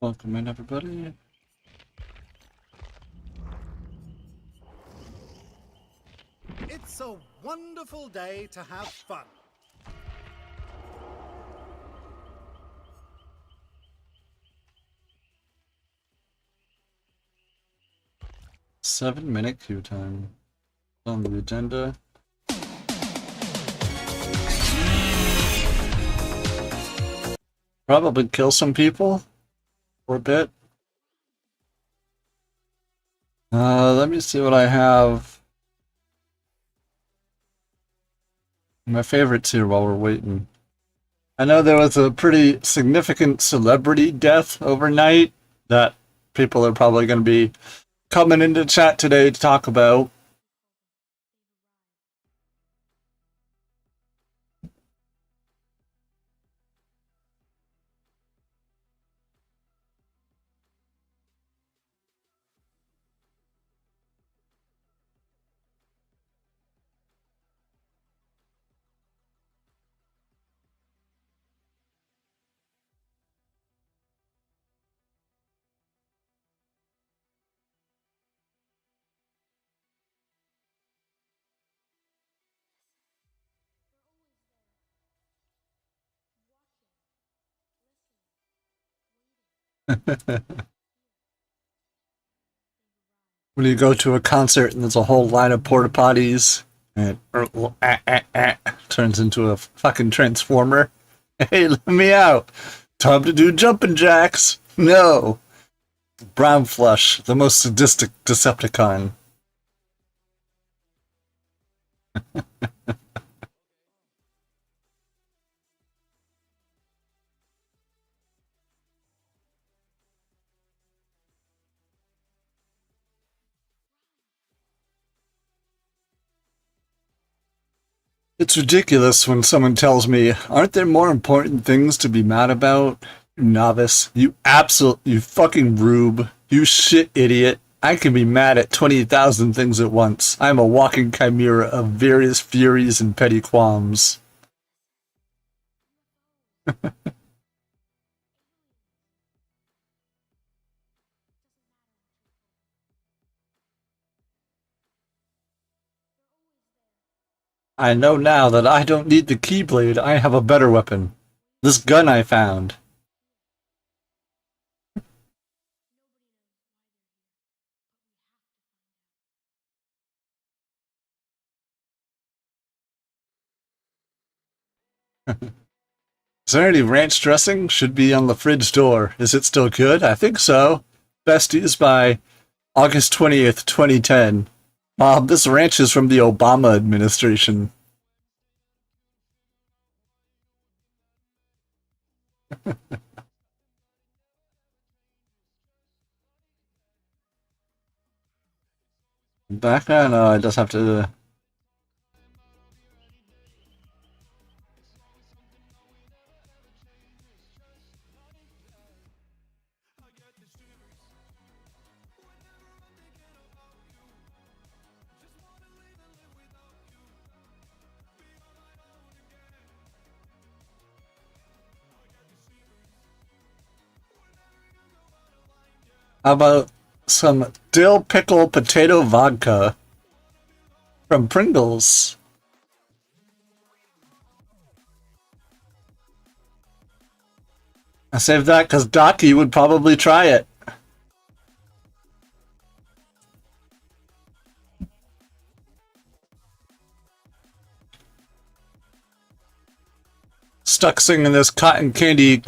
Welcome in, everybody. It's a wonderful day to have fun. Seven-minute queue time on the agenda. Probably kill some people for a bit. Let me see what I have. My favorites here while we're waiting. I know there was a pretty significant celebrity death overnight that people are probably going to be coming into chat today to talk about. When you go to a concert and there's a whole line of porta potties and turns into a fucking transformer. Hey, let me out. Time to do jumping jacks. No. Brown Flush, the most sadistic Decepticon. It's ridiculous when someone tells me, aren't there more important things to be mad about? You novice. You fucking rube. You shit idiot. I can be mad at 20,000 things at once. I'm a walking chimera of various furies and petty qualms. I know now that I don't need the Keyblade. I have a better weapon. This gun I found. Is there any ranch dressing? Should be on the fridge door. Is it still good? I think so. Best used by August 20th, 2010. Bob, this ranch is from the Obama administration. Back on, I just have to... How about some dill pickle potato vodka from Pringles? I saved that because Docky would probably try it. Stuck singing this cotton chicken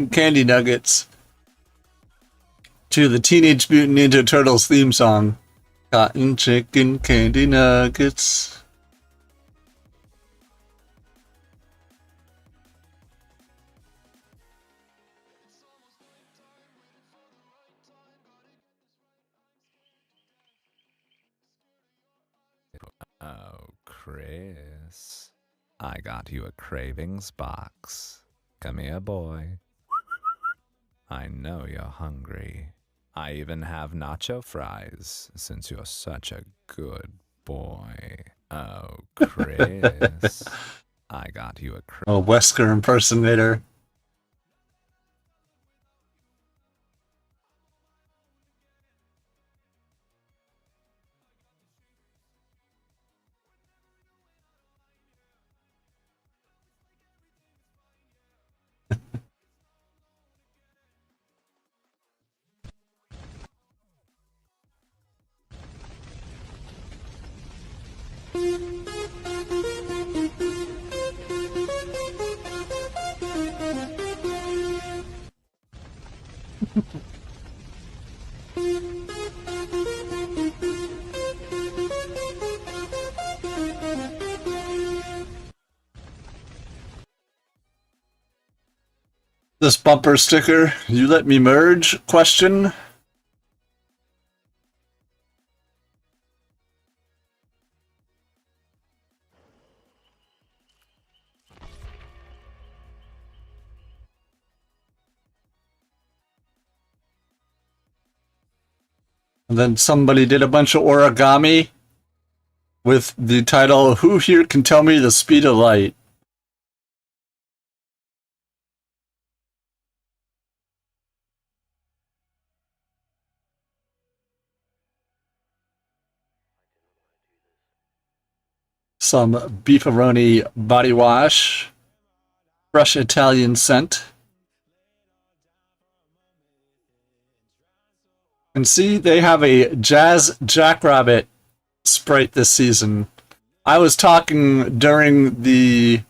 candy nuggets to the Teenage Mutant Ninja Turtles theme song. Cotton chicken candy nuggets. Oh, Chris. I got you a cravings box. Come here, boy. I know you're hungry. I even have nacho fries, since you're such a good boy. Oh, Chris. I got you a Wesker impersonator. This bumper sticker, you let me merge? Question. And then somebody did a bunch of origami with the title, Who Here Can Tell Me the Speed of Light? Some beefaroni body wash, fresh Italian scent. And see, they have a Jazz Jackrabbit sprite this season. I was talking during the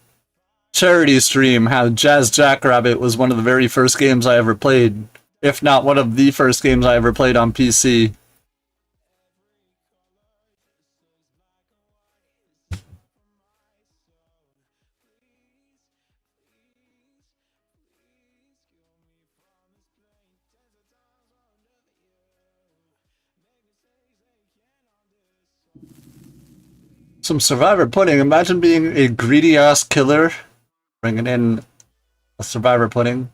charity stream how Jazz Jackrabbit was one of the very first games I ever played, if not one of the first games I ever played on PC. Some Survivor pudding. Imagine being a greedy ass killer, bringing in a Survivor pudding.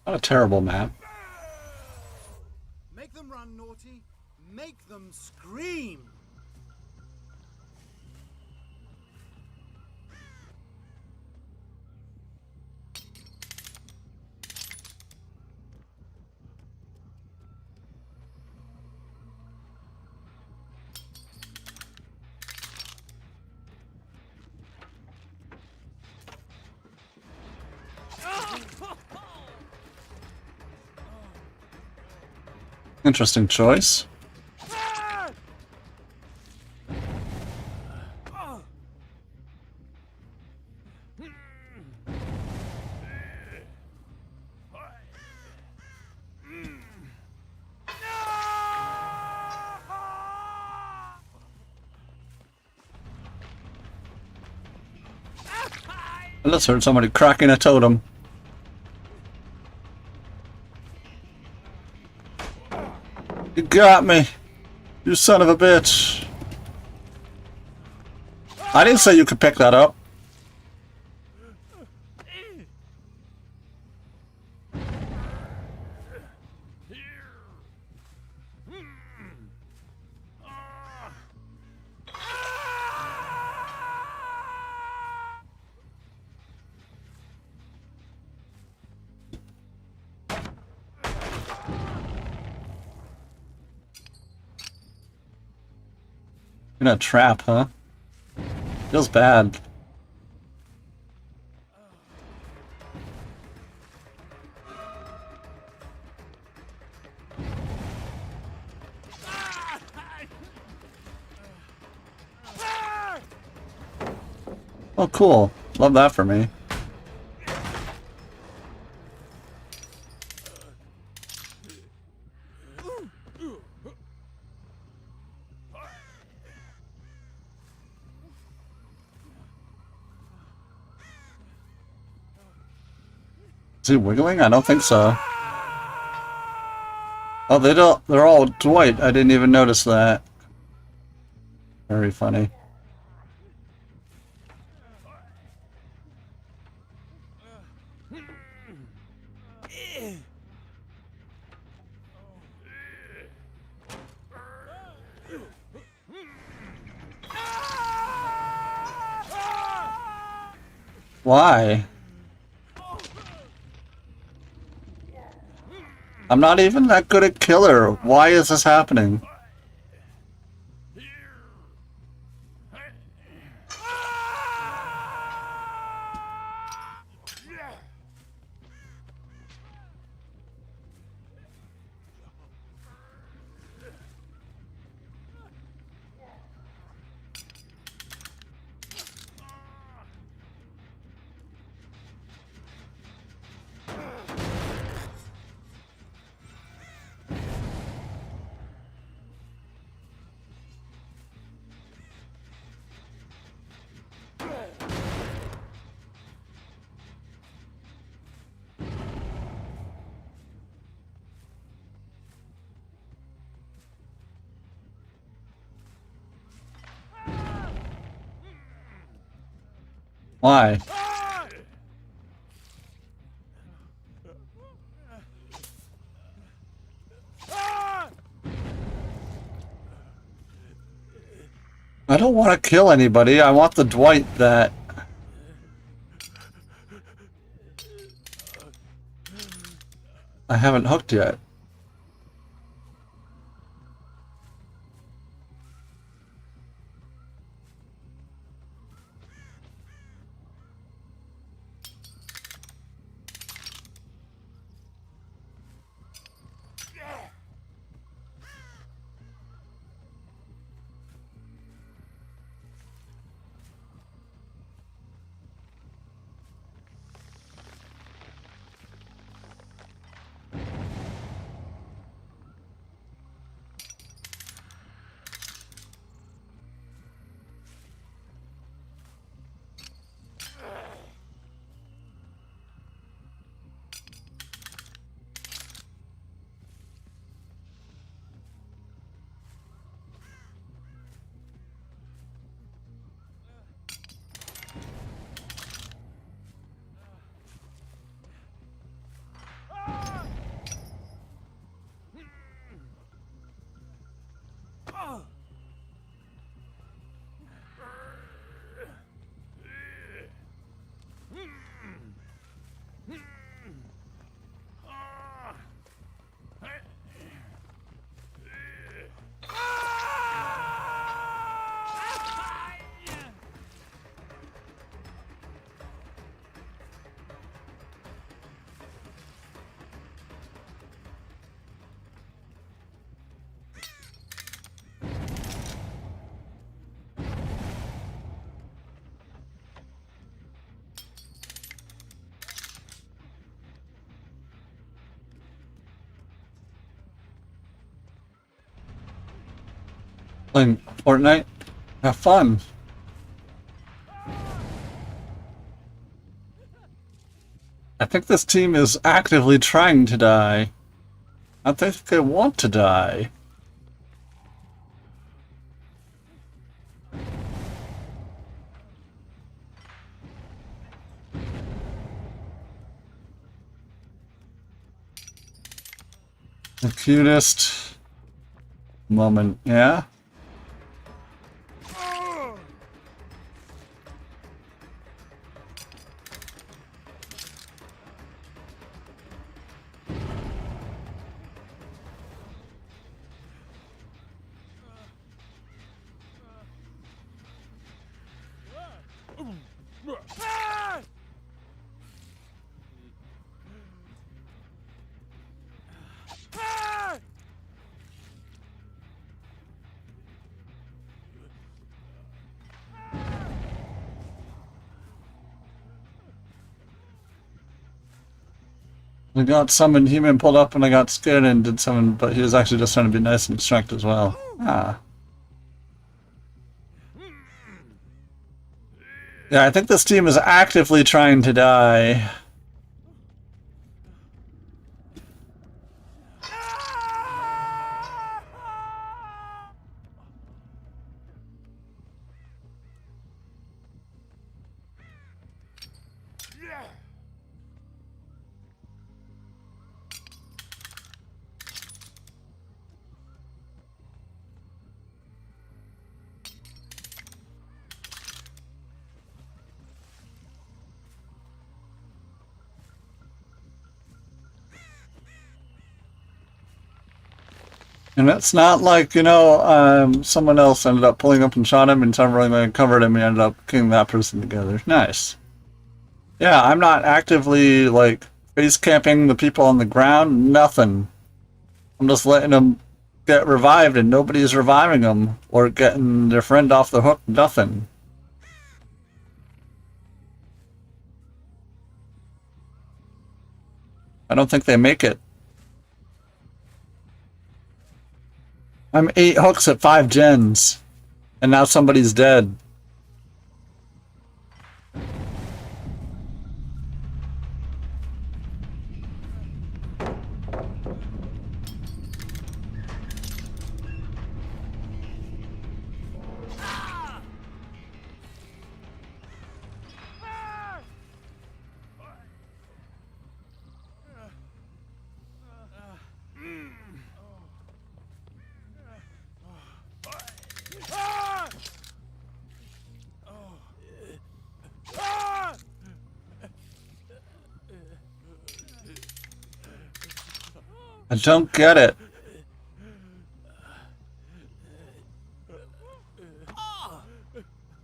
Not a terrible map. Make them run, naughty. Make them scream. Interesting choice. I just heard somebody cracking a totem. You got me, you son of a bitch. I didn't say you could pick that up. In a trap, huh? Feels bad. Oh, cool. Love that for me. Is he wiggling? I don't think so. Oh, they don't. They're all white. I didn't even notice that. Very funny. Why? I'm not even that good at killer. Why is this happening? Why? I don't want to kill anybody. I want the Dwight that... I haven't hooked yet. Playing Fortnite? Have fun. I think this team is actively trying to die. I think they want to die. The cutest moment, yeah? I got summoned, human pulled up and I got scared and did summon, but he was actually just trying to be nice and distract as well. Ah. Yeah, I think this team is actively trying to die. And it's not like, you know, someone else ended up pulling up and shot him and someone covered him and ended up killing that person together. Nice. Yeah, I'm not actively, like, face camping the people on the ground. Nothing. I'm just letting them get revived and nobody's reviving them or getting their friend off the hook. Nothing. I don't think they make it. I'm 8 hooks at 5 gens, and now somebody's dead. I don't get it.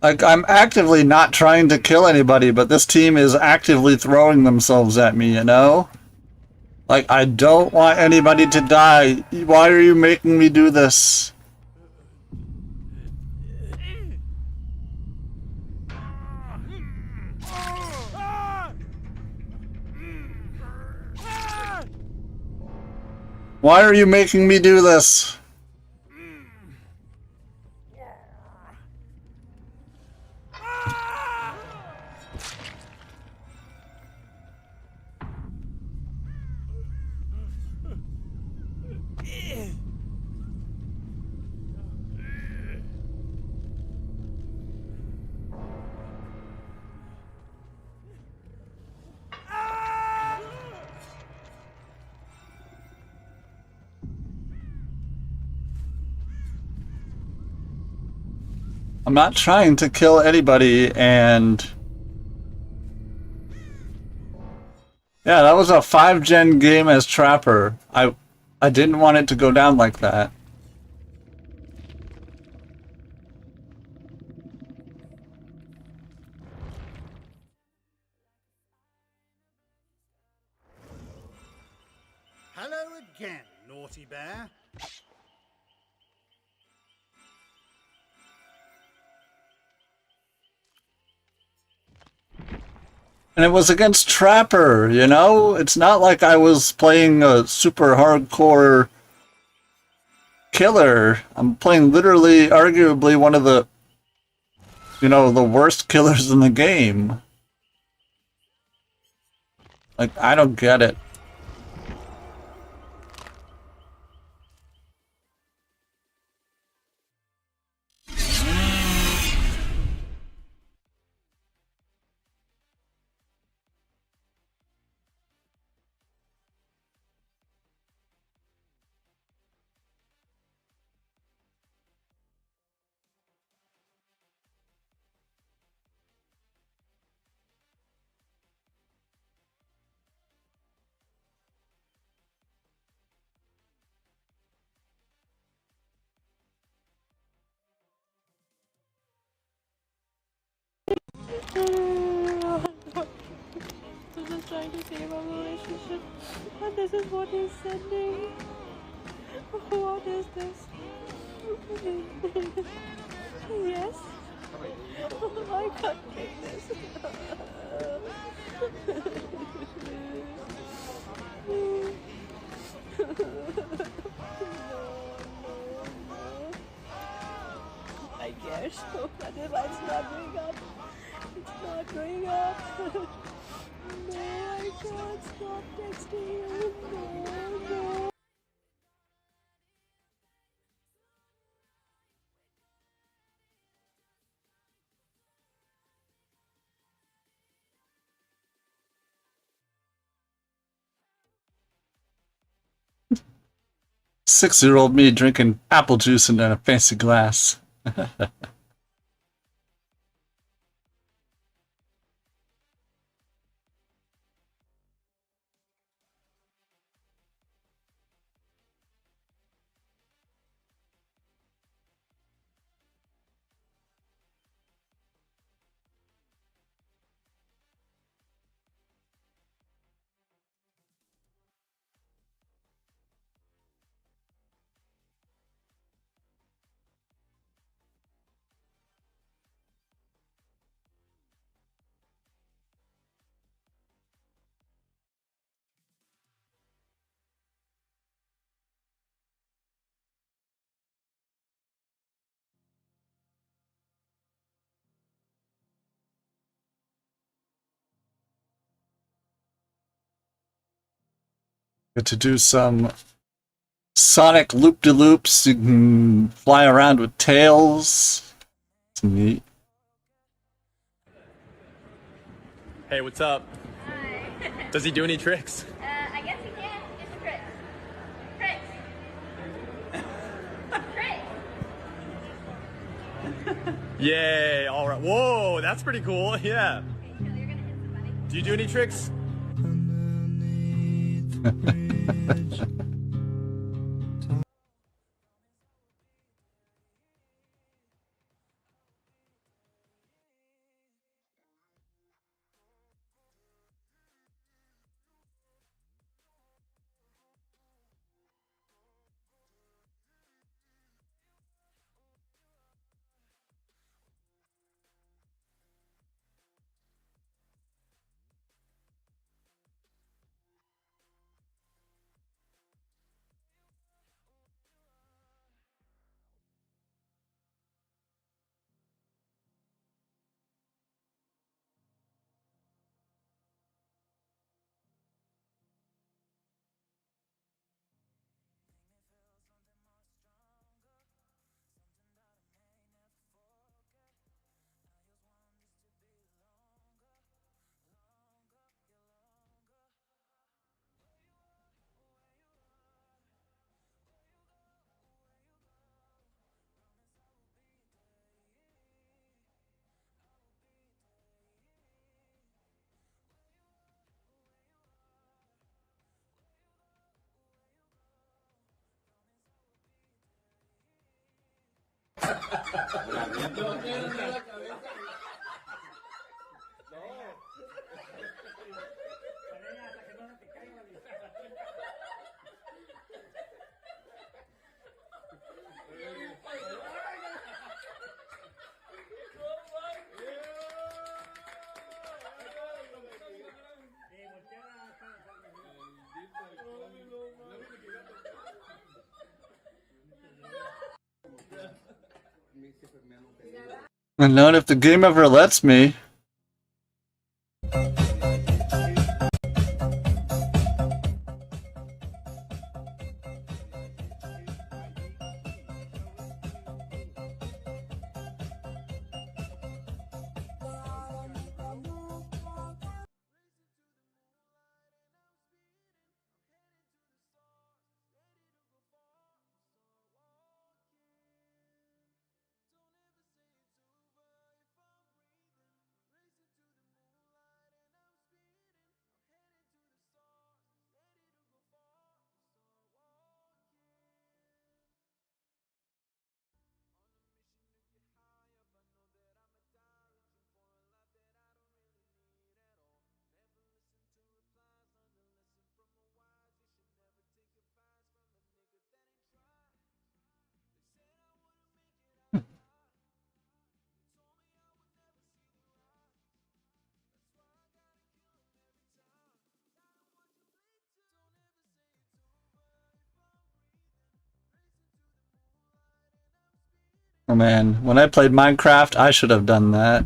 Like, I'm actively not trying to kill anybody, but this team is actively throwing themselves at me, you know? Like, I don't want anybody to die. Why are you making me do this? Why are you making me do this? I'm not trying to kill anybody, and yeah, that was a 5-gen game as Trapper. I didn't want it to go down like that. Hello again, naughty bear. And it was against Trapper, you know? It's not like I was playing a super hardcore killer. I'm playing literally, arguably, one of the, you know, the worst killers in the game. Like, I don't get it. I'm just trying to save our relationship, and this is what he's sending. What is this? Yes? I can't take this. I guess so. Otherwise, it's not going up. It's not going up. No, I can't stop texting you. No, no. 6-year-old me drinking apple juice in a fancy glass. Get to do some Sonic loop-de-loops. You can fly around with tails. It's neat. Hey, what's up? Hi. Does he do any tricks? I guess you can. Just Chris. Chris. Yay, all right. Whoa, that's pretty cool. Yeah. You know you're gonna hit somebody. Do you do any tricks? And not if the game ever lets me. Oh man, when I played Minecraft, I should have done that.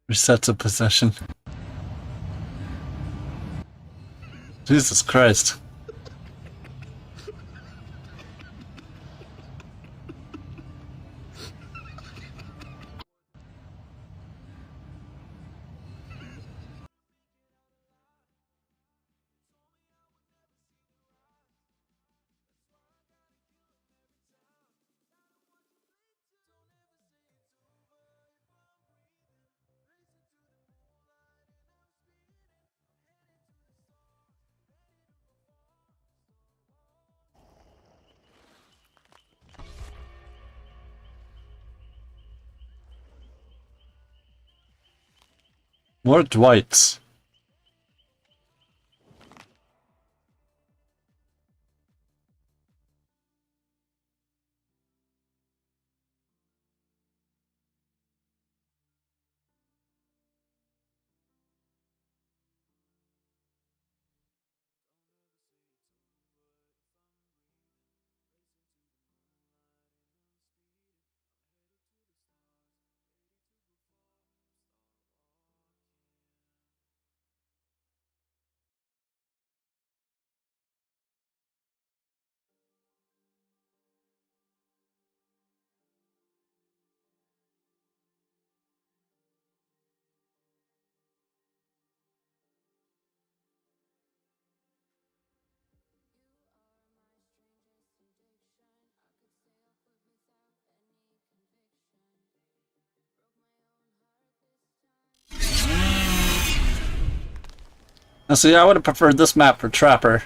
Resets of possession. Jesus Christ. More Dwights. Now see, I would have preferred this map for Trapper.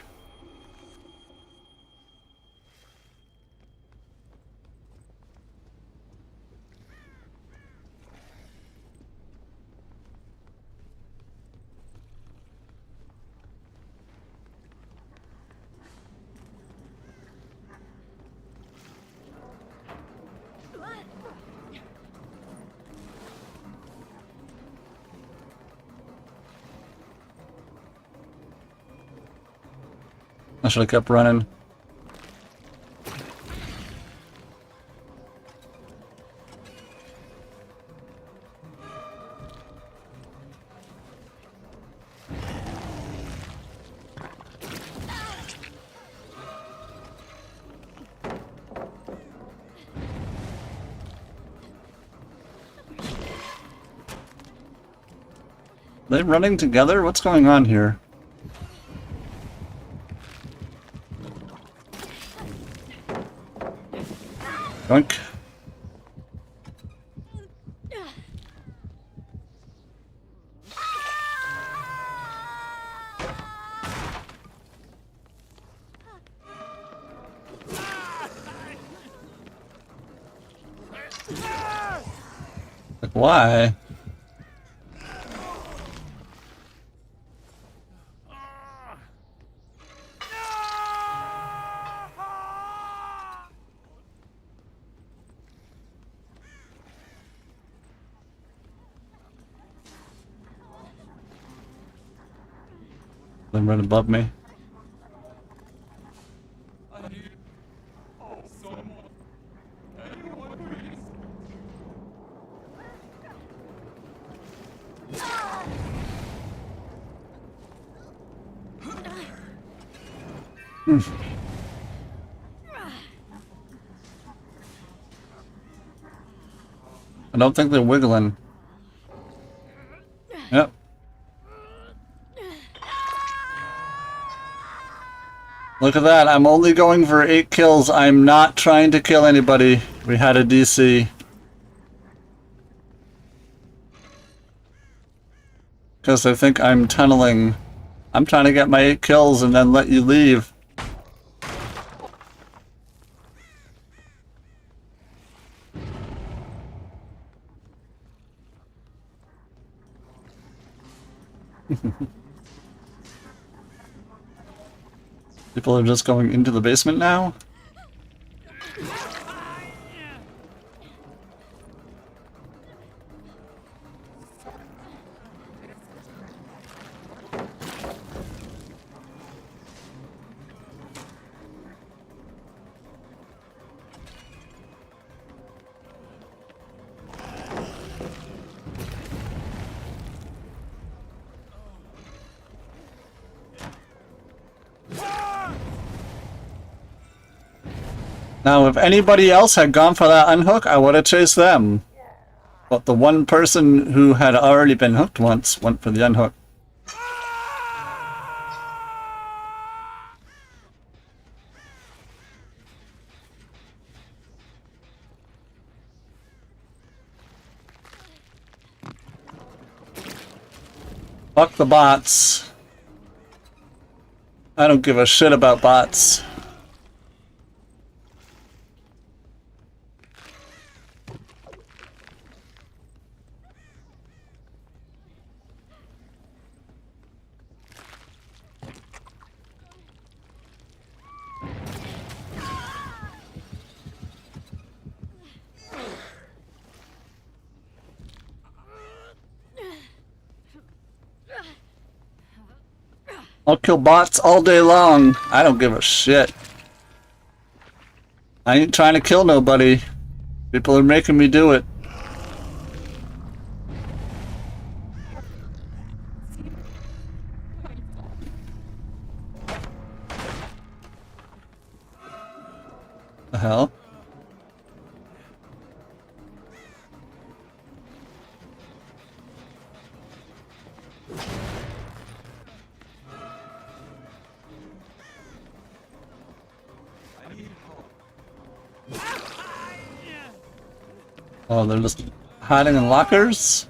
I should have kept running. they running together? What's going on here? Yoink. Like, why? Them right above me. I don't think they're wiggling. Yep. Look at that, I'm only going for 8 kills. I'm not trying to kill anybody. We had a DC. Because I think I'm tunneling. I'm trying to get my 8 kills and then let you leave. People are just going into the basement now? Now, if anybody else had gone for that unhook, I would have chased them. But the one person who had already been hooked once went for the unhook. Fuck the bots. I don't give a shit about bots. I'll kill bots all day long. I don't give a shit. I ain't trying to kill nobody. People are making me do it. The hell? Oh, they're just hiding in lockers?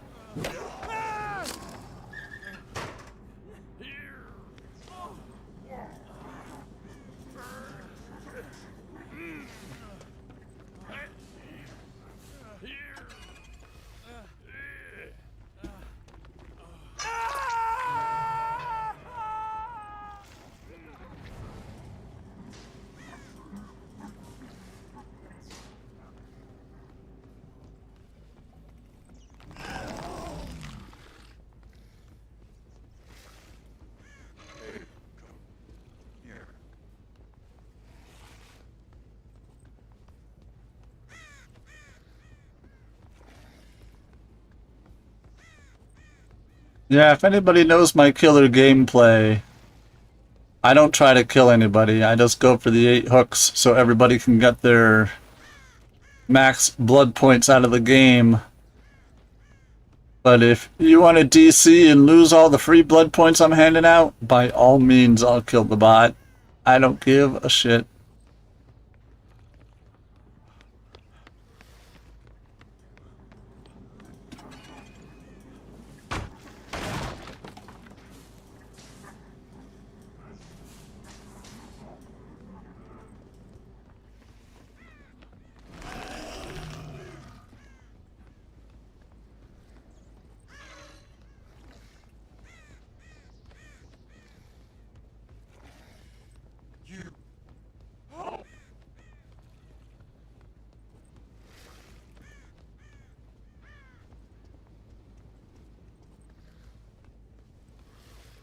Yeah, if anybody knows my killer gameplay, I don't try to kill anybody. I just go for the 8 hooks so everybody can get their max blood points out of the game. But if you want to DC and lose all the free blood points I'm handing out, by all means, I'll kill the bot. I don't give a shit.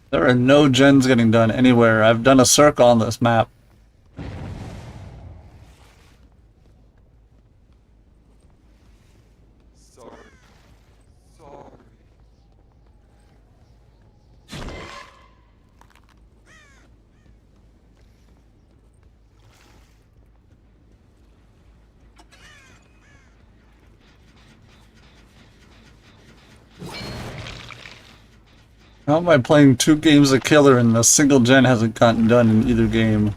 There are no gens getting done anywhere. I've done a circle on this map. How am I playing 2 games of killer and a single gen hasn't gotten done in either game?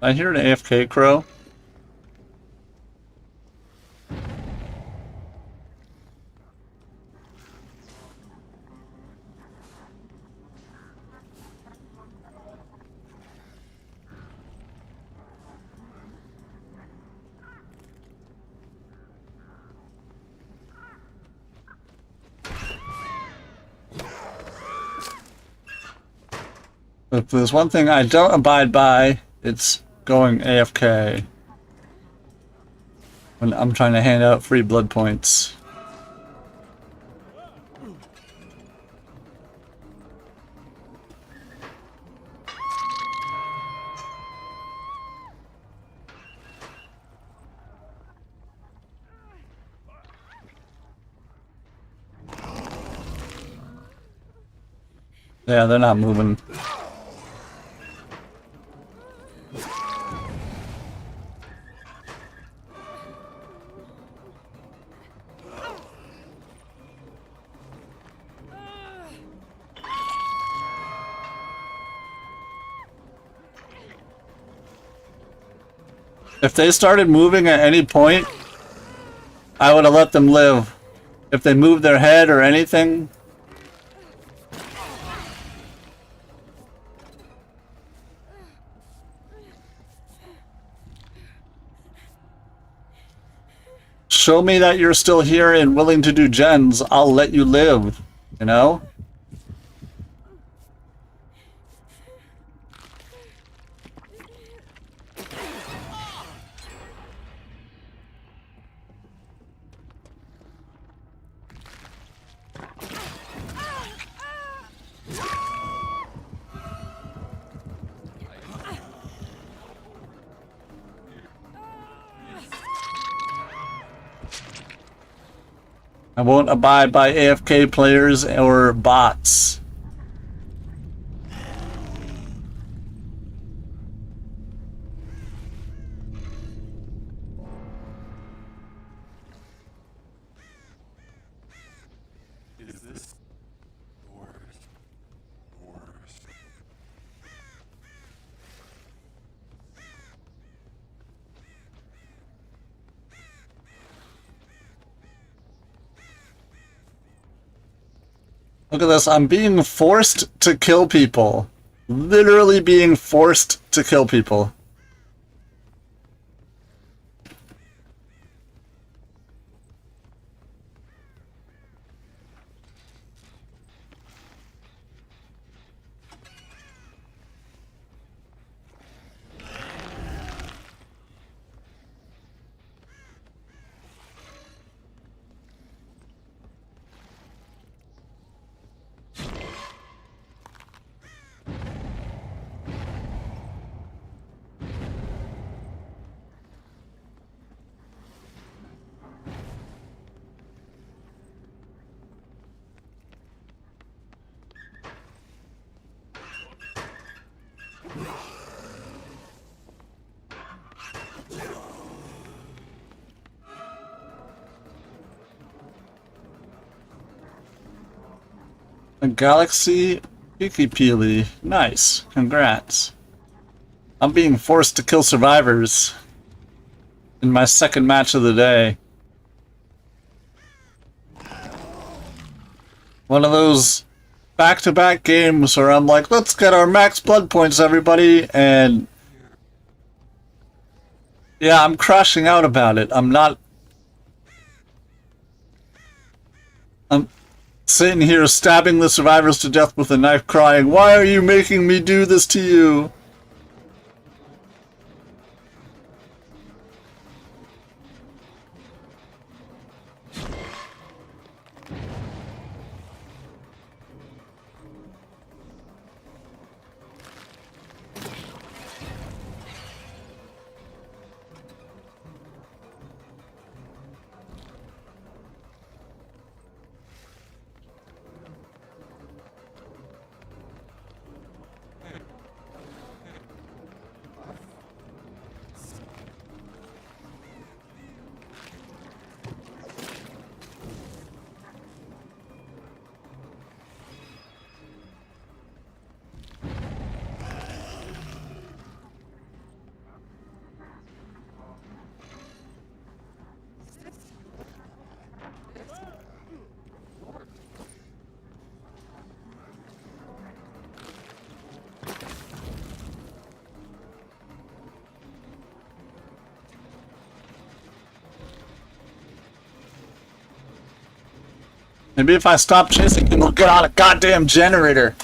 I hear an AFK crow. If there's one thing I don't abide by, it's going AFK when I'm trying to hand out free blood points. Yeah, they're not moving. If they started moving at any point, I would have let them live. If they moved their head or anything. Show me that you're still here and willing to do gens, I'll let you live, you know? I won't abide by AFK players or bots. Look at this, I'm being forced to kill people. Literally being forced to kill people. A Galaxy Peaky Peely. Nice. Congrats. I'm being forced to kill survivors in my second match of the day. One of those back-to-back games where I'm like, let's get our max blood points, everybody, and yeah, I'm crashing out about it. I'm sitting here stabbing the survivors to death with a knife, crying, why are you making me do this to you? Maybe if I stop chasing him, he'll get on a goddamn generator.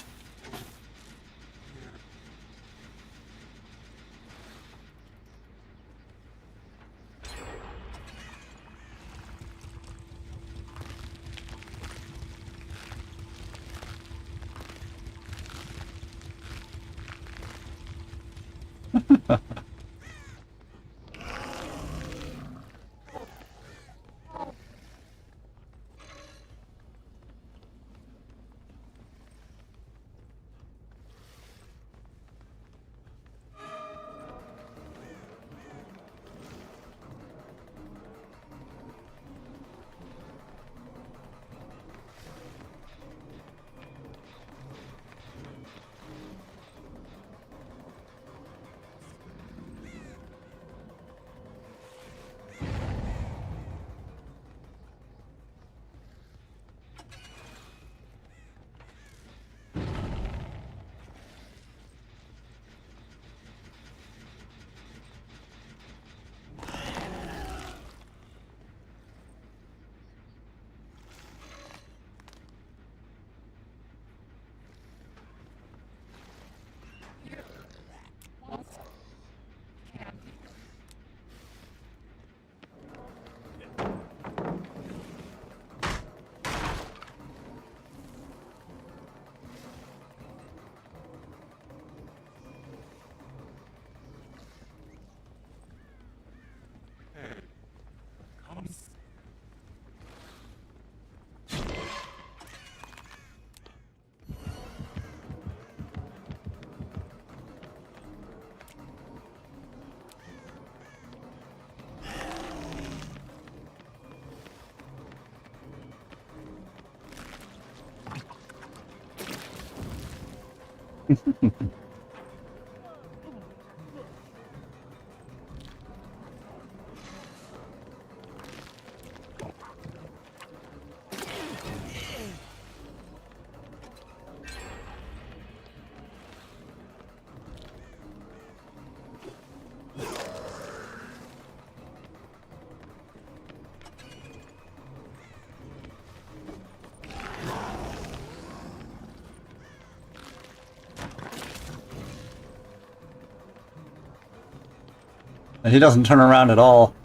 He doesn't turn around at all.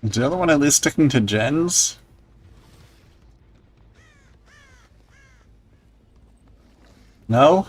Is the other one at least sticking to gens? No?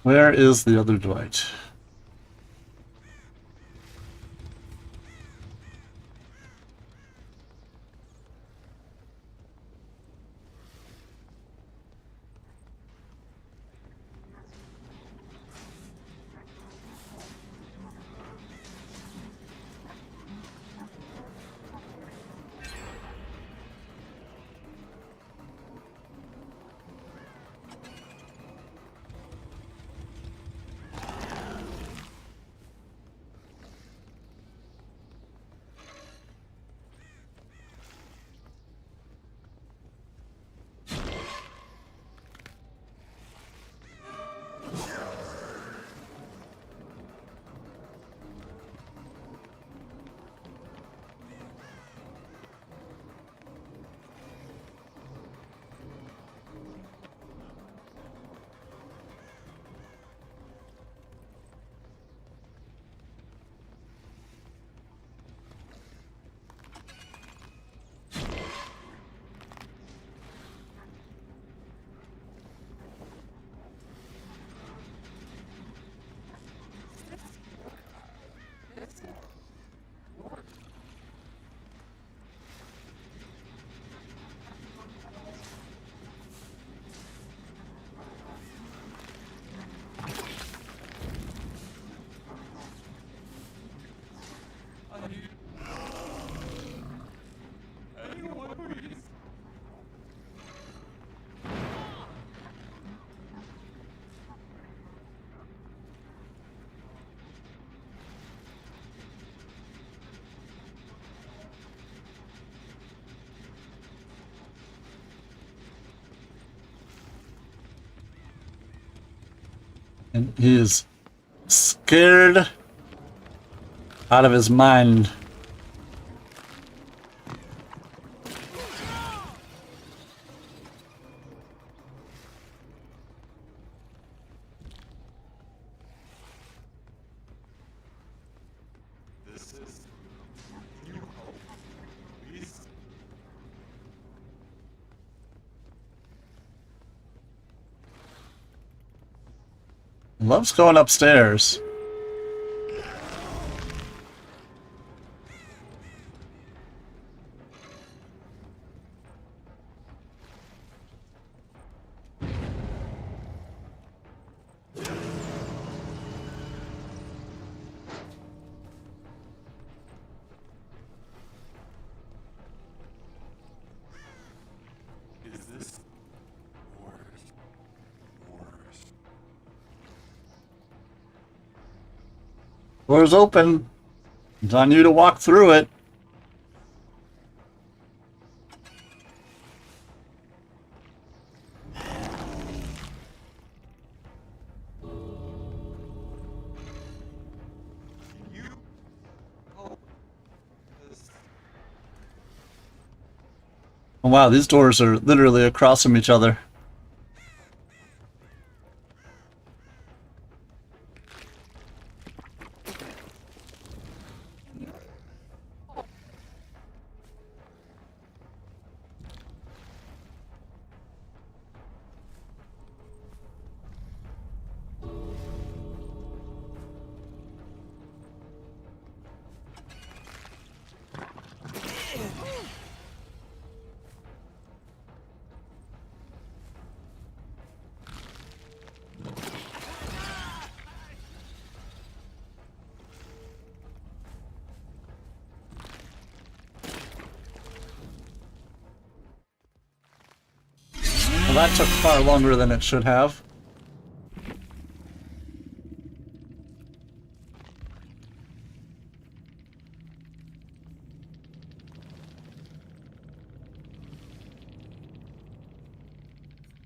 Where is the other Dwight? And he is scared out of his mind. Loves going upstairs. Door's open. It's on you to walk through it. Oh, wow, these doors are literally across from each other. that took far longer than it should have.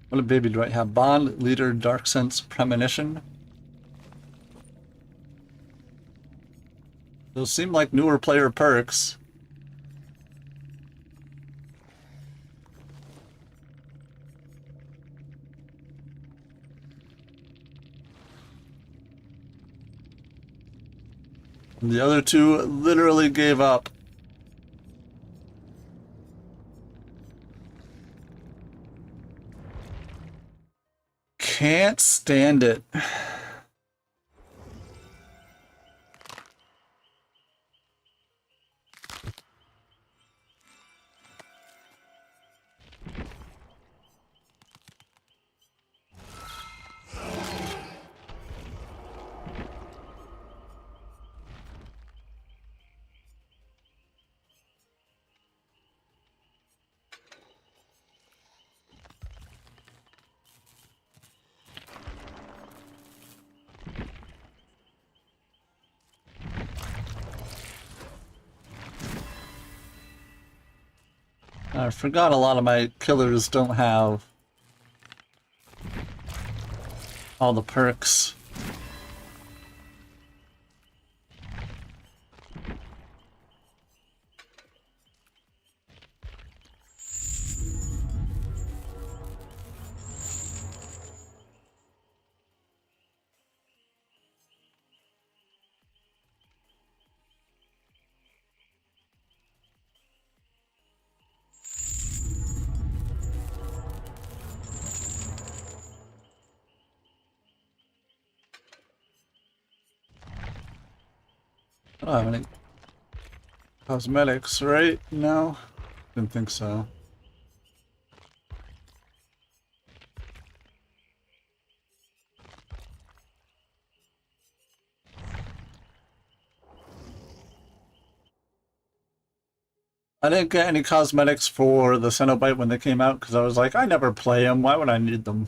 What a baby do I have? Bond, Leader, Dark Sense, Premonition. Those seem like newer player perks. And the other two literally gave up. Can't stand it. I forgot a lot of my killers don't have all the perks. I don't have any cosmetics, right? No? Didn't think so. I didn't get any cosmetics for the Cenobite when they came out because I was like, I never play them. Why would I need them?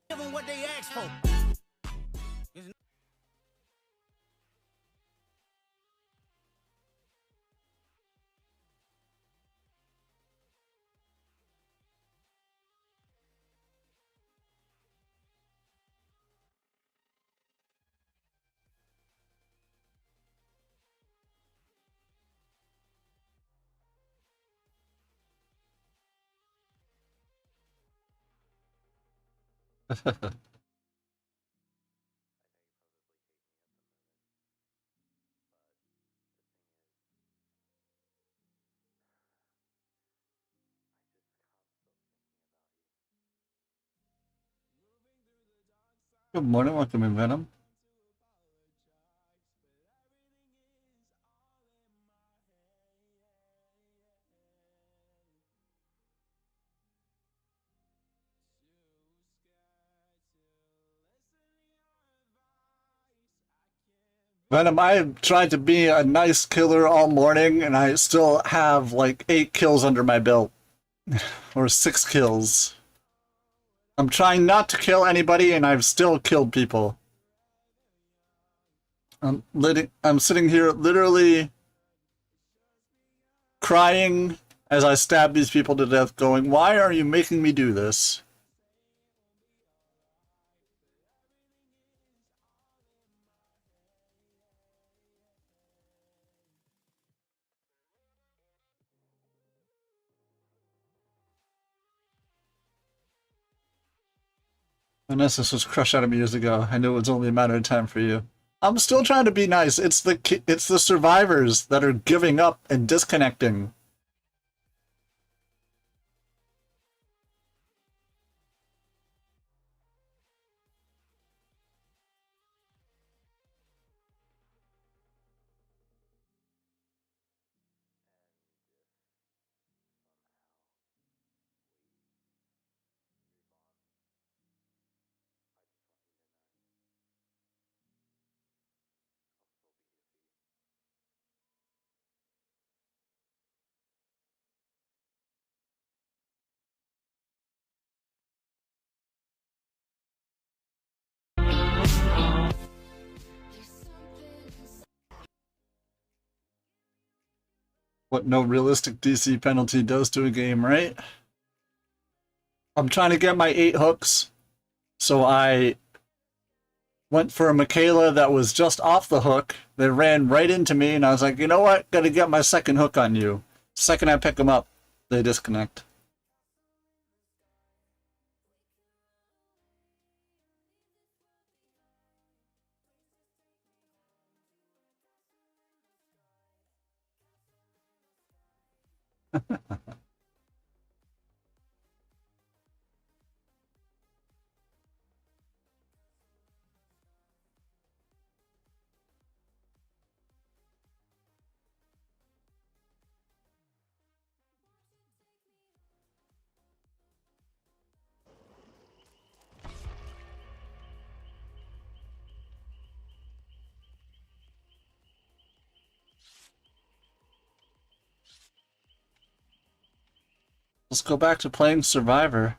Give them what they asked for. Good morning, welcome in Venom. Venom, I have tried to be a nice killer all morning and I still have like 8 kills under my belt. Or 6 kills. I'm trying not to kill anybody and I've still killed people. I'm sitting here literally crying as I stab these people to death, going, "Why are you making me do this?" Unless this was crushed out of me years ago, I knew it was only a matter of time for you. I'm still trying to be nice. It's the survivors that are giving up and disconnecting. What no realistic DC penalty does to a game, right? I'm trying to get my 8 hooks, so I went for a Michaela that was just off the hook. They ran right into me, and I was like, you know what? Gotta get my second hook on you. Second I pick them up, they disconnect. Let's go back to playing Survivor.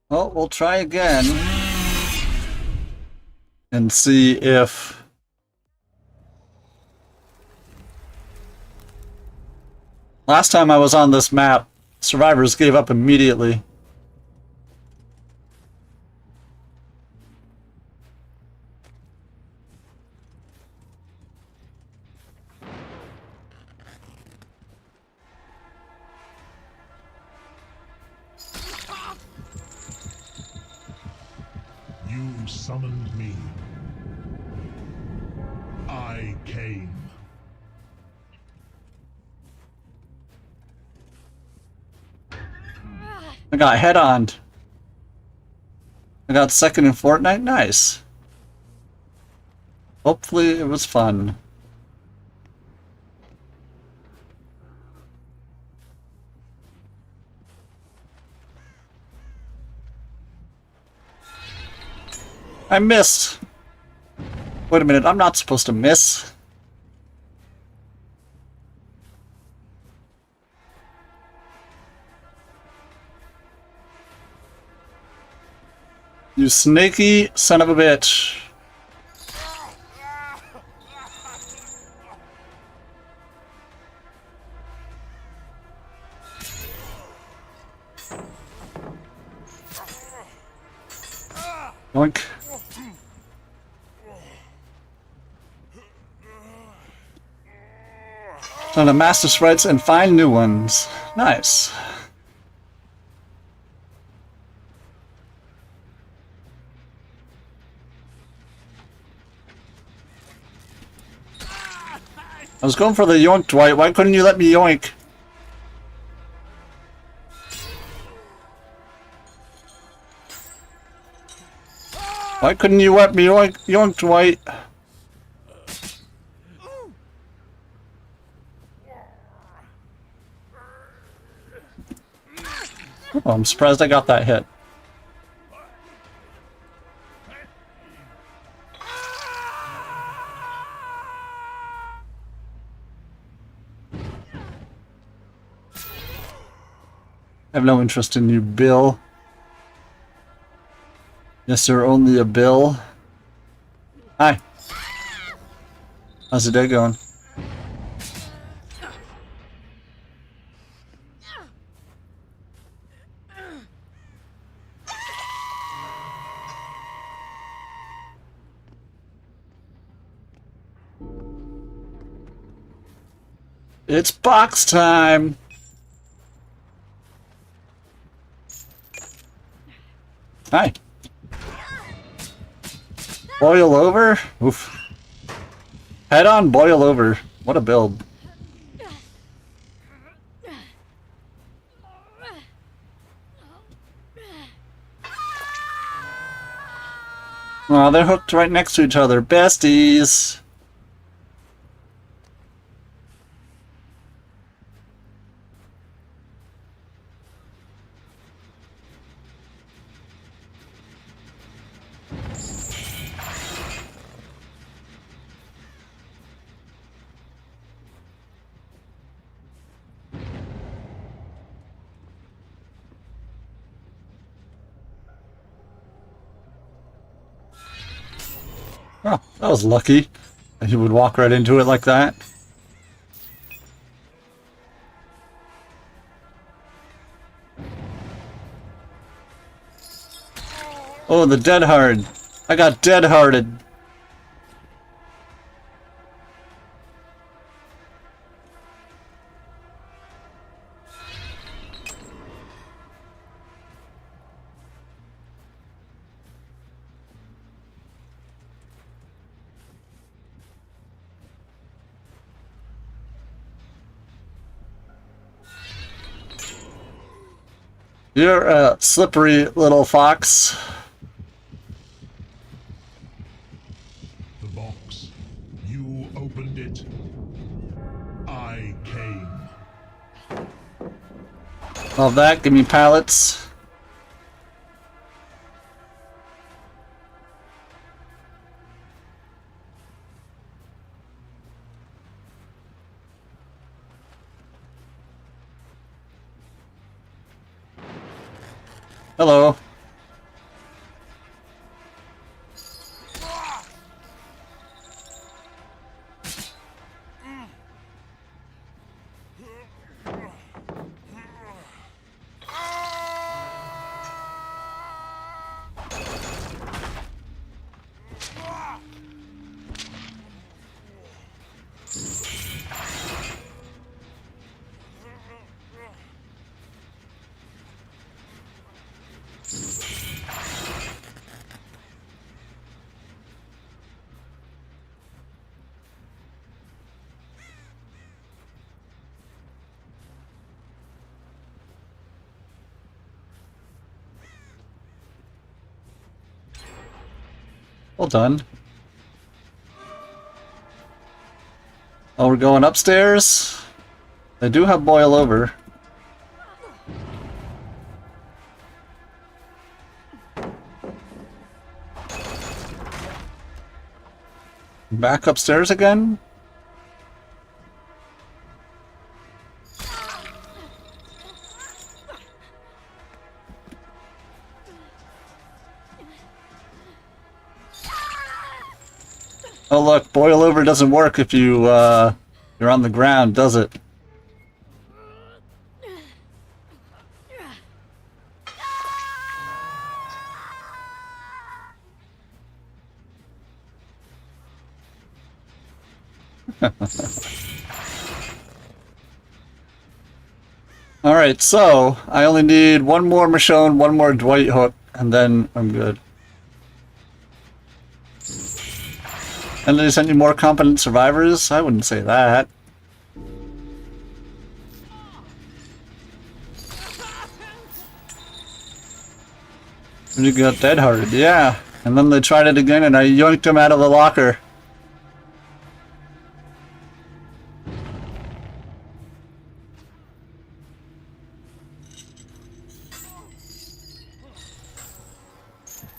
Well, we'll try again and see if last time I was on this map, survivors gave up immediately. You summoned me. I came. I got head-oned. I got second in Fortnite. Nice. Hopefully it was fun. I missed. Wait a minute, I'm not supposed to miss. You snaky son of a bitch. Yoink. Trying to master sprites and find new ones. Nice. I was going for the yoink, Dwight. Why couldn't you let me yoink? Why couldn't you let me yoink, Dwight? Oh, I'm surprised I got that hit. I have no interest in you, Bill. Yes, sir, only a bill. Hi. How's the day going? It's box time! Hi. Boil over? Oof. Head on, boil over. What a build. Aw, they're hooked right next to each other. Besties! Oh, that was lucky. He would walk right into it like that. Oh, the dead hard. I got dead hearted. You're a slippery little fox. The box. You opened it. I came. Love that. Give me pallets. Hello. Well done. Oh, we're going upstairs? They do have boil over. Back upstairs again? Oh look, boil over doesn't work if you're on the ground, does it? Alright, so I only need one more Michonne, one more Dwight hook, and then I'm good. And they send you more competent survivors? I wouldn't say that. You got dead-hearted, yeah. And then they tried it again and I yoinked him out of the locker.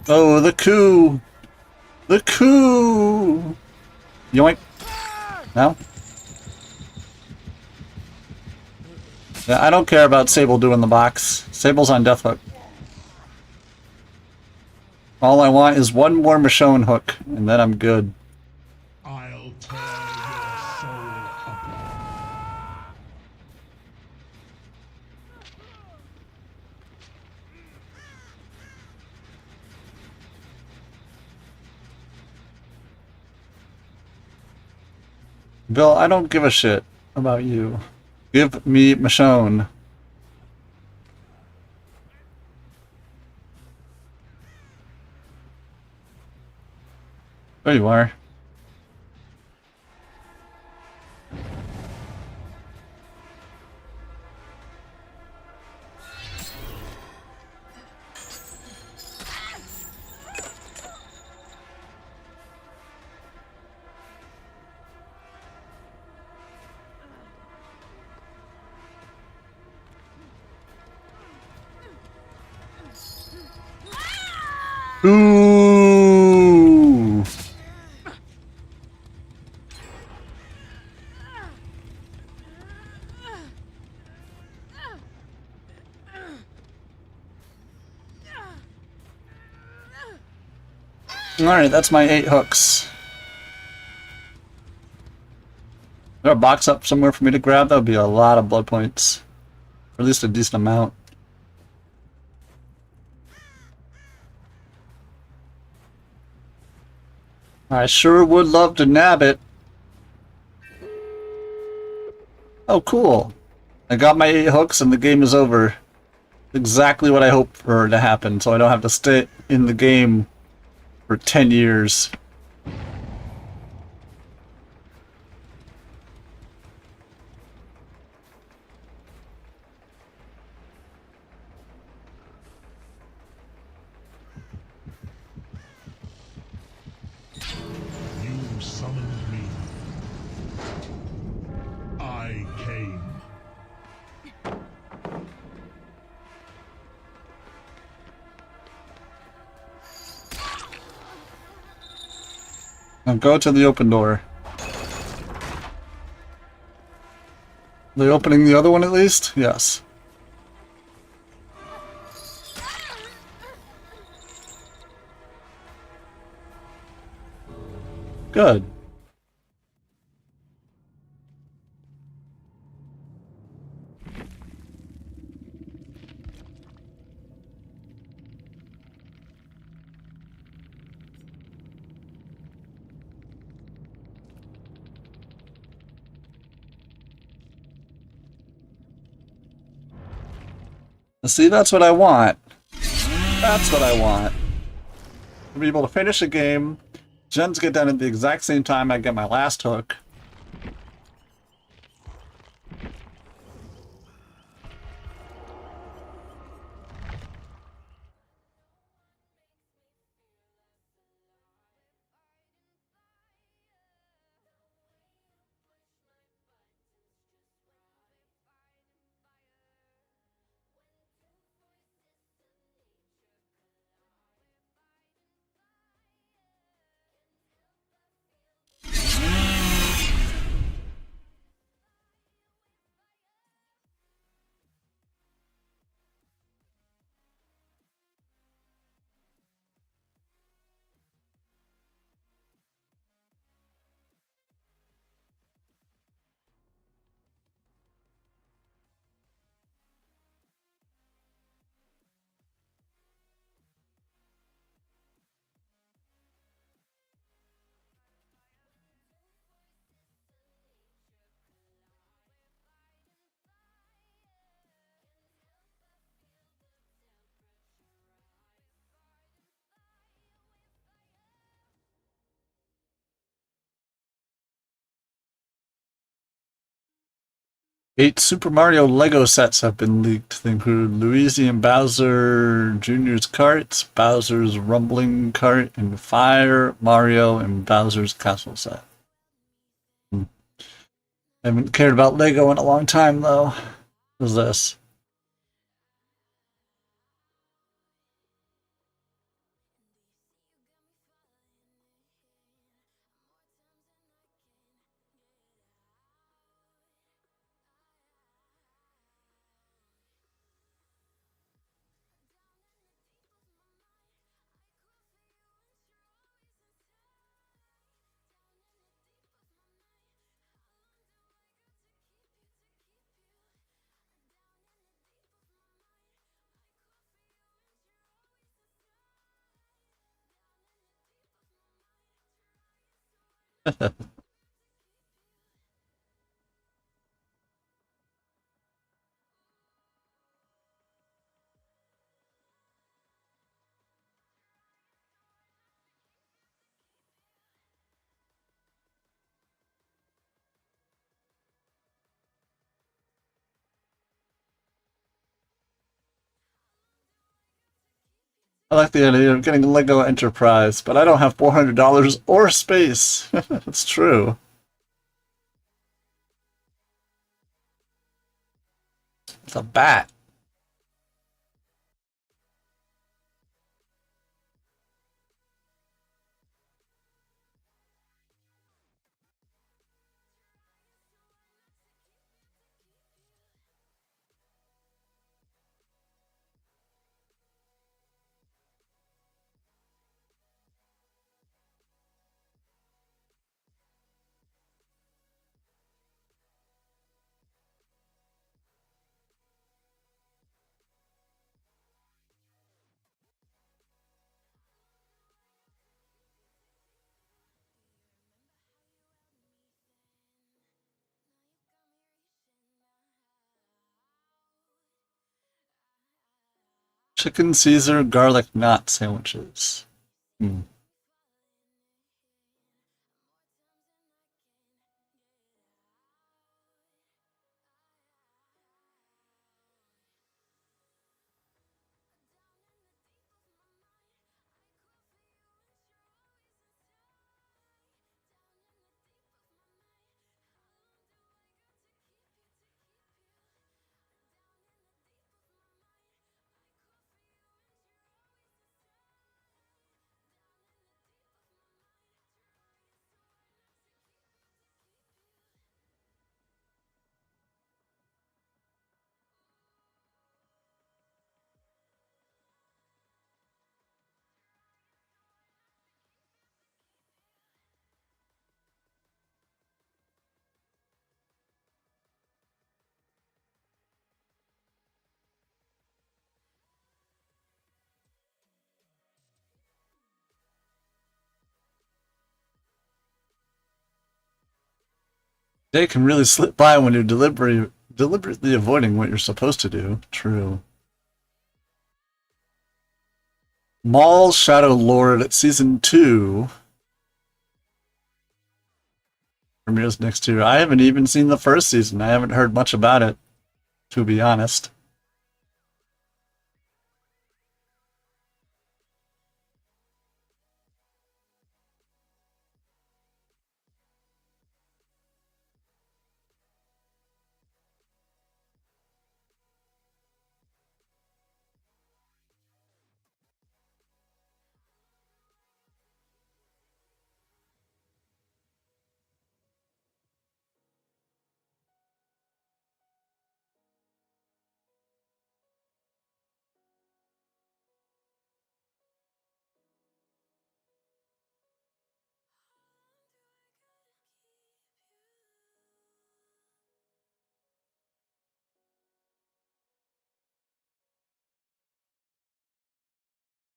Oh, the coup! The coup! Yoink. No? Yeah, I don't care about Sable doing the box. Sable's on death hook. All I want is one more Michonne hook, and then I'm good. I'll tear your soul apart. Bill, I don't give a shit about you. Give me Michonne. There you are. Ooh. Alright, that's my 8 hooks. Is there a box up somewhere for me to grab? That would be a lot of blood points. Or at least a decent amount. I sure would love to nab it. Oh, cool. I got my 8 hooks and the game is over. Exactly what I hoped for to happen, so I don't have to stay in the game for 10 years. You summoned me. I came. Now go to the open door. Are they opening the other one at least? Yes. Good. See, that's what I want. That's what I want. To be able to finish a game, gens get done at the exact same time I get my last hook. 8 Super Mario Lego sets have been leaked. They include Luigi and Bowser Jr.'s carts, Bowser's Rumbling Cart, and Fire Mario and Bowser's Castle set. I haven't cared about Lego in a long time, though. What is this? I like the idea of getting a Lego Enterprise, but I don't have $400 or space. It's true. It's a bat. Chicken Caesar garlic knot sandwiches. Hmm. Day can really slip by when you're deliberately avoiding what you're supposed to do. True. Mall Shadow Lord Season 2 premieres next year. I haven't even seen the first season. I haven't heard much about it, to be honest.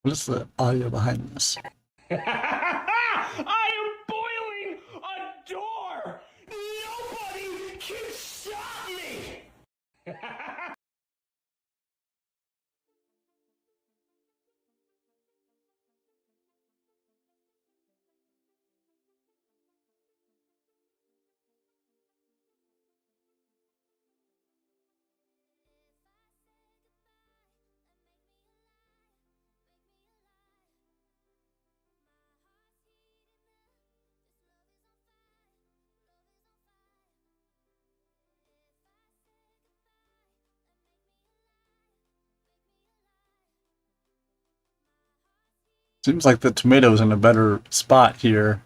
What is the audio behind this? I am boiling a door! Nobody can stop me! Seems like the tomato's in a better spot here.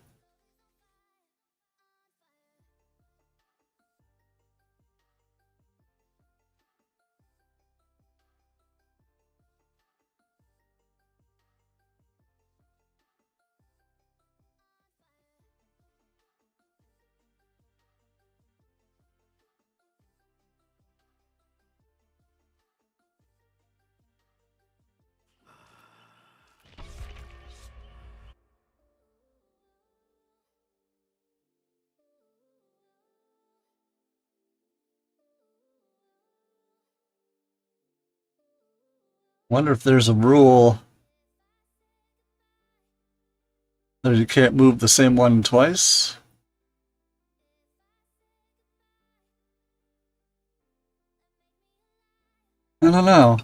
Wonder if there's a rule that you can't move the same one twice. I don't know.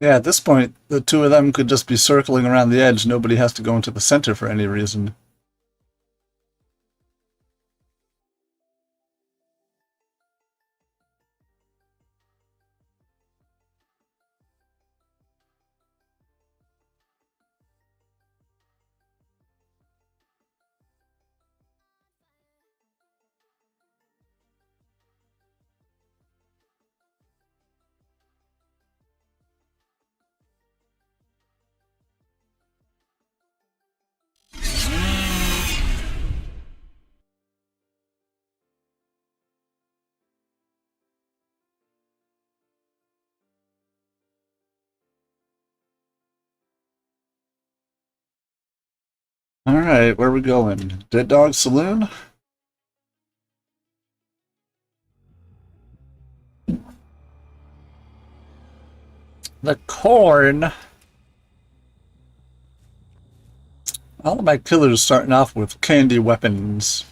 Yeah, at this point, the two of them could just be circling around the edge. Nobody has to go into the center for any reason. Alright, where are we going? Dead Dog Saloon? The corn. All of my killers starting off with candy weapons.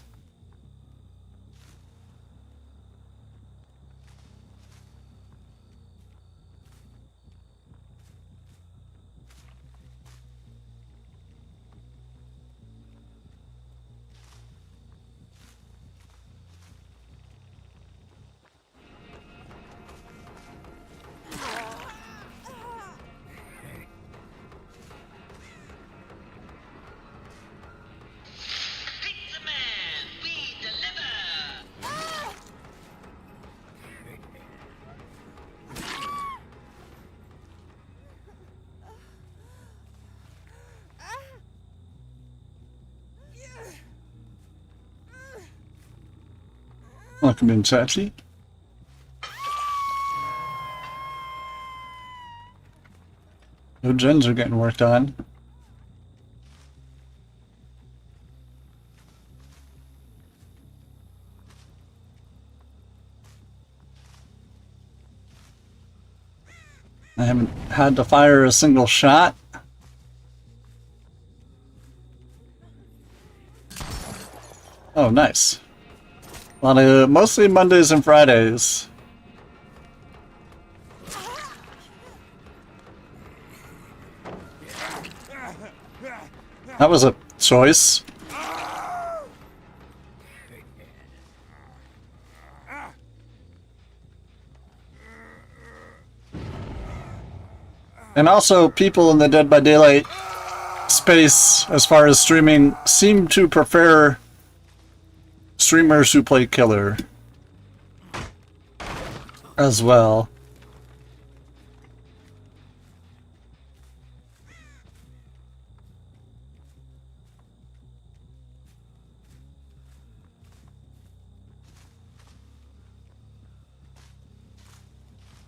Welcome in, Chachi. No gens are getting worked on. I haven't had to fire a single shot. Oh, nice. A lot of, mostly Mondays and Fridays. That was a choice. And also, people in the Dead by Daylight space, as far as streaming, seem to prefer streamers who play killer as well.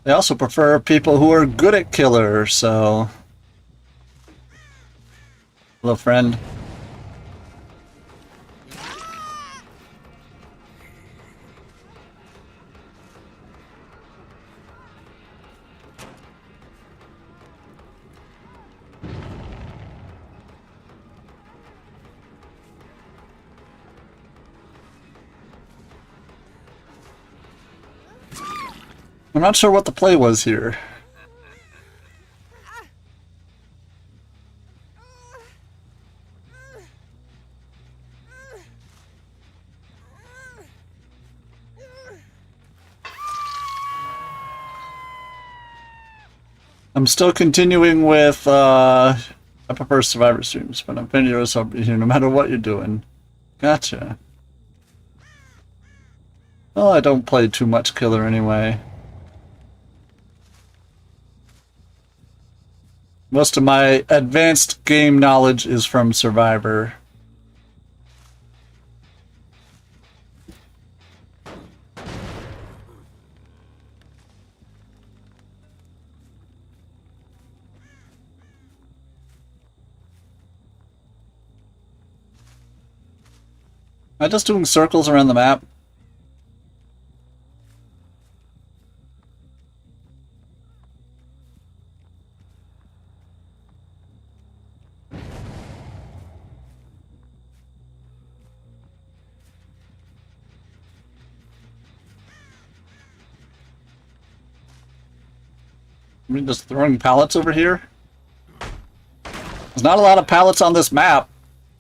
They also prefer people who are good at killer, so... Hello, friend. I'm not sure what the play was here. I'm still continuing with, I prefer Survivor streams, but I'm paying yours up here no matter what you're doing. Gotcha. Well, I don't play too much Killer anyway. Most of my advanced game knowledge is from Survivor. Am I just doing circles around the map? I'm just throwing pallets over here. There's not a lot of pallets on this map,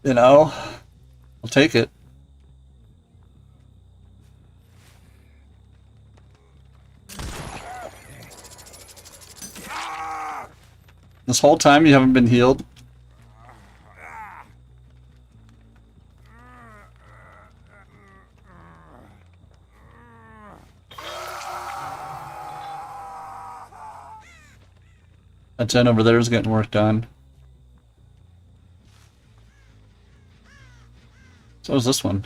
you know. I'll take it. This whole time you haven't been healed? That gen over there is getting work done. So is this one.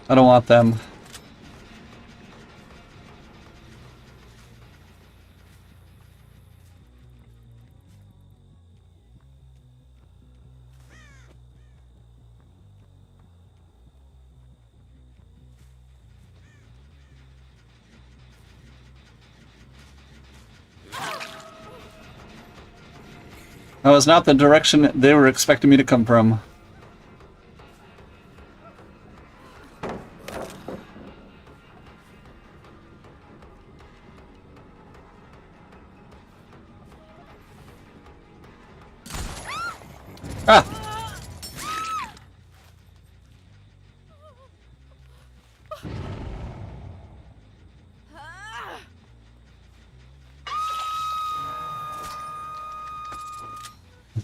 I don't want them. That was not the direction they were expecting me to come from. Ah!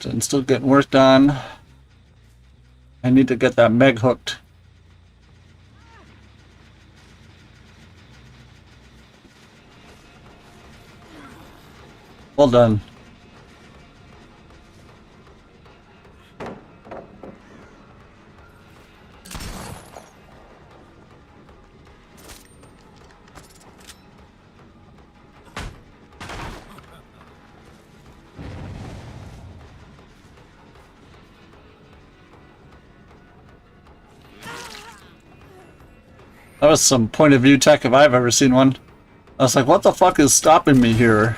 I'm still getting work done. I need to get that Meg hooked. Well done. That was some point of view tech if I've ever seen one. I was like, what the fuck is stopping me here?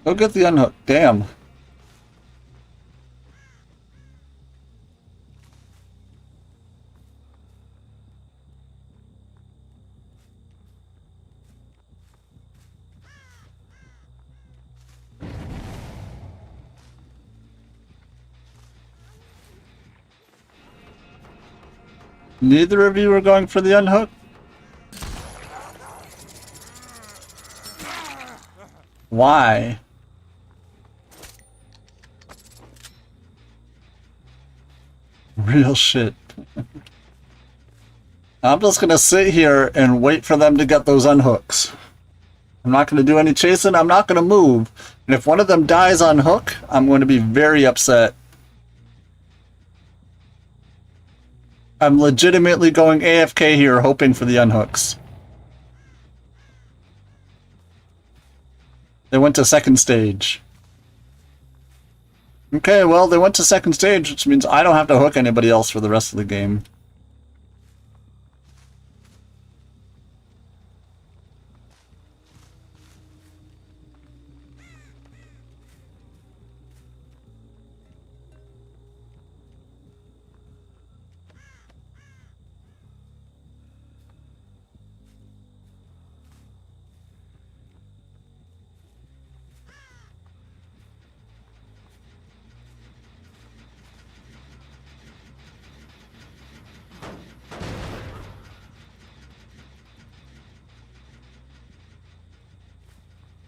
Go get the unhook. Damn. Neither of you are going for the unhook? Why? Real shit. I'm just gonna sit here and wait for them to get those unhooks. I'm not gonna do any chasing, I'm not gonna move. And if one of them dies on hook, I'm going to be very upset. I'm legitimately going AFK here hoping for the unhooks. They went to second stage. Okay, well, they went to second stage, which means I don't have to hook anybody else for the rest of the game.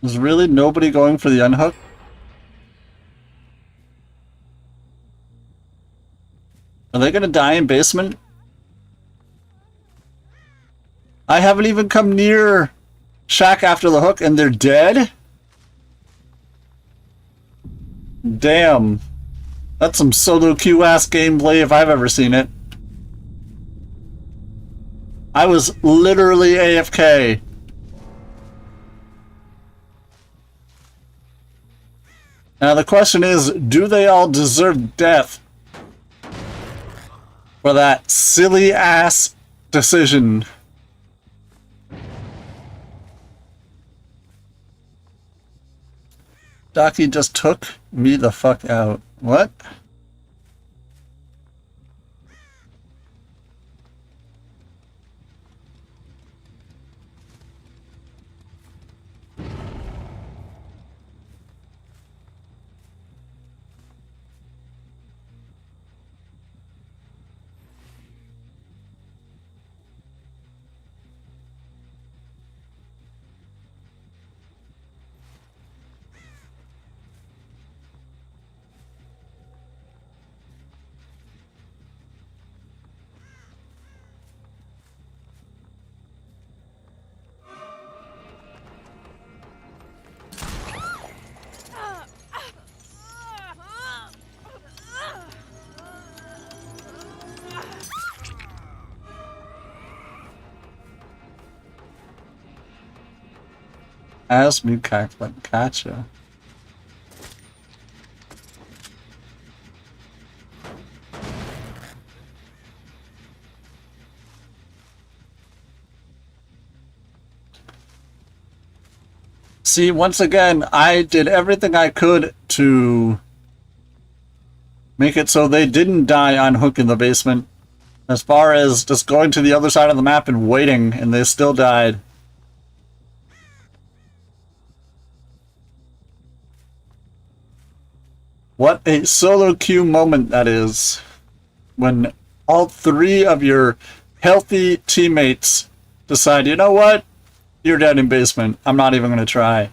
Is really nobody going for the unhook? Are they gonna die in basement? I haven't even come near Shack after the hook and they're dead? Damn. That's some solo queue ass gameplay if I've ever seen it. I was literally AFK. Now the question is, do they all deserve death for that silly ass decision? Ducky just took me the fuck out. What? Ask me, gotcha. See, once again, I did everything I could to make it so they didn't die on hook in the basement. As far as just going to the other side of the map and waiting, and they still died. What a solo queue moment that is. When all three of your healthy teammates decide, you know what? You're dead in basement. I'm not even going to try.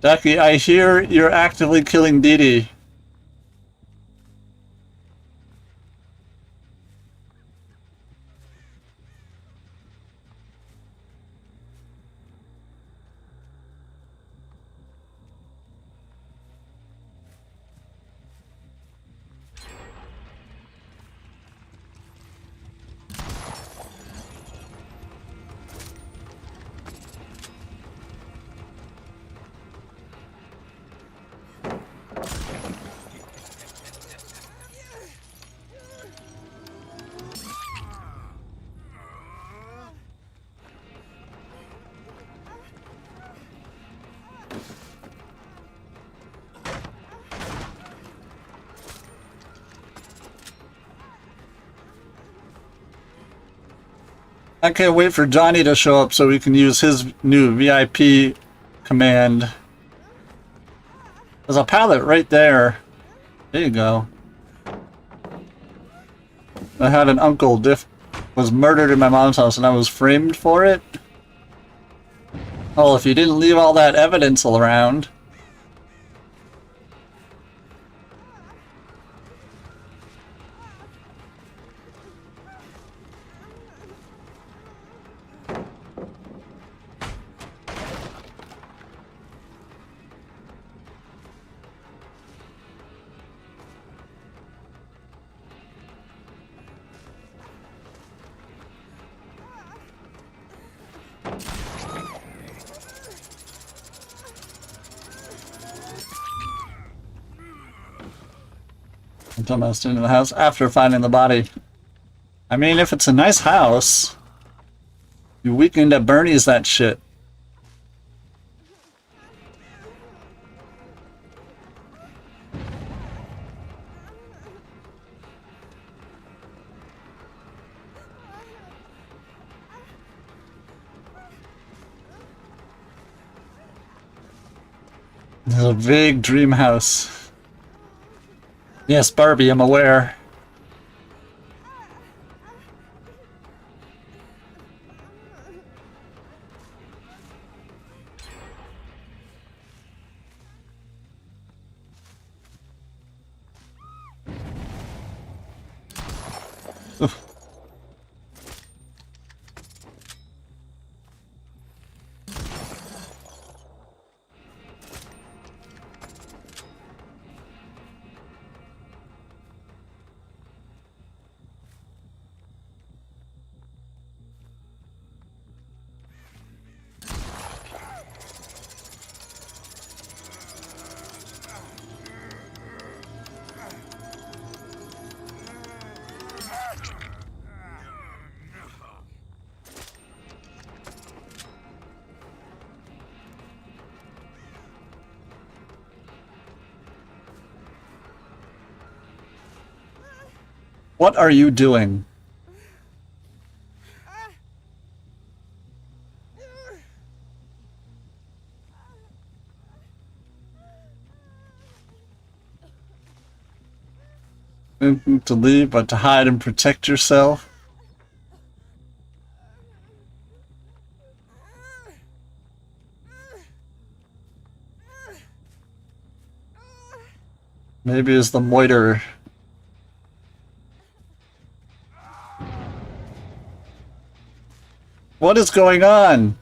Ducky, I hear you're actively killing Dee Dee. I can't wait for Johnny to show up so we can use his new VIP command. There's a pallet right there. There you go. I had an uncle was murdered in my mom's house and I was framed for it. Well, if you didn't leave all that evidence around. Almost into the house after finding the body. I mean, if it's a nice house, you weekend at Bernie's that shit. There's a big dream house. Yes, Barbie, I'm aware. Oof. What are you doing? To leave, but to hide and protect yourself? Maybe it's the moiter. What is going on?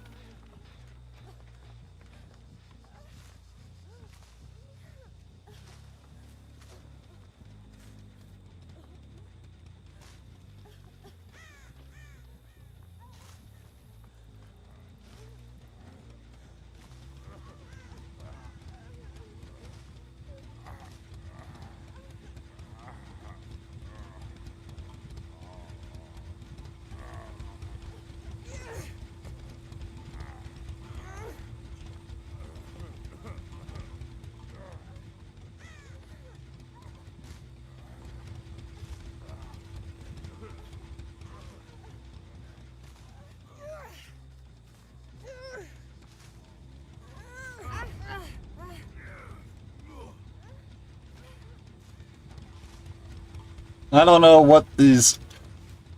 I don't know what these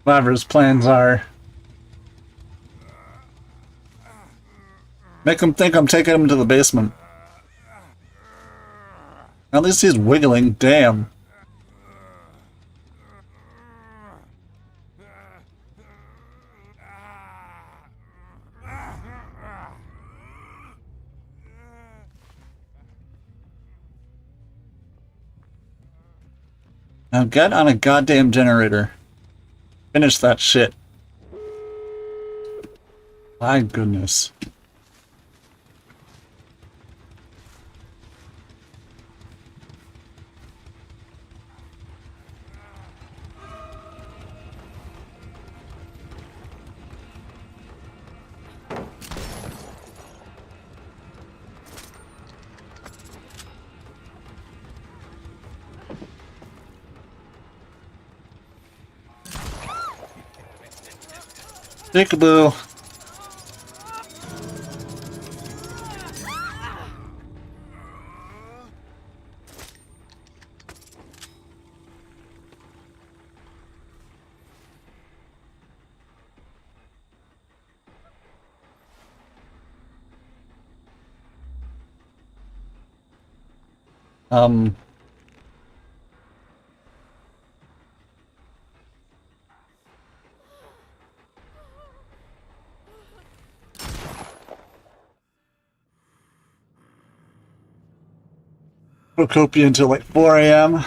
Laver's plans are. Make him think I'm taking him to the basement. At least he's wiggling. Damn. Now get on a goddamn generator. Finish that shit. My goodness. Peekaboo. Um. Procopia until like 4 a.m.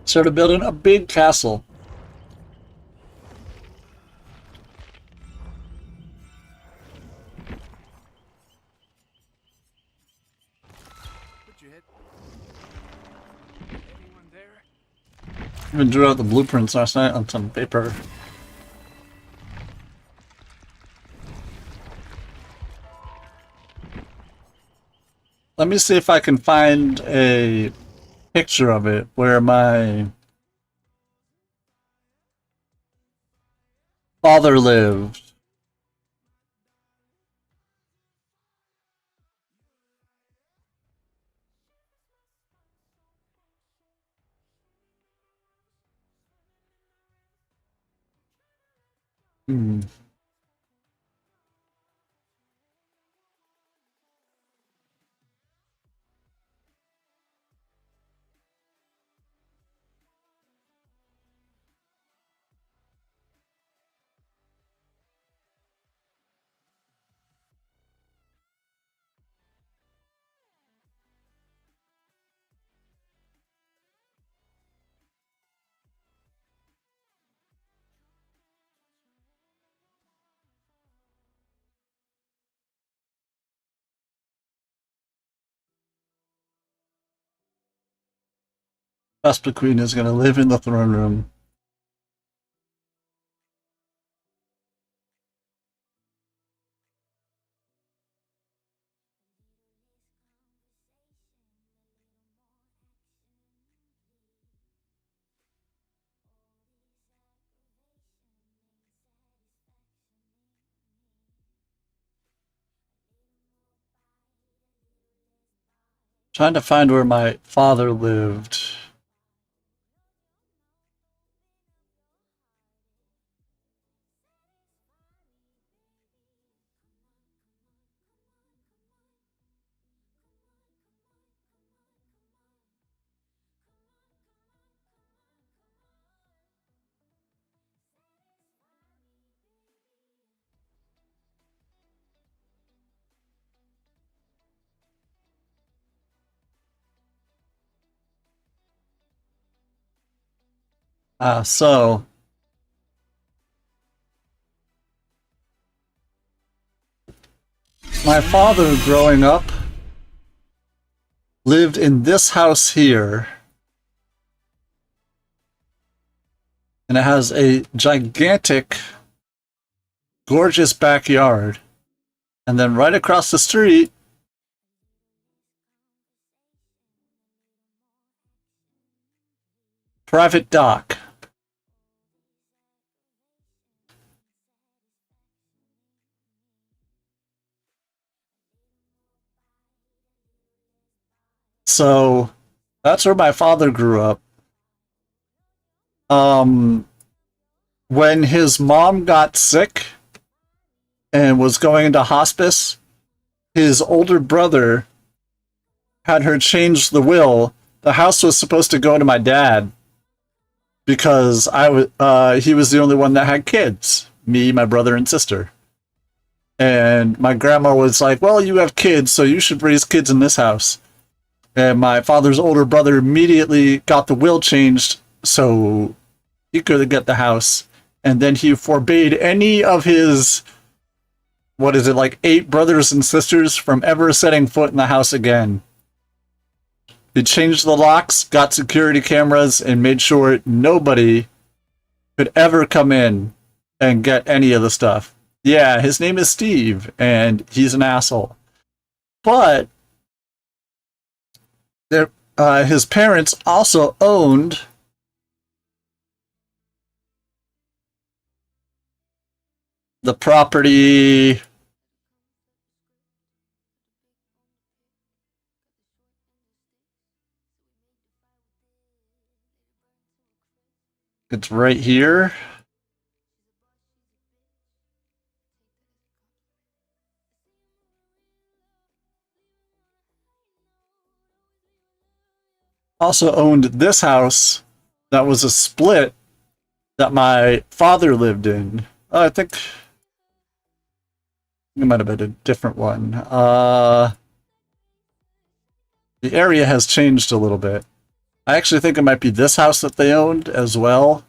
Started building a big castle. Even drew out the blueprints last night on some paper. Let me see if I can find a picture of it where my father lived. Hmm. Vespa Queen is going to live in the throne room. Trying to find where my father lived. So my father growing up lived in this house here. And it has a gigantic, gorgeous backyard. And then right across the street, private dock. So that's where my father grew up. When his mom got sick and was going into hospice, his older brother had her change the will. The house was supposed to go to my dad because he was the only one that had kids, me, my brother, and sister. And my grandma was like, well, you have kids, so you should raise kids in this house. And my father's older brother immediately got the will changed so he could get the house. And then he forbade any of his, 8 brothers and sisters from ever setting foot in the house again. He changed the locks, got security cameras, and made sure nobody could ever come in and get any of the stuff. Yeah, his name is Steve, and he's an asshole. But his parents also owned the property. It's right here. Also owned this house that was a split that my father lived in. I think it might have been a different one. The area has changed a little bit. I actually think it might be this house that they owned as well.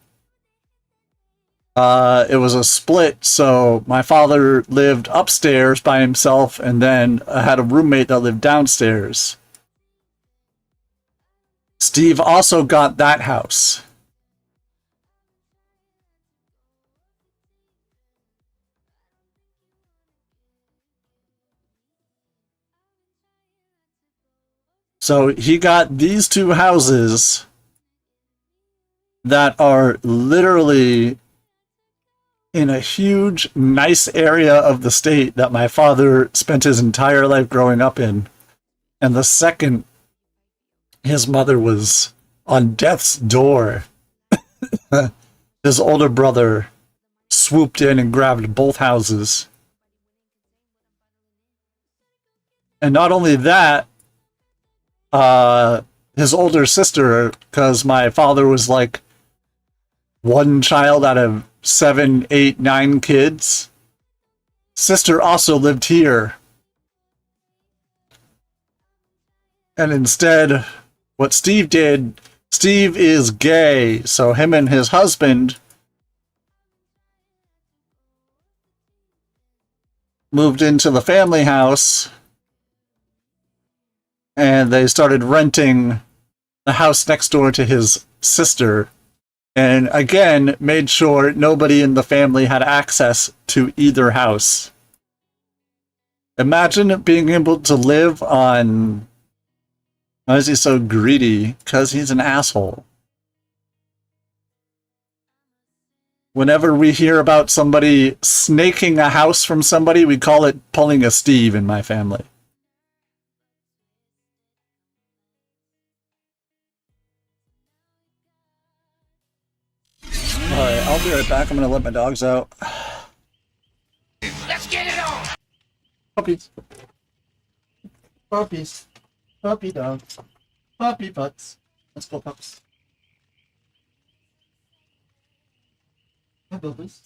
It was a split, so my father lived upstairs by himself and then had a roommate that lived downstairs. Steve also got that house. So he got these two houses that are literally in a huge, nice area of the state that my father spent his entire life growing up in. And the second his mother was on death's door, his older brother swooped in and grabbed both houses. And not only that, his older sister, because my father was like one child out of 7, 8, 9 kids, sister also lived here. And instead, what Steve did, Steve is gay, so him and his husband moved into the family house and they started renting the house next door to his sister, and again made sure nobody in the family had access to either house. Imagine being able to live on... Why is he so greedy? Because he's an asshole. Whenever we hear about somebody snaking a house from somebody, we call it pulling a Steve in my family. Alright, I'll be right back. I'm gonna let my dogs out. Let's get it on! Puppies. Puppies. Puppy dogs. Puppy butts. Let's go, pups. Hi, bubbles.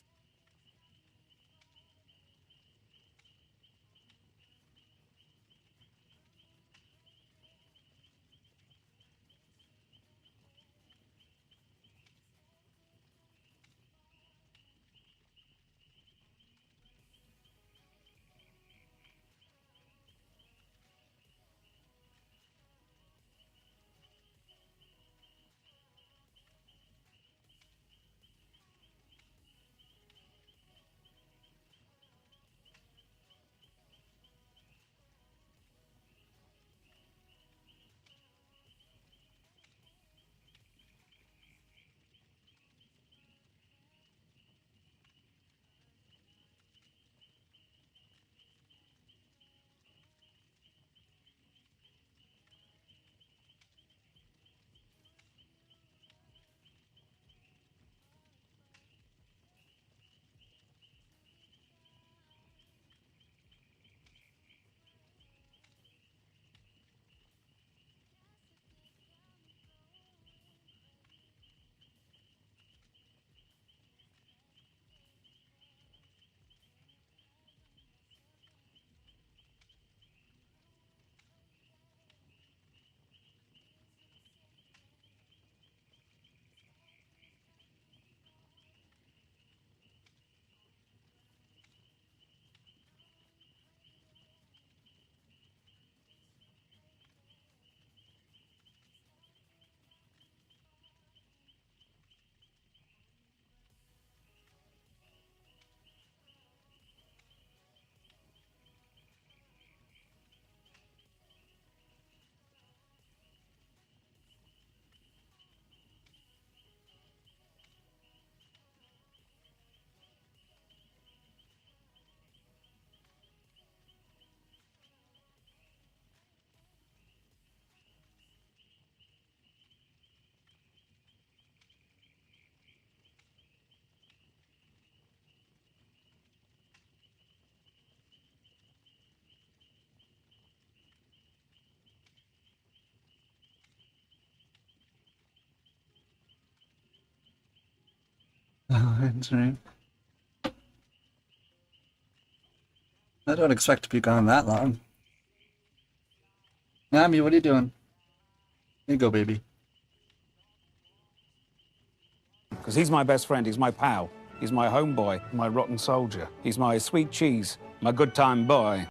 Sorry. I don't expect to be gone that long. Nami, what are you doing? Here you go, baby. Because he's my best friend, he's my pal, he's my homeboy, my rotten soldier. He's my sweet cheese, my good time boy.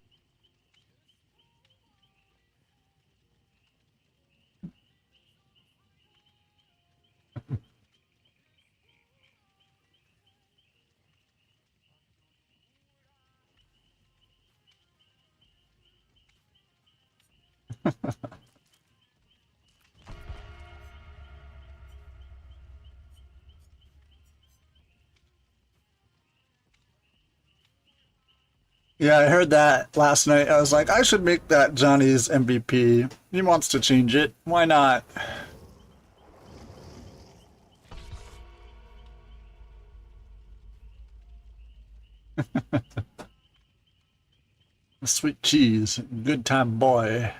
Yeah, I heard that last night. I was like, I should make that Johnny's MVP. He wants to change it. Why not? Sweet cheese, good time boy.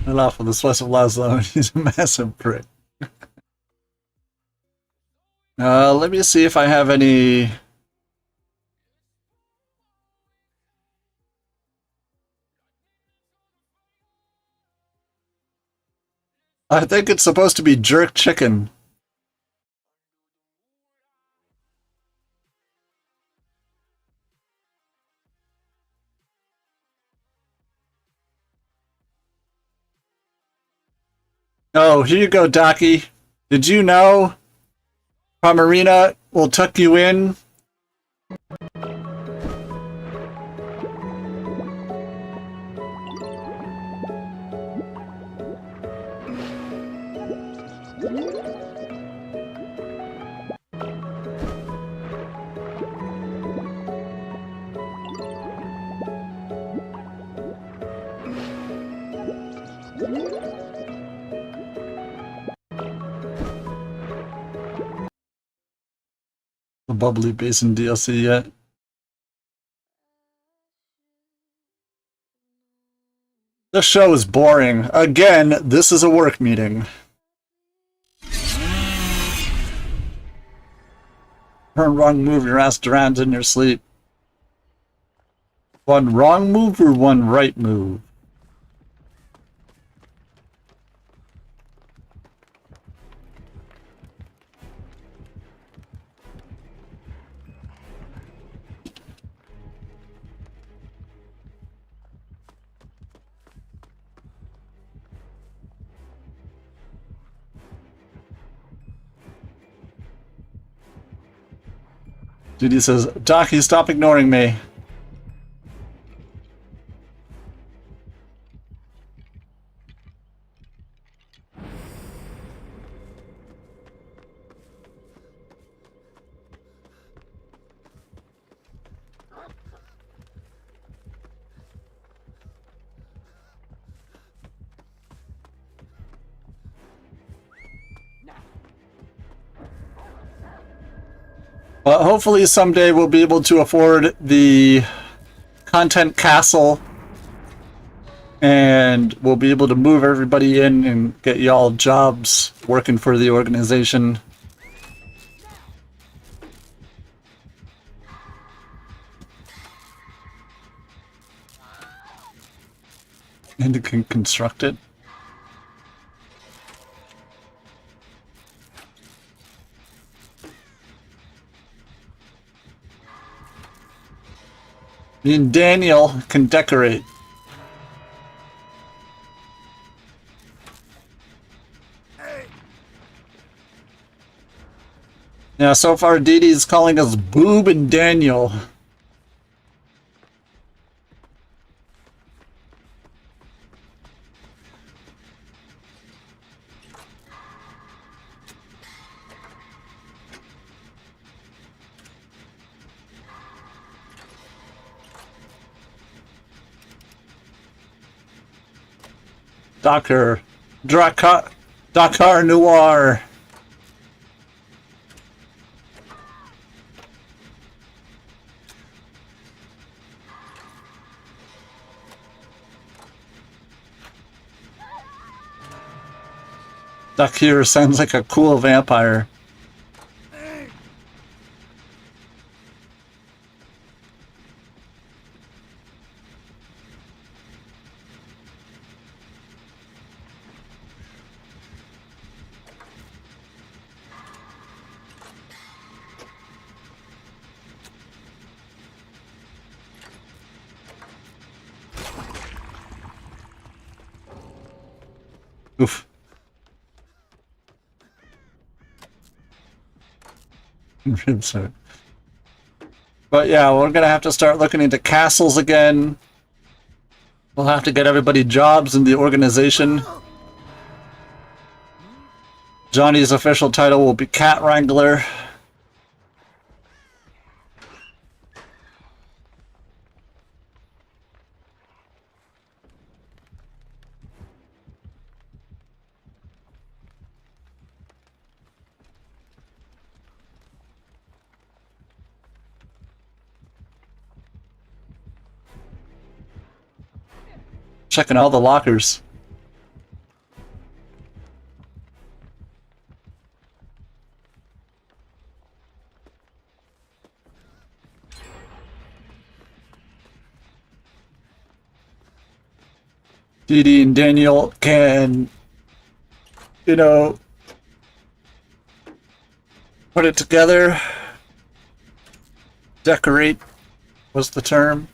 I laugh with the slice of Laszlo. He's a massive prick. Let me see if I have any. I think it's supposed to be jerk chicken. Oh, here you go, Docky. Did you know Pomerina will tuck you in? The Bubbly Basin DLC yet? This show is boring. Again, this is a work meeting. One wrong move, your ass drowned in your sleep. One wrong move or one right move? Judy says, Docky, stop ignoring me. Well, hopefully someday we'll be able to afford the content castle and we'll be able to move everybody in and get y'all jobs working for the organization. And you can construct it. Me and Daniel can decorate. Yeah, so far Dee Dee's calling us Boob and Daniel. Dakar Noir. Dakir sounds like a cool vampire. So- but yeah, we're gonna have to start looking into castles again. We'll have to get everybody jobs in the organization. Johnny's official title will be Cat Wrangler. Checking all the lockers. Dee Dee and Daniel can, you know, put it together. Decorate was the term.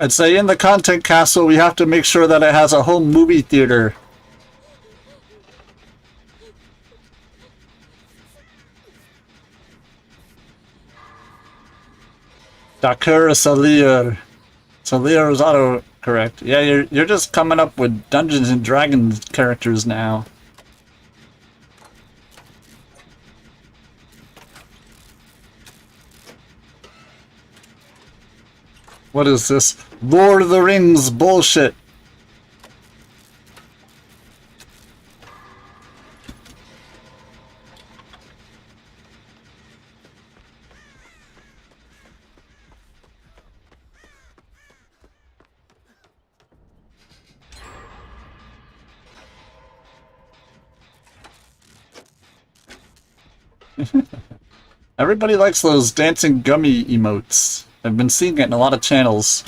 I'd say in the content castle, we have to make sure that it has a home movie theater. Dakura Salir. Salir is auto correct. Yeah, you're just coming up with Dungeons and Dragons characters now. What is this? Lord of the Rings bullshit. Everybody likes those dancing gummy emotes. I've been seeing it in a lot of channels.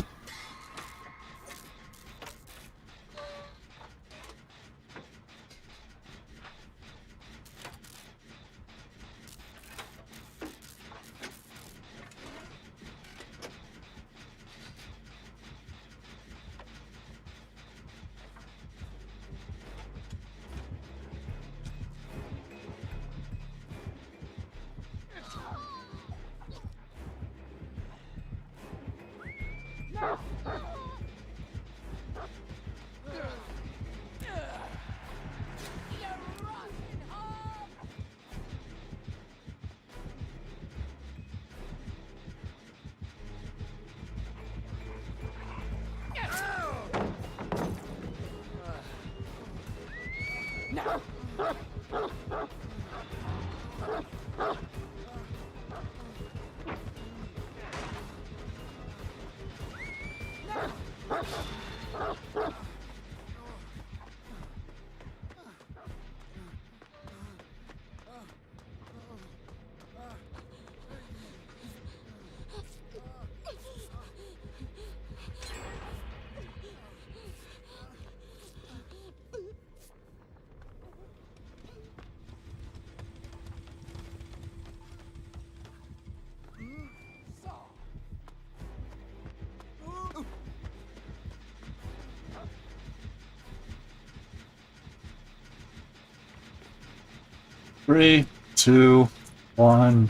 Three, two, one.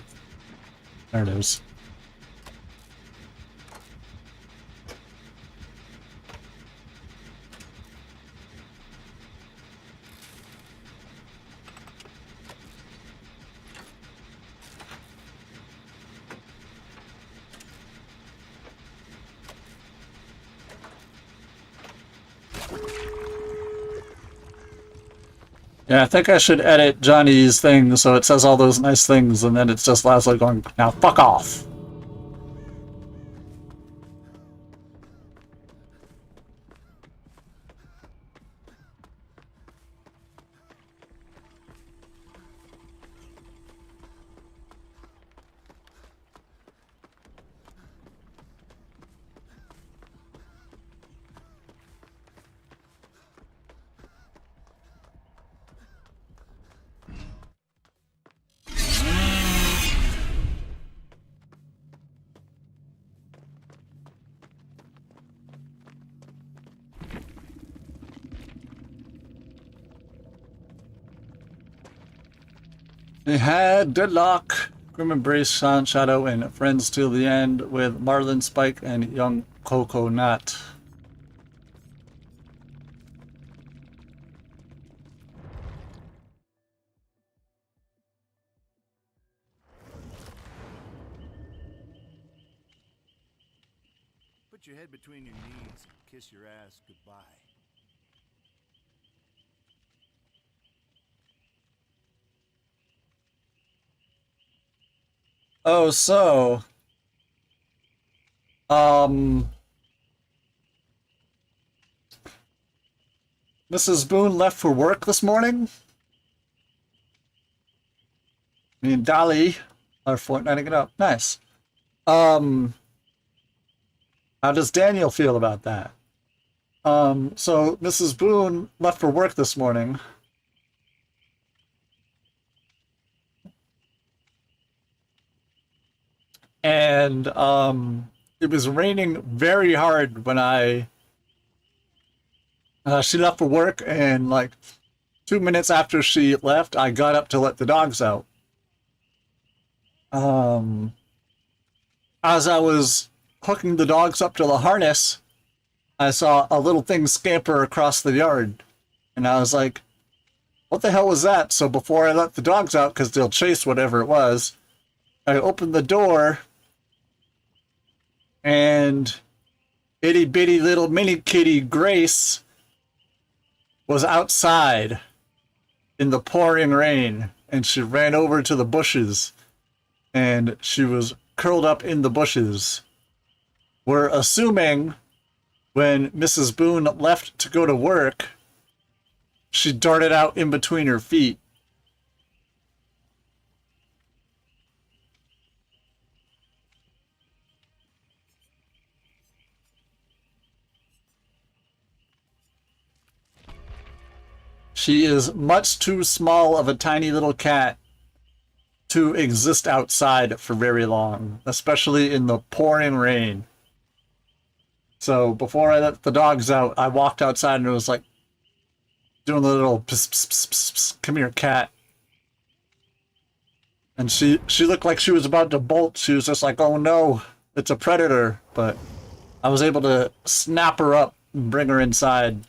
There it is. Yeah, I think I should edit Johnny's thing so it says all those nice things and then it's just Laszlo going, now fuck off. They had Deadlock, Grim Embrace, Sean Shadow, and Friends till the end with Marlin, Spike, and young Coconut. Put your head between your knees and kiss your ass goodbye. Oh, so, Mrs. Boone left for work this morning. Me and Dolly are fortnighting it up. Nice. How does Daniel feel about that? So Mrs. Boone left for work this morning. And it was raining very hard when she left for work, and like 2 minutes after she left, I got up to let the dogs out. As I was hooking the dogs up to the harness, I saw a little thing scamper across the yard, and I was like, what the hell was that? So before I let the dogs out, because they'll chase whatever it was, I opened the door, and itty bitty little mini kitty Grace was outside in the pouring rain, and she ran over to the bushes, and she was curled up in the bushes. We're assuming when Mrs. Boone left to go to work, she darted out in between her feet. She is much too small of a tiny little cat to exist outside for very long, especially in the pouring rain. So before I let the dogs out, I walked outside and it was like doing the little pss, pss, pss, pss, pss, come here, cat. And she looked like she was about to bolt. She was just like, oh no, it's a predator. But I was able to snap her up and bring her inside.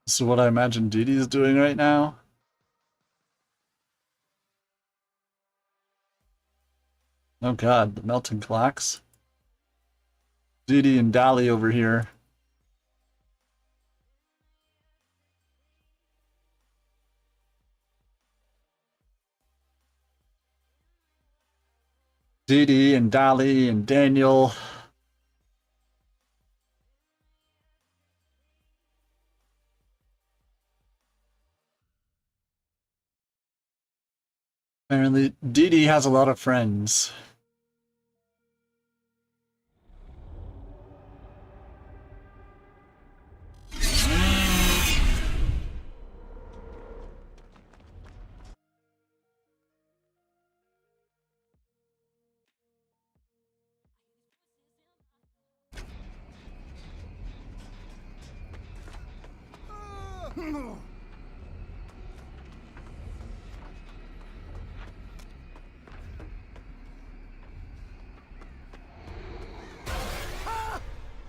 This is what I imagine Dee Dee's doing right now. Oh god, the melting clocks. Dee Dee and Dolly over here. Dee Dee and Dolly and Daniel. Apparently, Dee Dee has a lot of friends.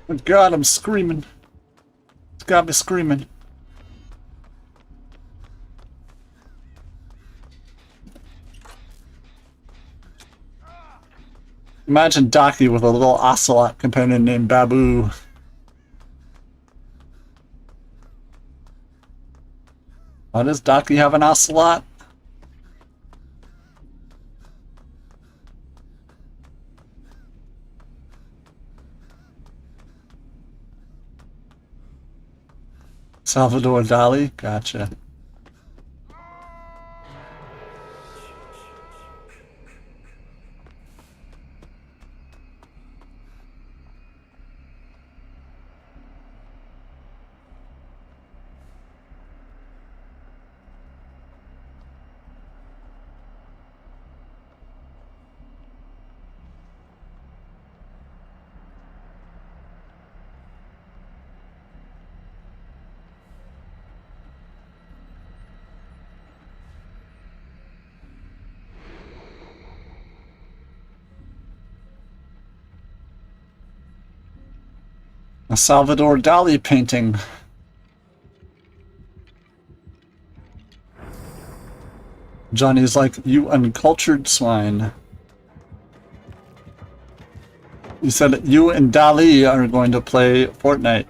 Oh god, I'm screaming. It's got me screaming. Imagine Docky with a little ocelot companion named Babu. Why does Docky have an ocelot? Salvador Dali? Gotcha. A Salvador Dali painting. Johnny's like, you uncultured swine. You said you and Dali are going to play Fortnite.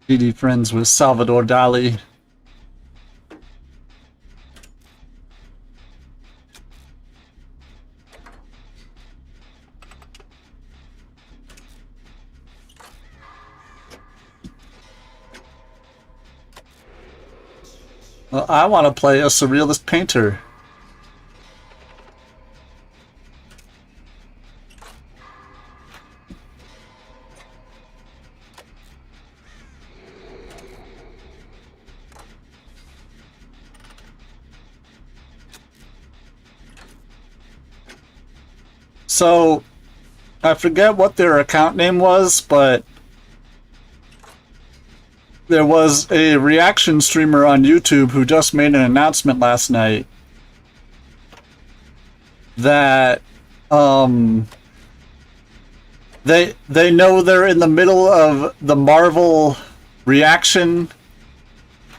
GD friends with Salvador Dali. Well, I want to play a surrealist painter. So, I forget what their account name was, but there was a reaction streamer on YouTube who just made an announcement last night that they know they're in the middle of the Marvel reaction.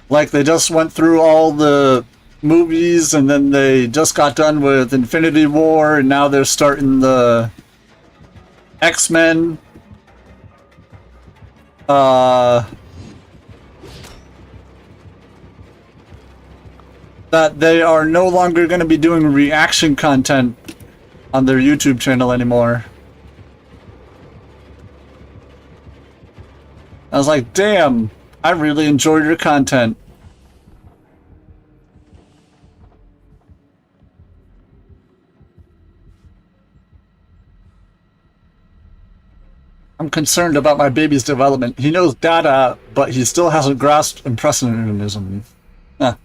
Like, they just went through all the movies and then they just got done with Infinity War and now they're starting the X-Men. That they are no longer going to be doing reaction content on their YouTube channel anymore. I was like, damn, I really enjoyed your content. I'm concerned about my baby's development. He knows data, but he still hasn't grasped impressionism. Huh.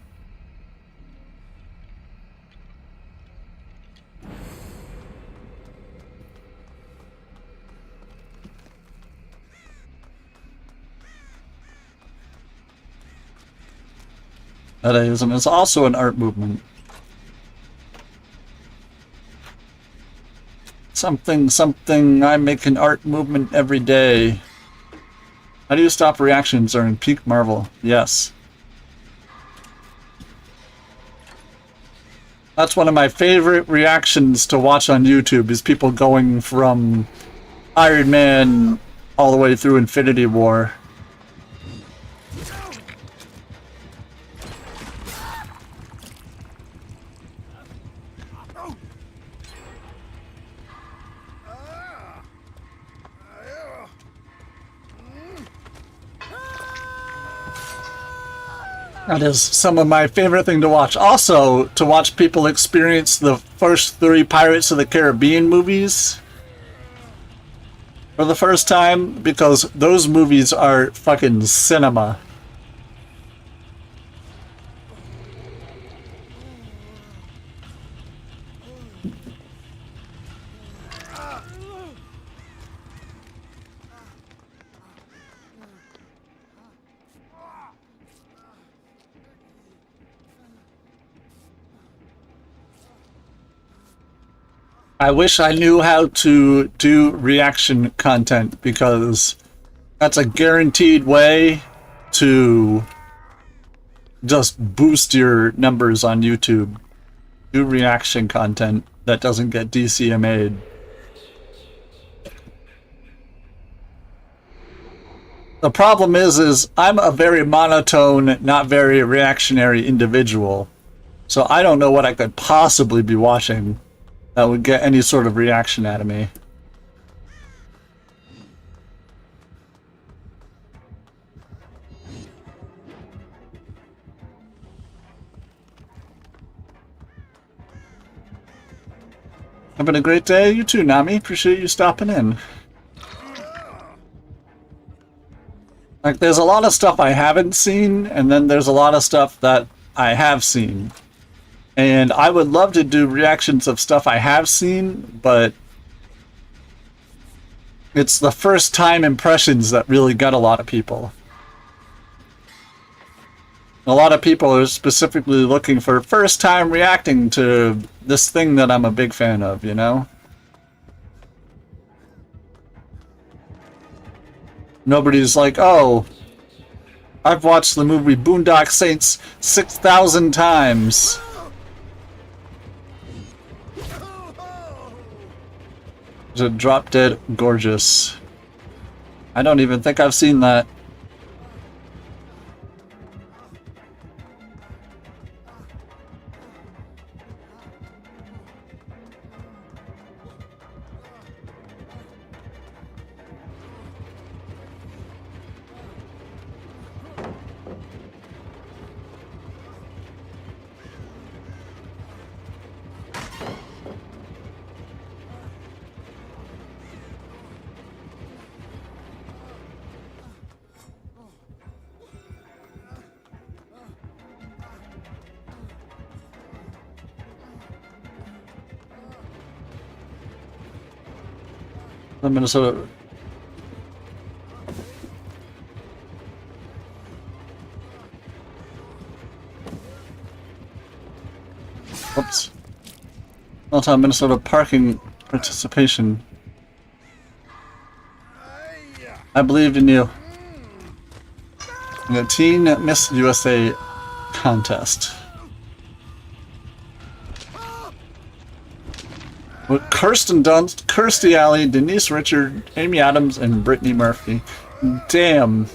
Dadaism is also an art movement. Something, I make an art movement every day. How do you stop reactions during peak Marvel? Yes. That's one of my favorite reactions to watch on YouTube, is people going from Iron Man all the way through Infinity War. That is some of my favorite thing to watch. Also, to watch people experience the first 3 Pirates of the Caribbean movies for the first time, because those movies are fucking cinema. I wish I knew how to do reaction content, because that's a guaranteed way to just boost your numbers on YouTube. Do reaction content that doesn't get DCMA'd. The problem is I'm a very monotone, not very reactionary individual. So I don't know what I could possibly be watching that would get any sort of reaction out of me. Having a great day? You too, Nami. Appreciate you stopping in. Like, there's a lot of stuff I haven't seen, and then there's a lot of stuff that I have seen. And I would love to do reactions of stuff I have seen, but it's the first time impressions that really get a lot of people. A lot of people are specifically looking for first time reacting to this thing that I'm a big fan of, you know? Nobody's like, oh, I've watched the movie Boondock Saints 6,000 times. Is it Drop Dead Gorgeous? I don't even think I've seen that. The Minnesota. Oops. All-time Minnesota parking participation. I believed in you. In the Teen Miss USA contest. With Kirsten Dunst, Kirstie Alley, Denise Richard, Amy Adams, and Brittany Murphy. Damn.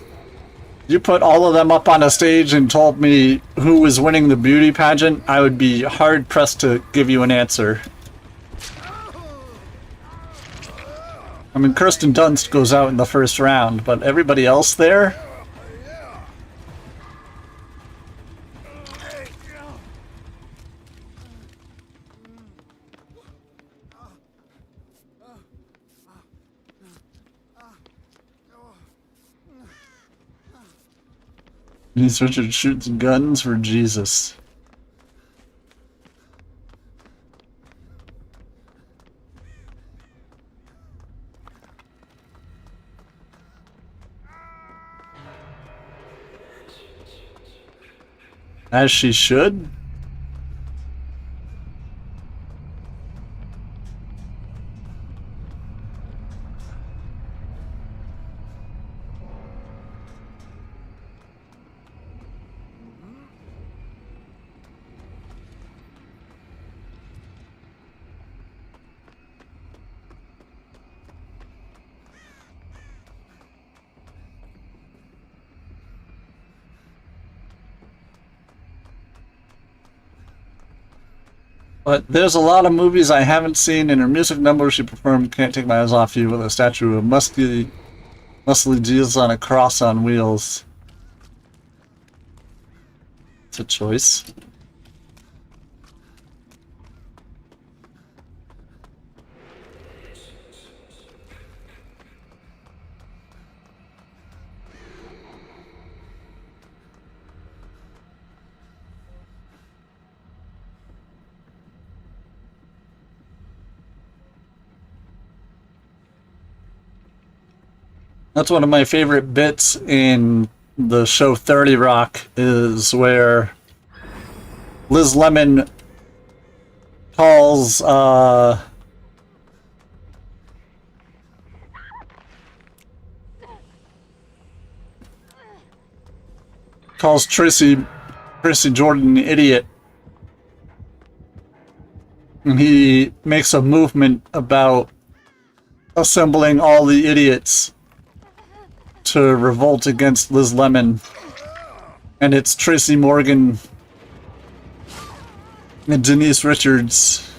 You put all of them up on a stage and told me who was winning the beauty pageant, I would be hard-pressed to give you an answer. I mean, Kirsten Dunst goes out in the first round, but everybody else there? Denise Richard shoots guns for Jesus. As she should? But there's a lot of movies I haven't seen, and her music number she performed Can't Take My Eyes Off You with a statue of muscly Jesus on a cross on wheels. It's a choice. That's one of my favorite bits in the show 30 Rock, is where Liz Lemon calls Tracy Jordan an idiot. And he makes a movement about assembling all the idiots to revolt against Liz Lemon. And it's Tracy Morgan and Denise Richards.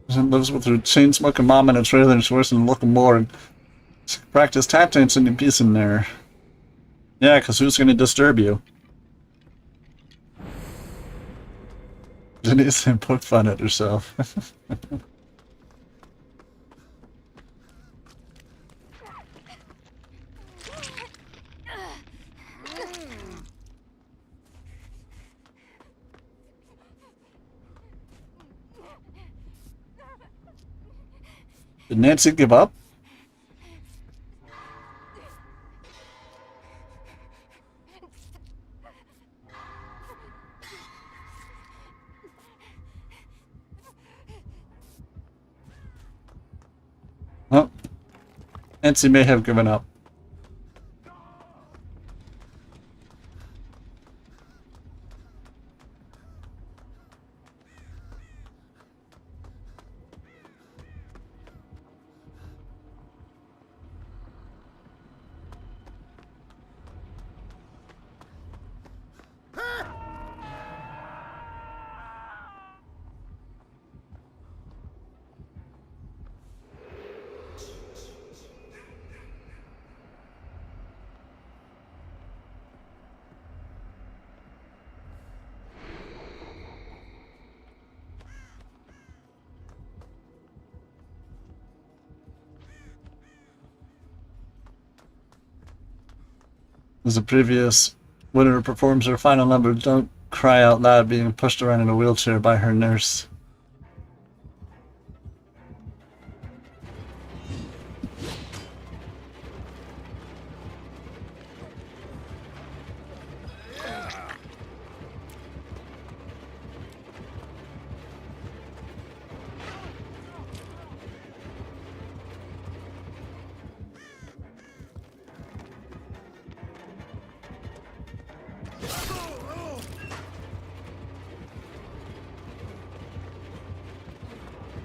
She lives with her chain-smoking mom in a trailer and she works in a local morgue. She can practice tap dancing in peace in there. Yeah, because who's going to disturb you? Denise and poke fun at herself. Did Nancy give up? Oh, Nancy may have given up. As the previous winner performs her final number, don't cry out loud being pushed around in a wheelchair by her nurse.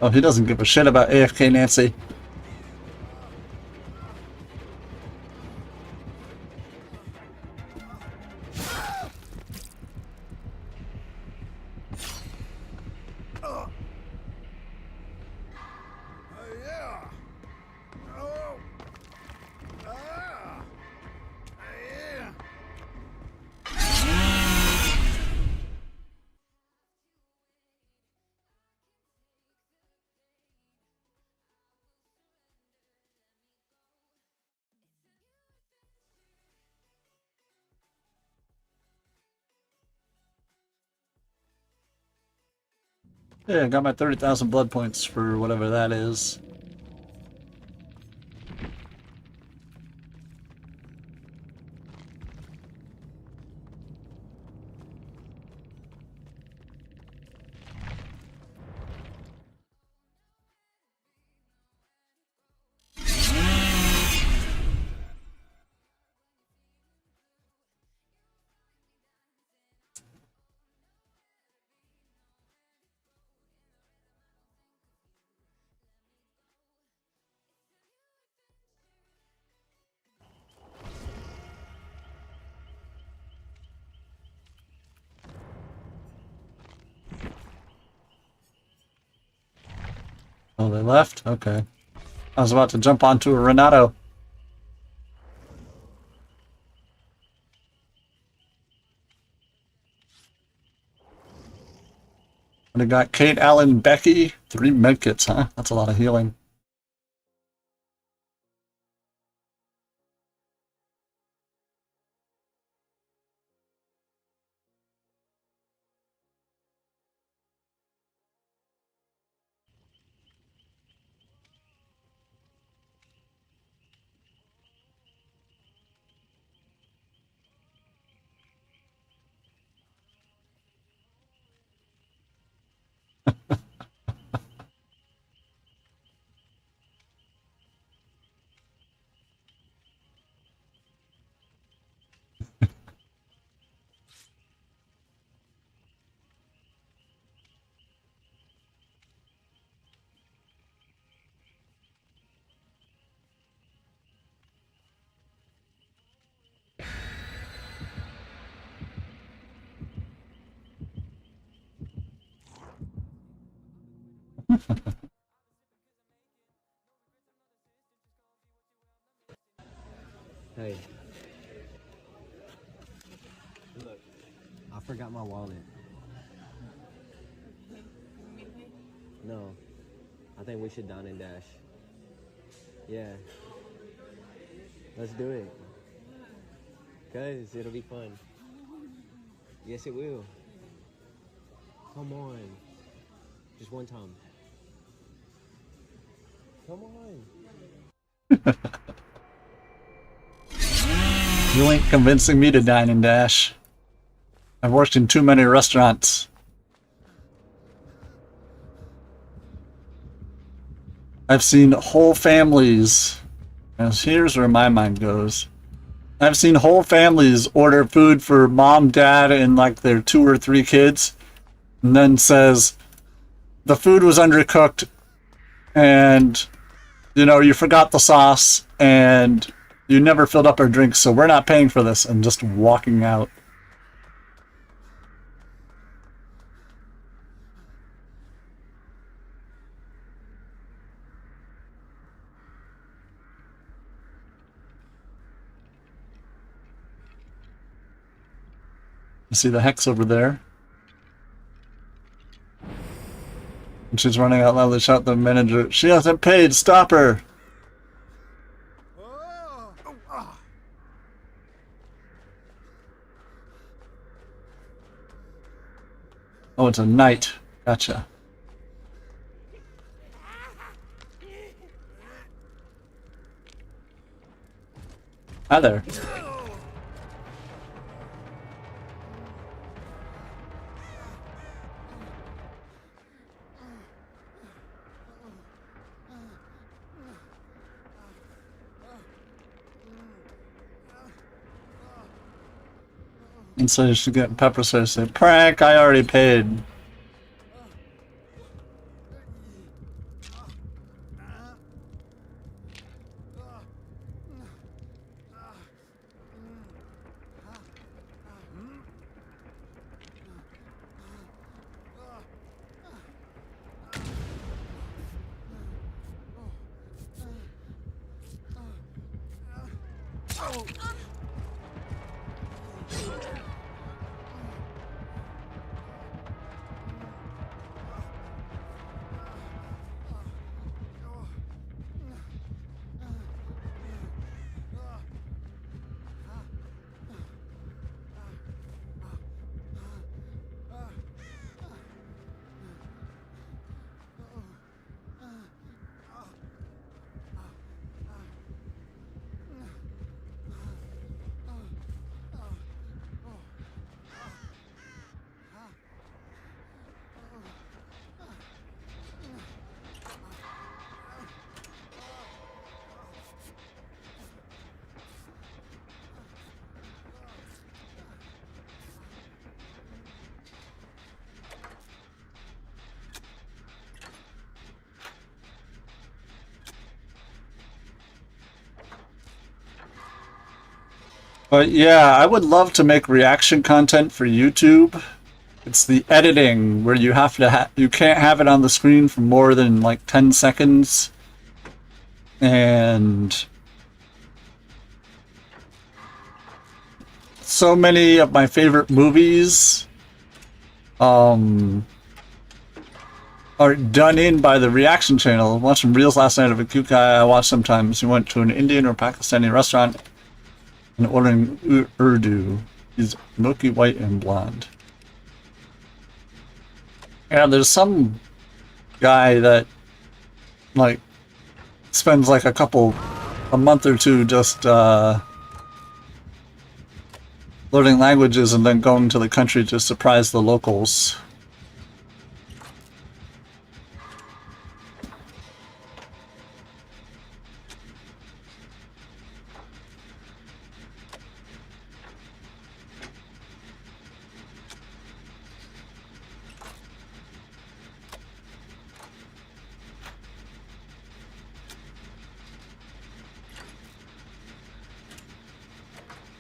Oh, he doesn't give a shit about AFK Nancy. Yeah, I got my 30,000 blood points for whatever that is. Oh, they left? Okay. I was about to jump onto a Renato. And I got Kate, Allen, Becky. 3 medkits, huh? That's a lot of healing. Hey. Look, I forgot my wallet. No. I think we should dine and dash. Yeah. Let's do it. Cause it'll be fun. Yes, it will. Come on. Just one time. Come on. You ain't convincing me to dine and dash. I've worked in too many restaurants. I've seen whole families, and here's where my mind goes. I've seen whole families order food for mom, dad, and like their 2 or 3 kids, and then says, the food was undercooked, and, you know, you forgot the sauce, and you never filled up our drinks, so we're not paying for this, and just walking out. You see the hex over there? And she's running out loud to shout at the manager, she hasn't paid, stop her! Oh, it's a knight. Gotcha. Hi there. And so you should get pepper spray. Say, prank, I already paid. But yeah, I would love to make reaction content for YouTube. It's the editing where you have to you can't have it on the screen for more than like 10 seconds. And so many of my favorite movies are done in by the reaction channel. Watching reels last night of a cute guy I watch sometimes. He went to an Indian or Pakistani restaurant and ordering Urdu. He's milky white and blonde. Yeah, there's some guy that like spends like a month or two just learning languages and then going to the country to surprise the locals.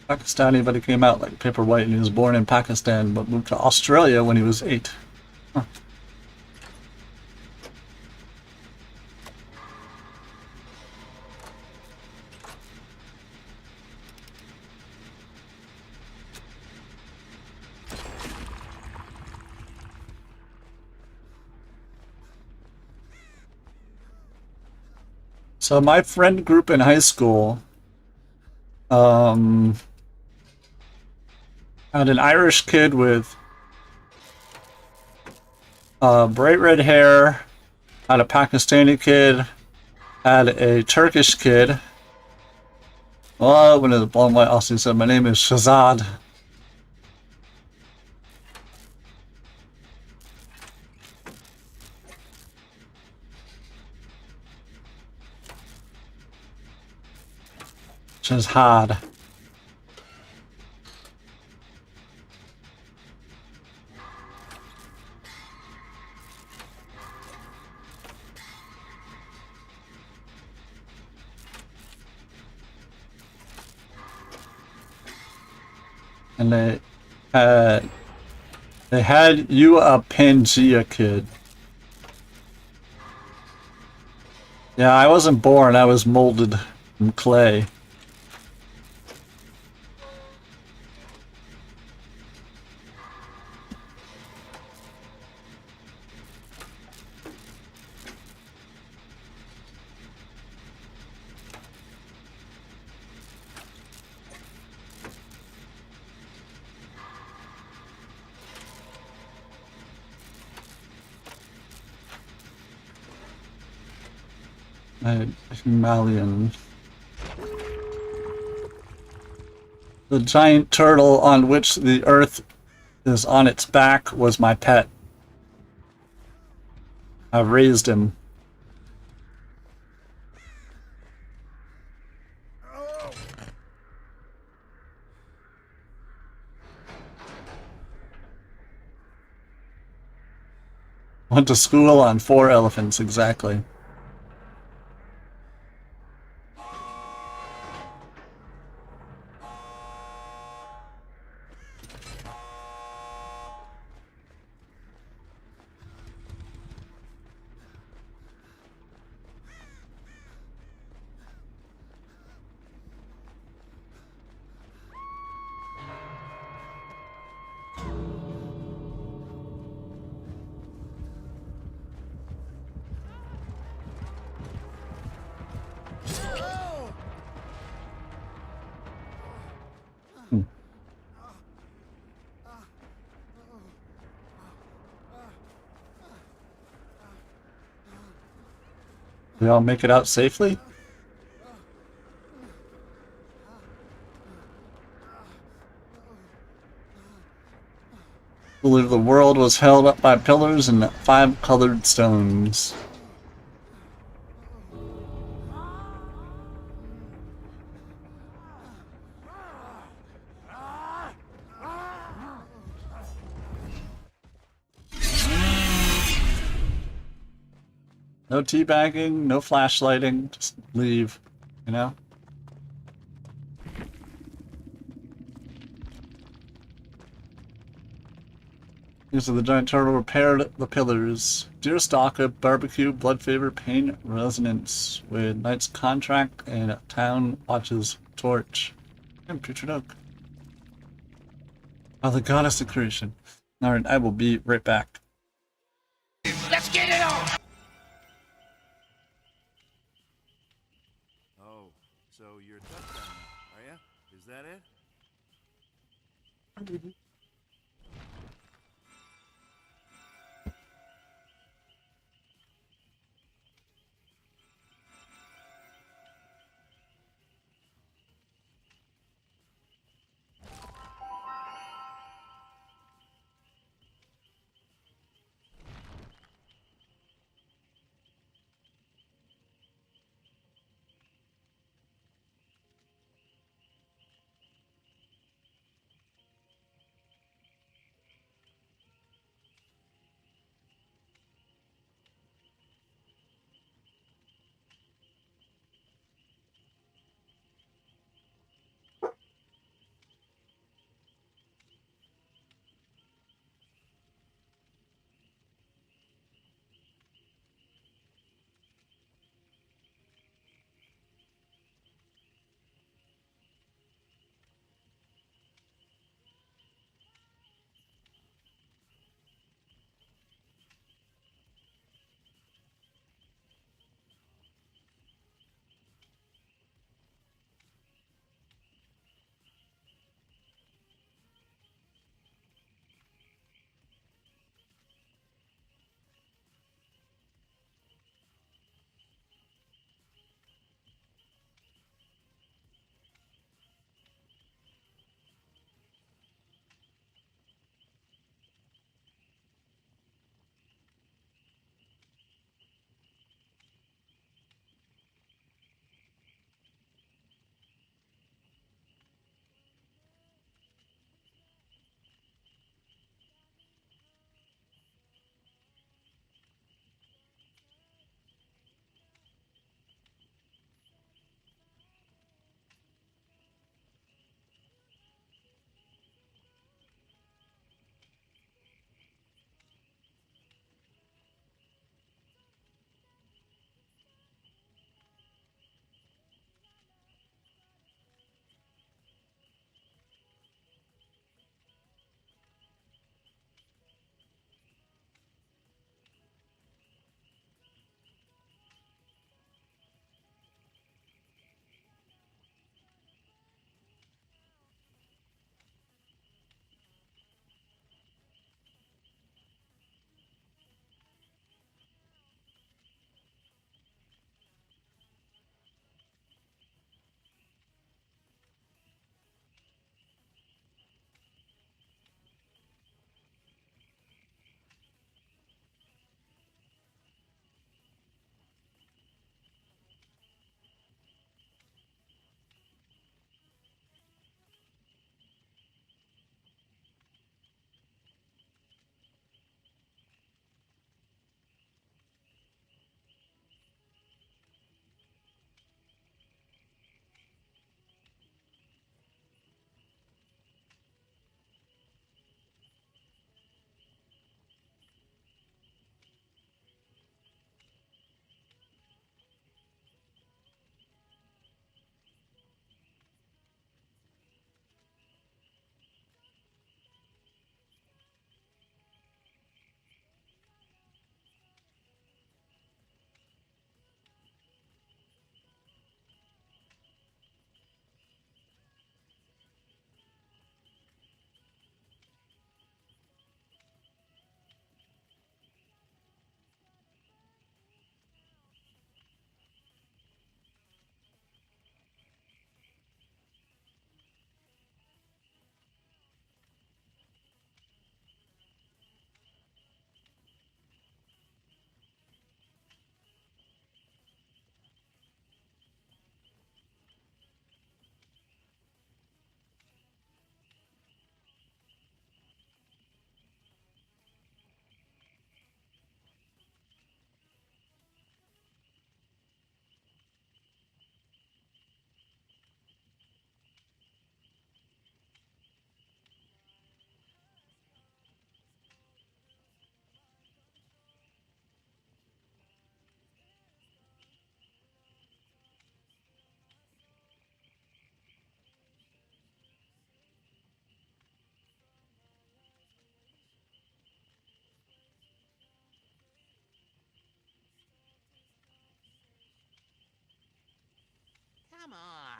Pakistani, but he came out like paper white, and he was born in Pakistan but moved to Australia when he was 8. Huh. So my friend group in high school, had an Irish kid with bright red hair, had a Pakistani kid, had a Turkish kid. Well, one of the blonde white Aussie said, "My name is Shazad." Shazad. And they had you a Pangea kid. Yeah, I wasn't born, I was molded from clay. Himalayan. The giant turtle on which the earth is on its back was my pet. I raised him. Went to school on 4 elephants, exactly. Did y'all make it out safely? I believe the world was held up by pillars and 5 colored stones. No teabagging, no flashlighting, just leave, you know? These are the giant turtle repaired the pillars. Deer stalker, barbecue, blood fever, pain, resonance with knight's contract and town watches torch. And putrid oak. Oh, the goddess of creation. Alright, I will be right back. Let's get it on! Oh, so you're a touchdown now, are ya? Is that it? Come on.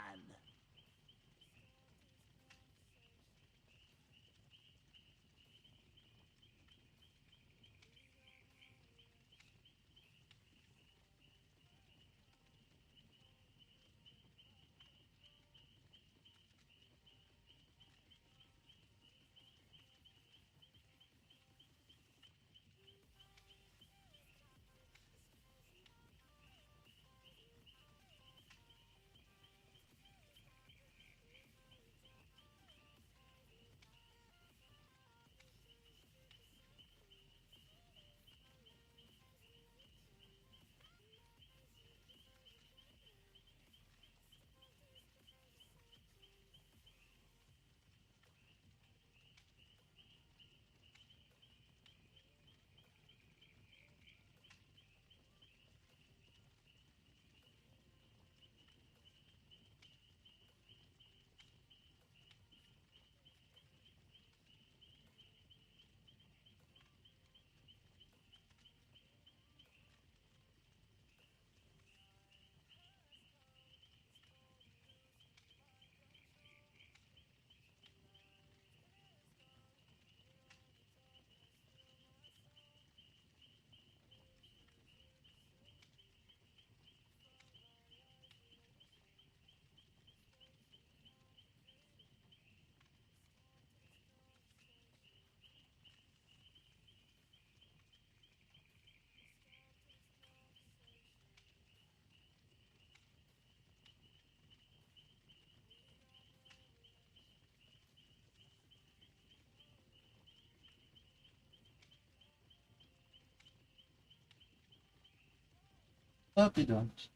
Puppy dogs.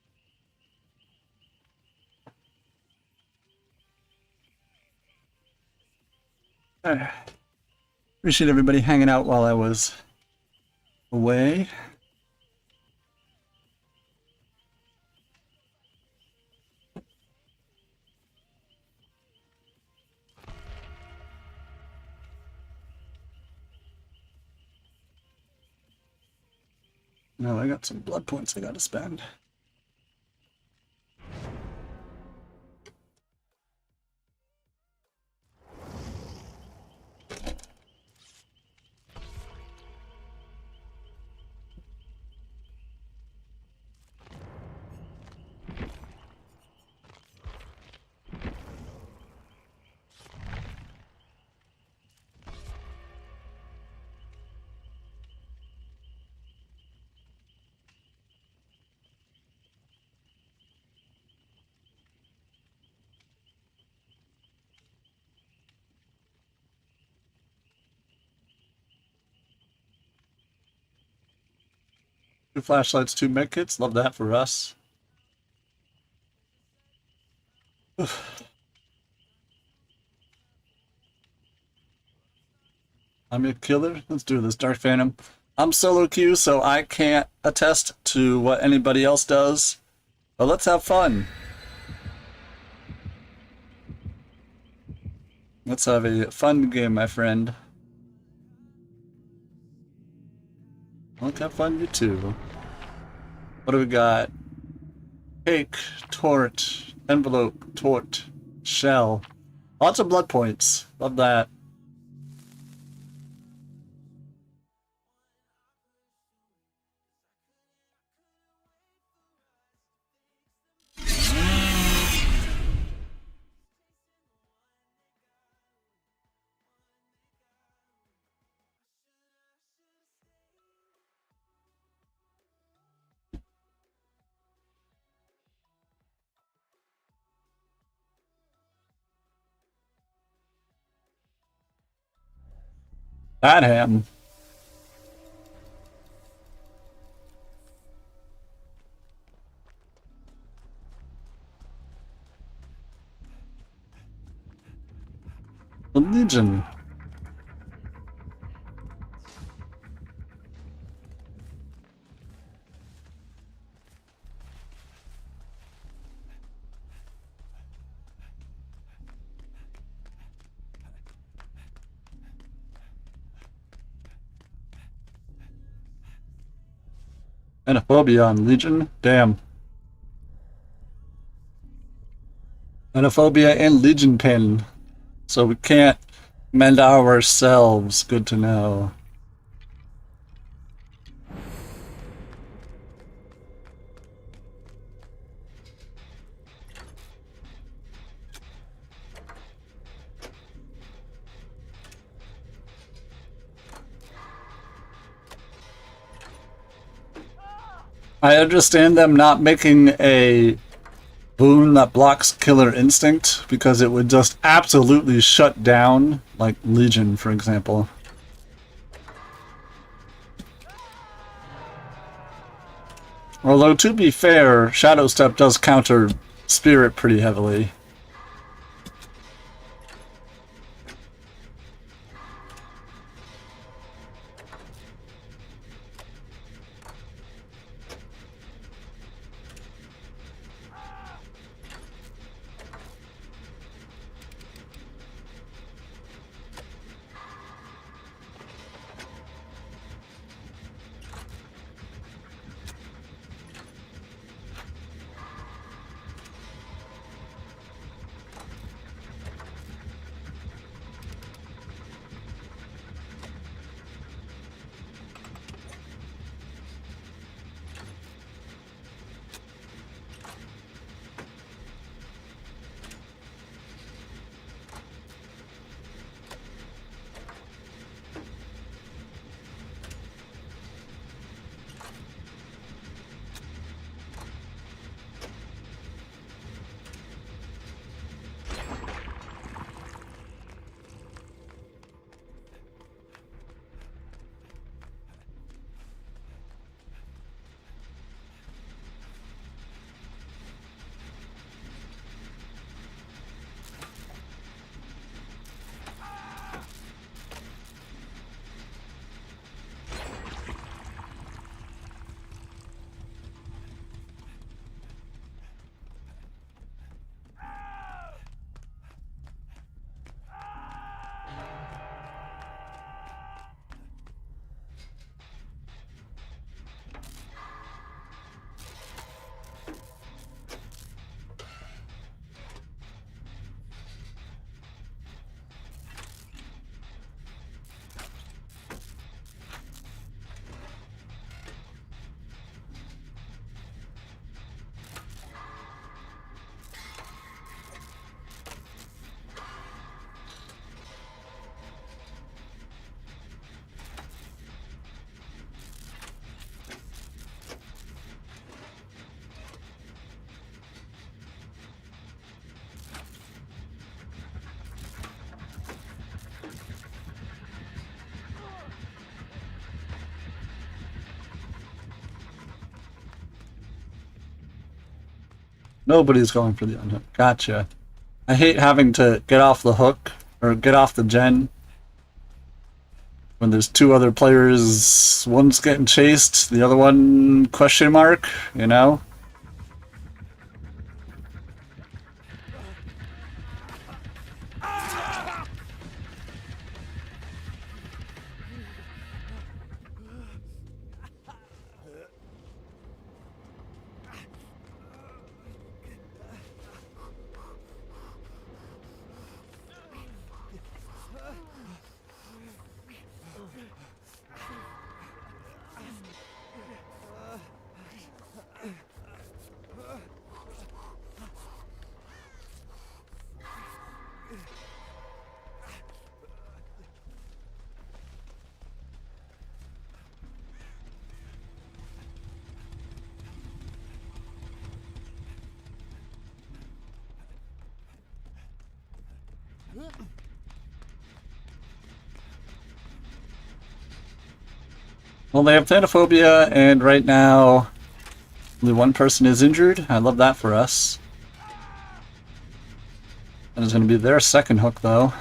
Appreciate everybody hanging out while I was away. No, I got some blood points I gotta spend. Two flashlights, two medkits. Love that for us. I'm a killer. Let's do this. Dark Phantom. I'm solo queue, so I can't attest to what anybody else does. But let's have fun. Let's have a fun game, my friend. Let's have fun, you too. What do we got? Cake, tort, envelope, tort, shell. Lots of blood points. Love that. That ham. The Legion. And a phobia on Legion. Damn. Xenophobia and Legion Pin. So we can't mend ourselves. Good to know. I understand them not making a boon that blocks Killer Instinct because it would just absolutely shut down, like Legion, for example. Although, to be fair, Shadow Step does counter Spirit pretty heavily. Nobody's going for the unhook. Gotcha. I hate having to get off the hook, or get off the gen, when there's two other players, one's getting chased, the other one question mark, you know? Well, they have xenophobia, and right now only one person is injured. I love that for us. That is going to be their second hook, though.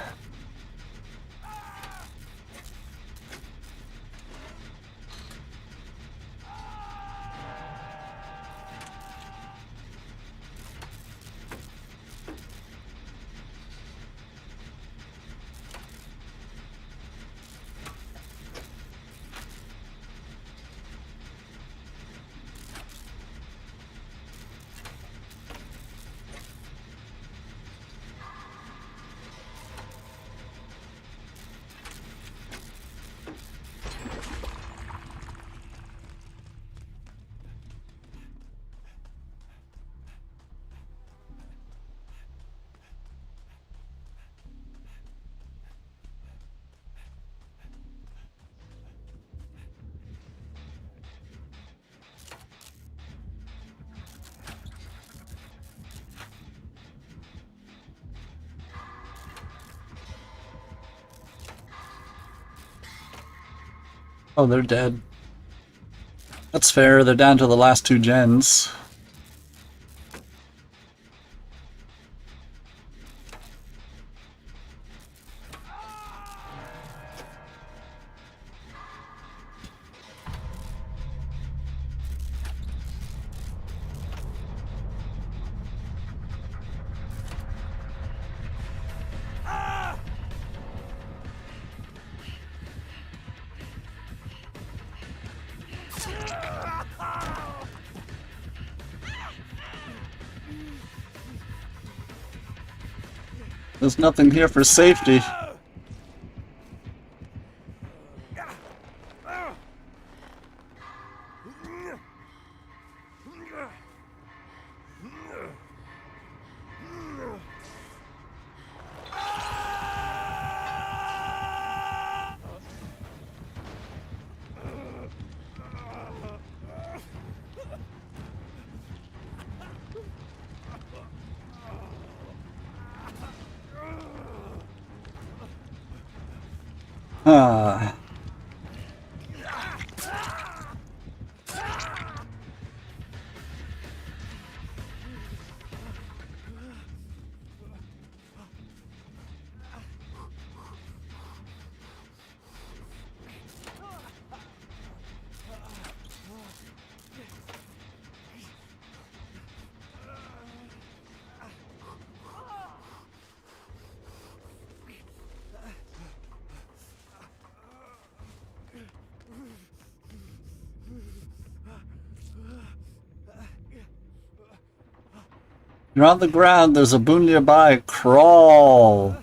Oh, they're dead. That's fair, they're down to the last 2 gens. There's nothing here for safety. Ah. You're on the ground, there's a boon nearby. Crawl!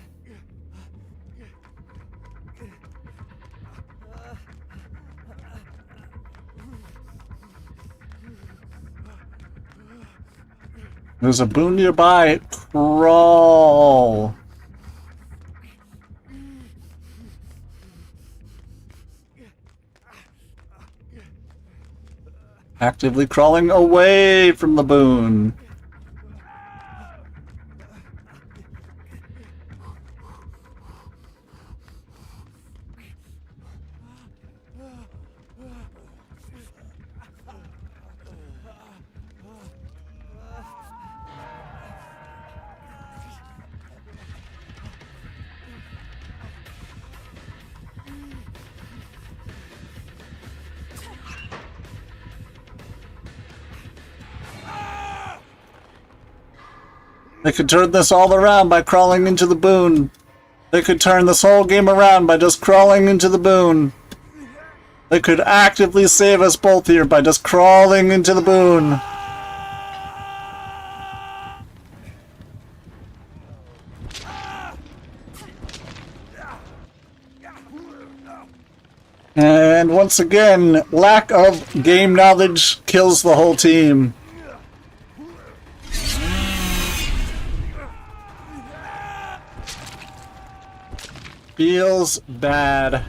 There's a boon nearby. Crawl! Actively crawling away from the boon. They could turn this all around by crawling into the boon. They could turn this whole game around by just crawling into the boon. They could actively save us both here by just crawling into the boon. And once again, lack of game knowledge kills the whole team. Feels bad.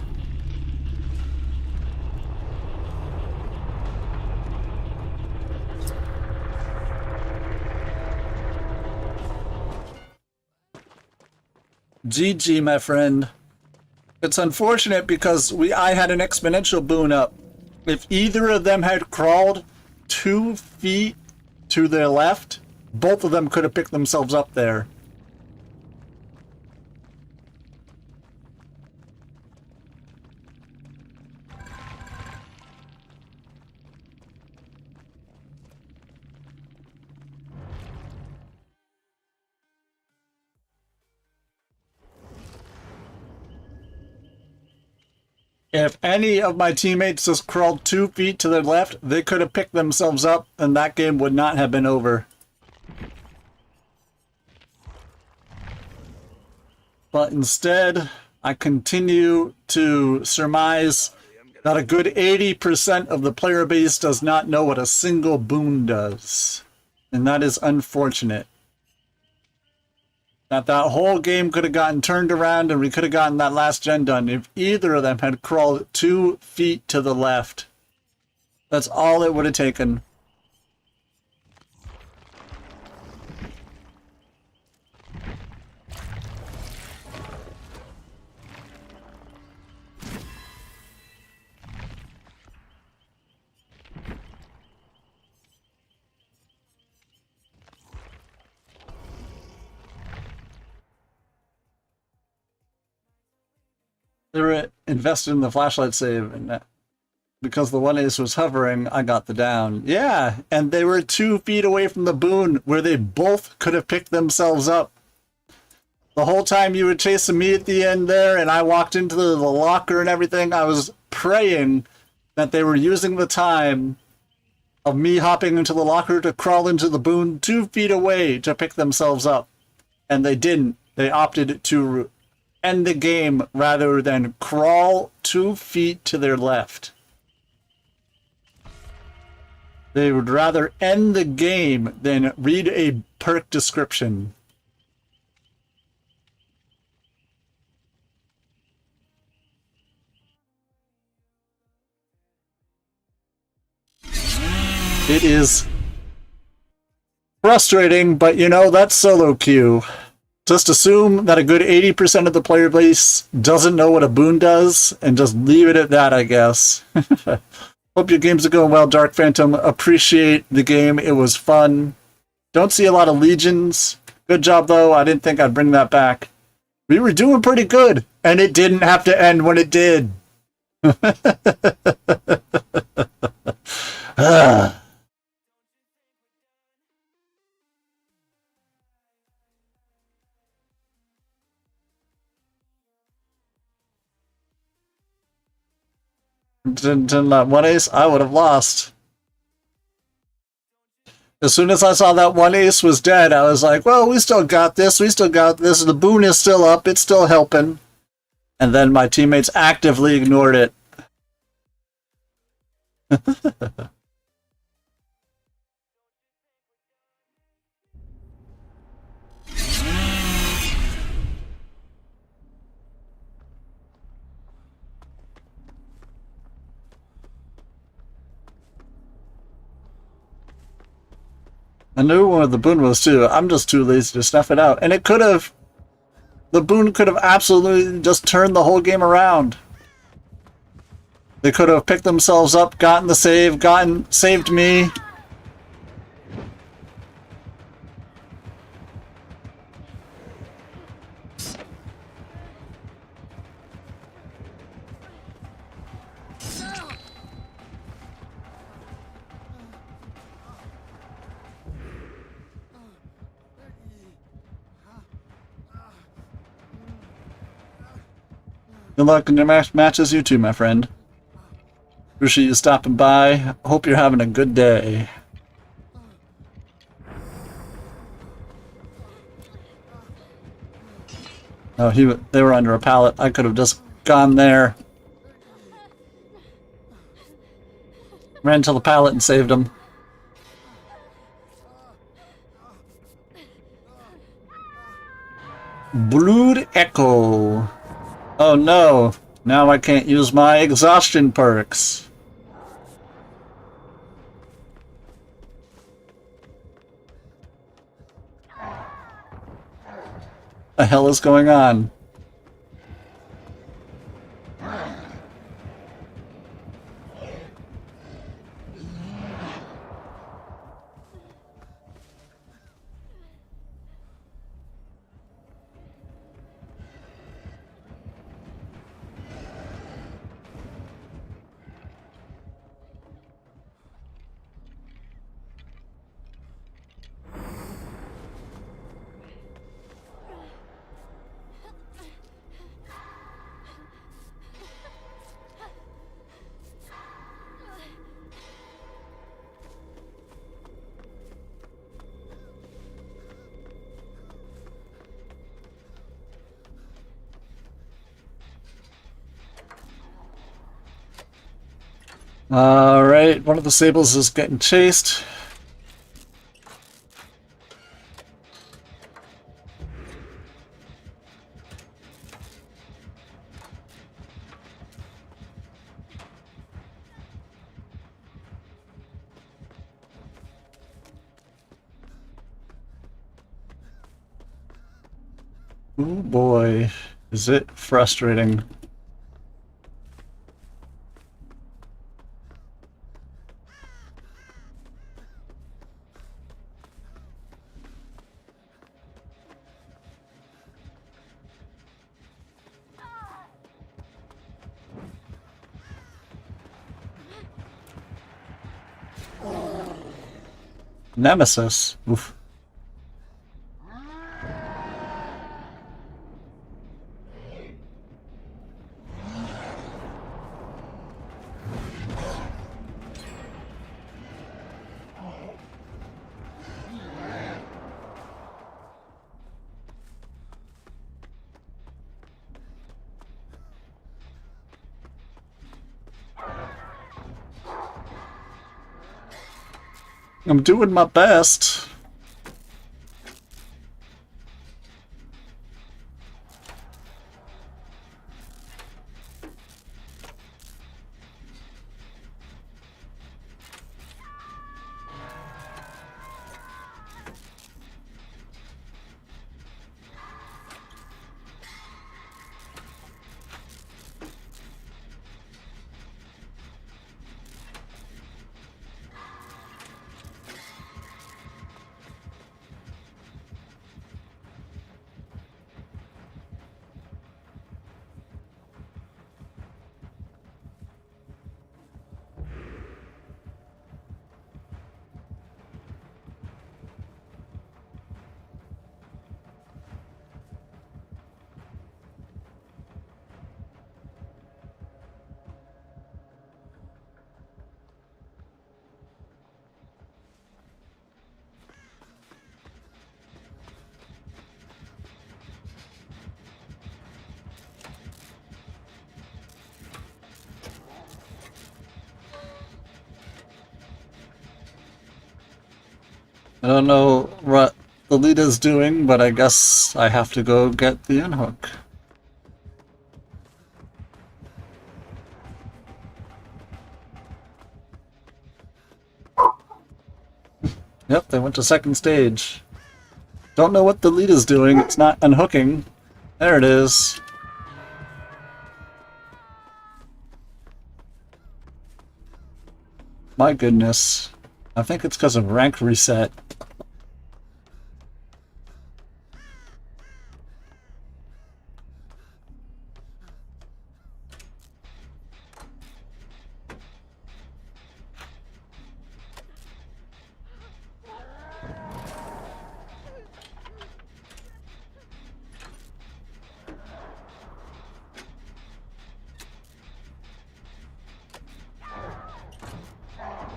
GG, my friend. It's unfortunate because I had an exponential boon up. If either of them had crawled 2 feet to their left, both of them could have picked themselves up there. If any of my teammates just crawled 2 feet to their left, they could have picked themselves up and that game would not have been over. But instead, I continue to surmise that a good 80% of the player base does not know what a single boon does. And that is unfortunate. That whole game could have gotten turned around and we could have gotten that last gen done if either of them had crawled 2 feet to the left. That's all it would have taken. They were invested in the flashlight save, and because the one ace was hovering, I got the down. Yeah, and they were 2 feet away from the boon, where they both could have picked themselves up. The whole time you were chasing me at the end there, and I walked into the locker and everything, I was praying that they were using the time of me hopping into the locker to crawl into the boon 2 feet away to pick themselves up. And they didn't. They opted to end the game rather than crawl 2 feet to their left. They would rather end the game than read a perk description. It is frustrating, but you know, that's solo queue. Just assume that a good 80% of the player base doesn't know what a boon does, and just leave it at that, I guess. Hope your games are going well, Dark Phantom. Appreciate the game. It was fun. Don't see a lot of legions. Good job, though. I didn't think I'd bring that back. We were doing pretty good, and it didn't have to end when it did. Didn't let one ace, I would have lost. As soon as I saw that one ace was dead, I was like, well, we still got this. We still got this. The boon is still up. It's still helping. And then my teammates actively ignored it. I knew where the boon was too. I'm just too lazy to snuff it out. And it could have... The boon could have absolutely just turned the whole game around. They could have picked themselves up, gotten the save, saved me. Good luck in your matches, you too, my friend. Appreciate you stopping by. Hope you're having a good day. Oh, they were under a pallet. I could have just gone there. Ran to the pallet and saved them. Blood Echo. Oh no, now I can't use my exhaustion perks. The hell is going on? Alright, one of the sables is getting chased. Oh boy, is it frustrating. Nemesis. Oof. I'm doing my best. I don't know what the lead is doing, but I guess I have to go get the unhook. Yep, they went to second stage. Don't know what the lead is doing. It's not unhooking. There it is. My goodness. I think it's because of rank reset.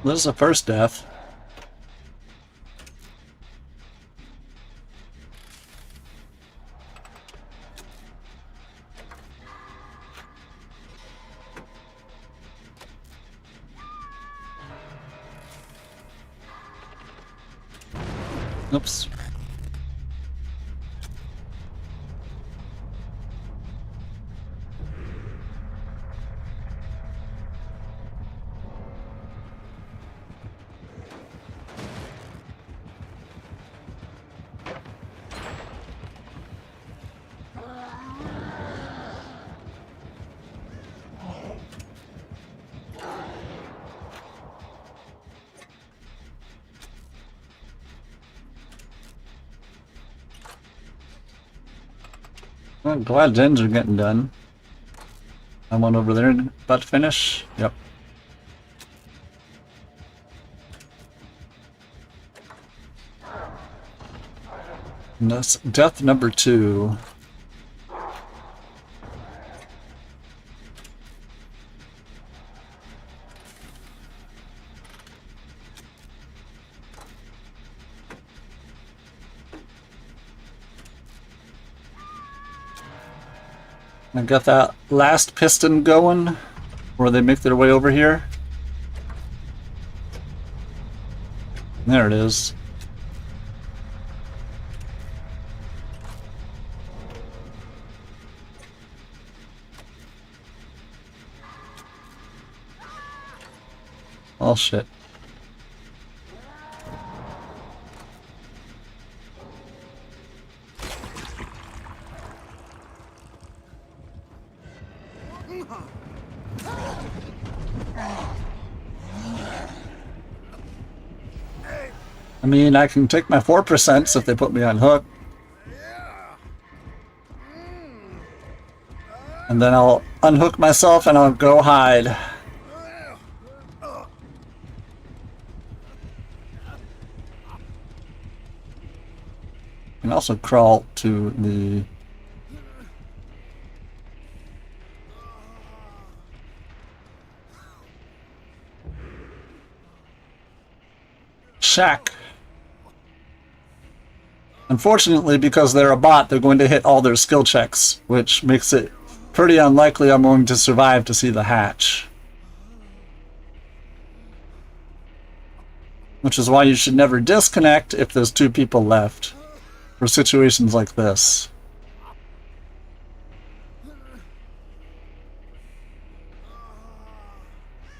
This is the first death. Oops. I'm glad gens are getting done. I'm one over there about to finish. Yep. And that's death number 2. I got that last piston going, where they make their way over here. There it is. Oh shit. I mean, I can take my 4% if they put me on hook. And then I'll unhook myself and I'll go hide. also crawl to the shack. Unfortunately, because they're a bot, they're going to hit all their skill checks, which makes it pretty unlikely I'm going to survive to see the hatch. Which is why you should never disconnect if there's 2 people left for situations like this.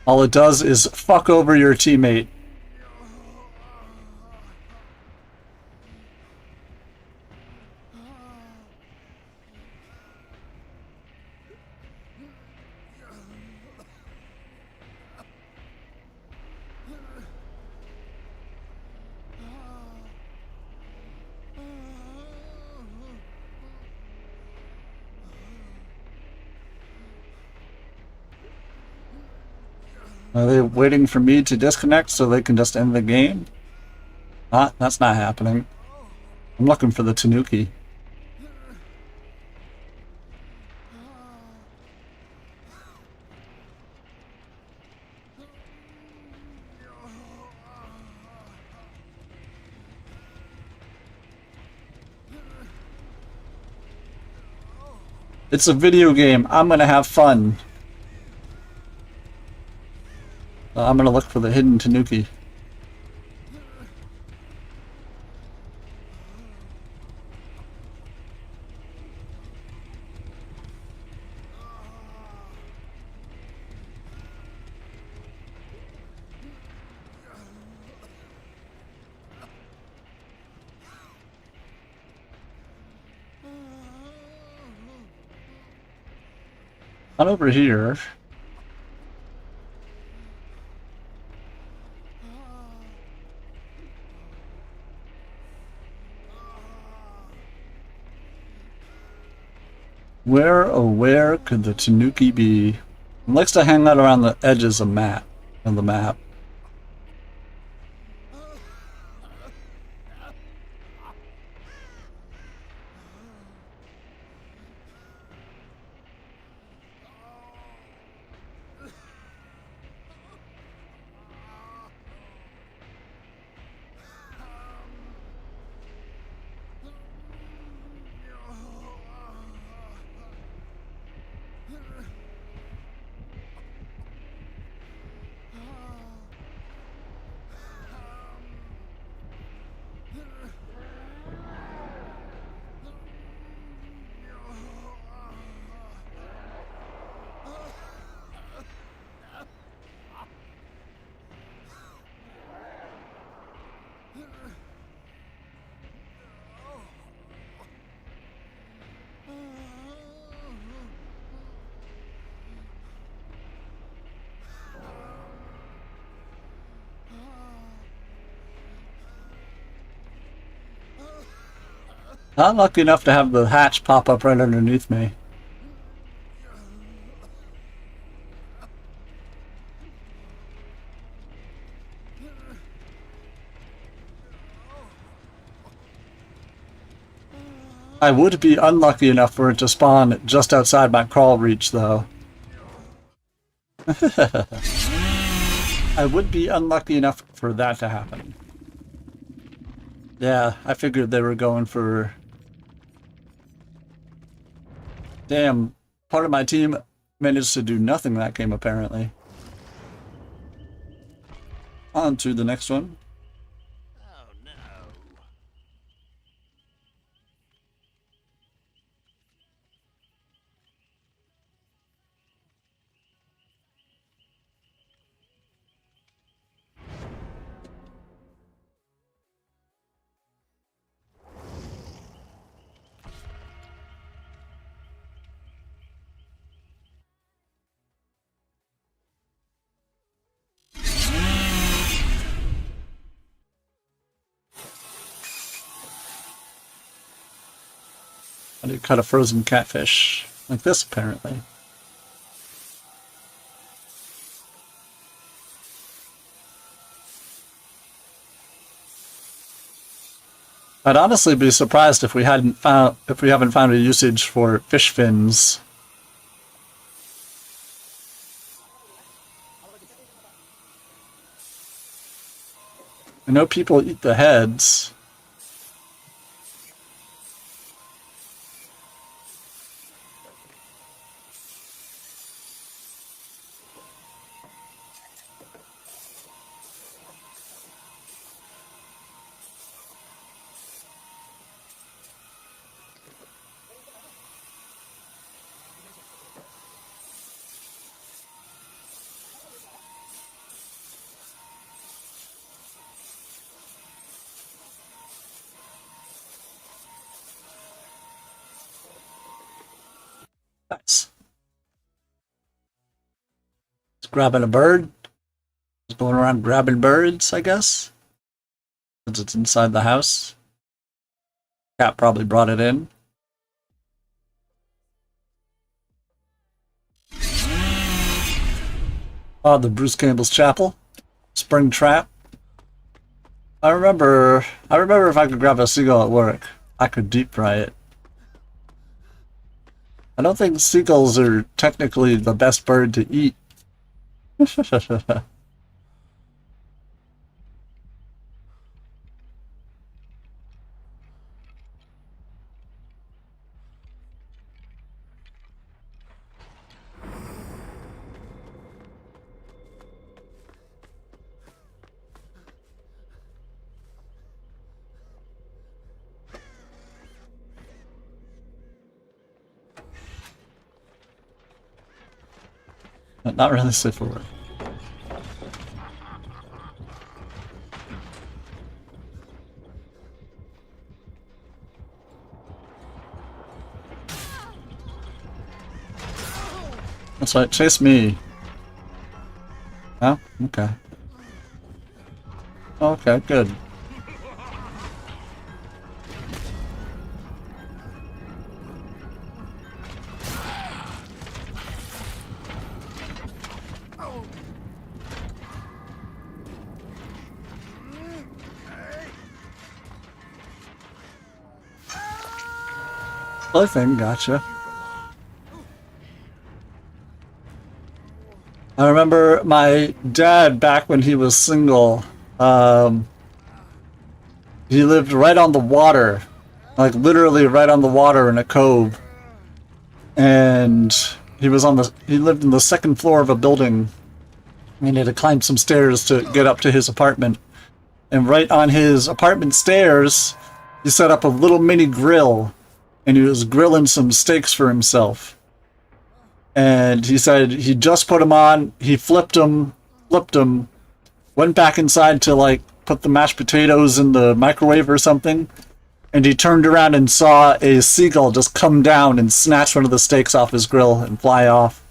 All it does is fuck over your teammate. Are they waiting for me to disconnect so they can just end the game? That's not happening. I'm looking for the Tanuki. It's a video game. I'm gonna have fun. I'm gonna look for the hidden Tanuki. Not over here. Where, oh where could the Tanuki be? It likes to hang out around the edges of the map. I'm lucky enough to have the hatch pop up right underneath me. I would be unlucky enough for it to spawn just outside my crawl reach, though. I would be unlucky enough for that to happen. Yeah, I figured they were going for... Damn, part of my team managed to do nothing that game, apparently. On to the next one. Oh no. I did cut a frozen catfish. Like this, apparently. I'd honestly be surprised if we haven't found a usage for fish fins. I know people eat the heads. Nice. It's grabbing a bird. It's going around grabbing birds, I guess. Since it's inside the house. Cat probably brought it in. Oh, the Bruce Campbell's Chapel. Spring Trap. I remember if I could grab a seagull at work, I could deep fry it. I don't think seagulls are technically the best bird to eat. Not really safe for work. That's right, chase me. Oh, okay. Okay, good. Thing, gotcha. I remember my dad back when he was single. He lived right on the water, like literally right on the water in a cove, and he lived in the second floor of a building. And he had to climb some stairs to get up to his apartment, and right on his apartment stairs, he set up a little mini grill. And he was grilling some steaks for himself. And he said he just put them on, he flipped them, went back inside to like put the mashed potatoes in the microwave or something, and he turned around and saw a seagull just come down and snatch one of the steaks off his grill and fly off.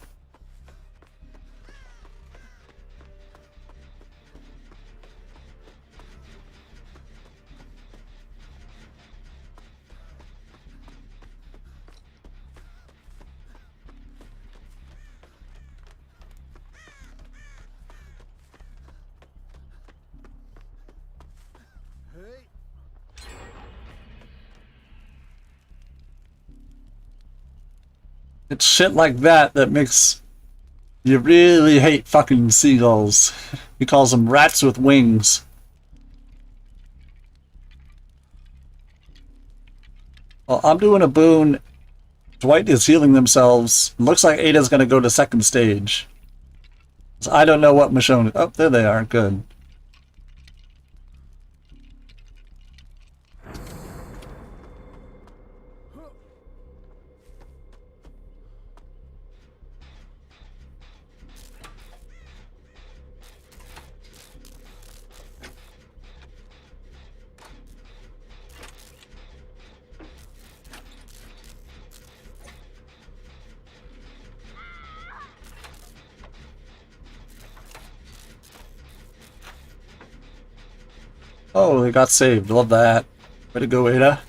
It's shit like that that makes you really hate fucking seagulls. He calls them rats with wings. Well, I'm doing a boon. Dwight is healing themselves. Looks like Ada's gonna go to second stage. So I don't know what Michonne... Oh, there they are. Good. Oh, they got saved. Love that. Way to go, Ada.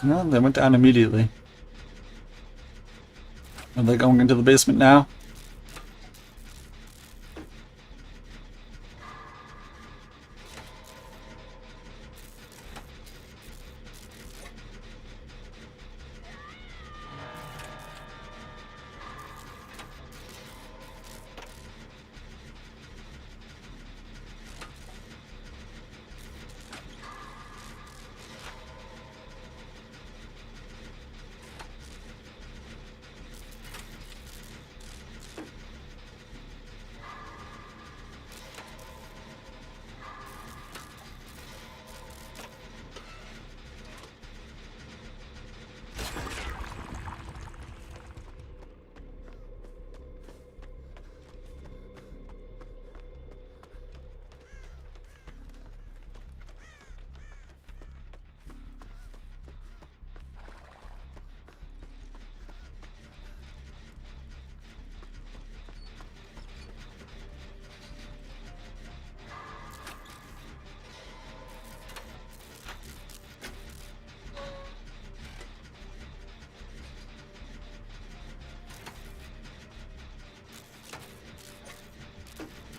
No, they went down immediately. Are they going into the basement now?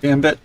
Gambit.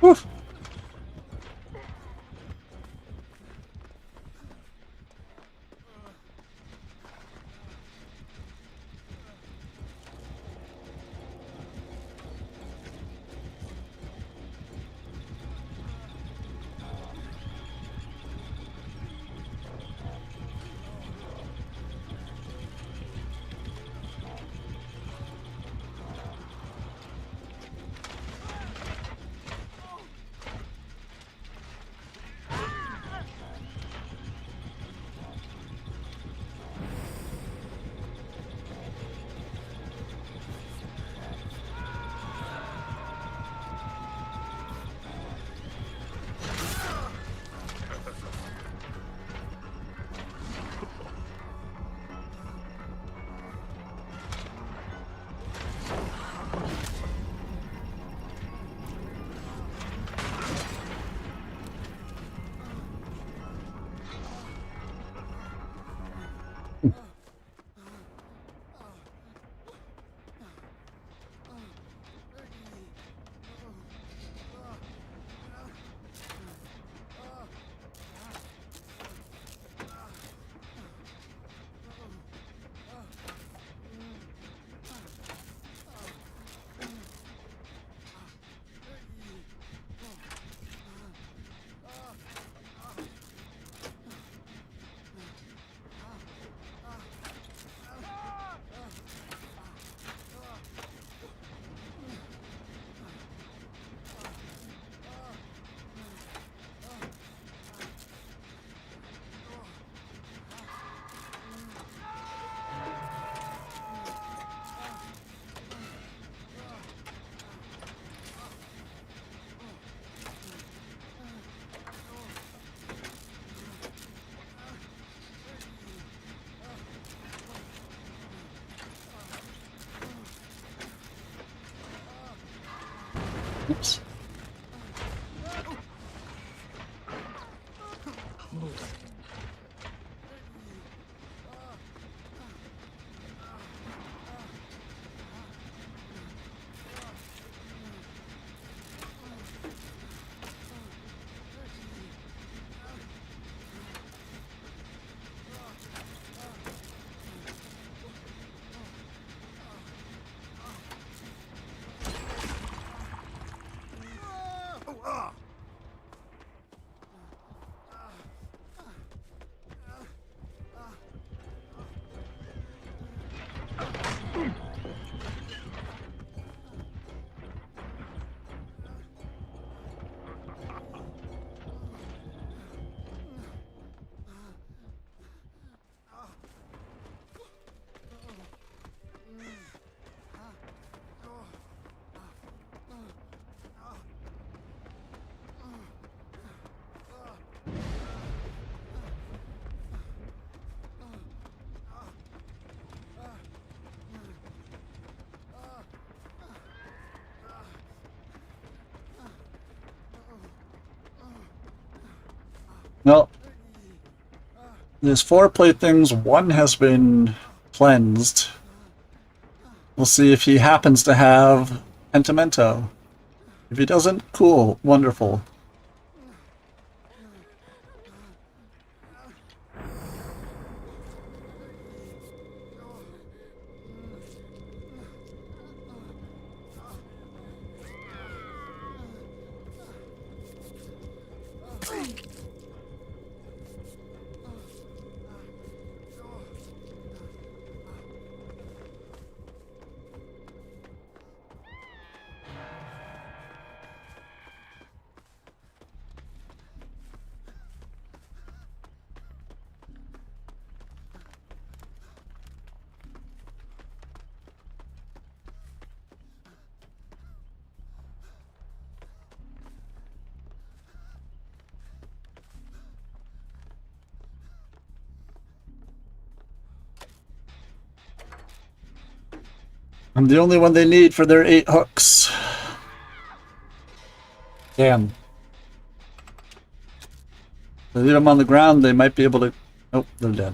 Whew. Oops. Well, there's 4 playthings, 1 has been cleansed. We'll see if he happens to have Pentimento. If he doesn't, cool, wonderful. I'm the only one they need for their 8 hooks. Damn. If they leave them on the ground, they might be able to... Oh, they're dead.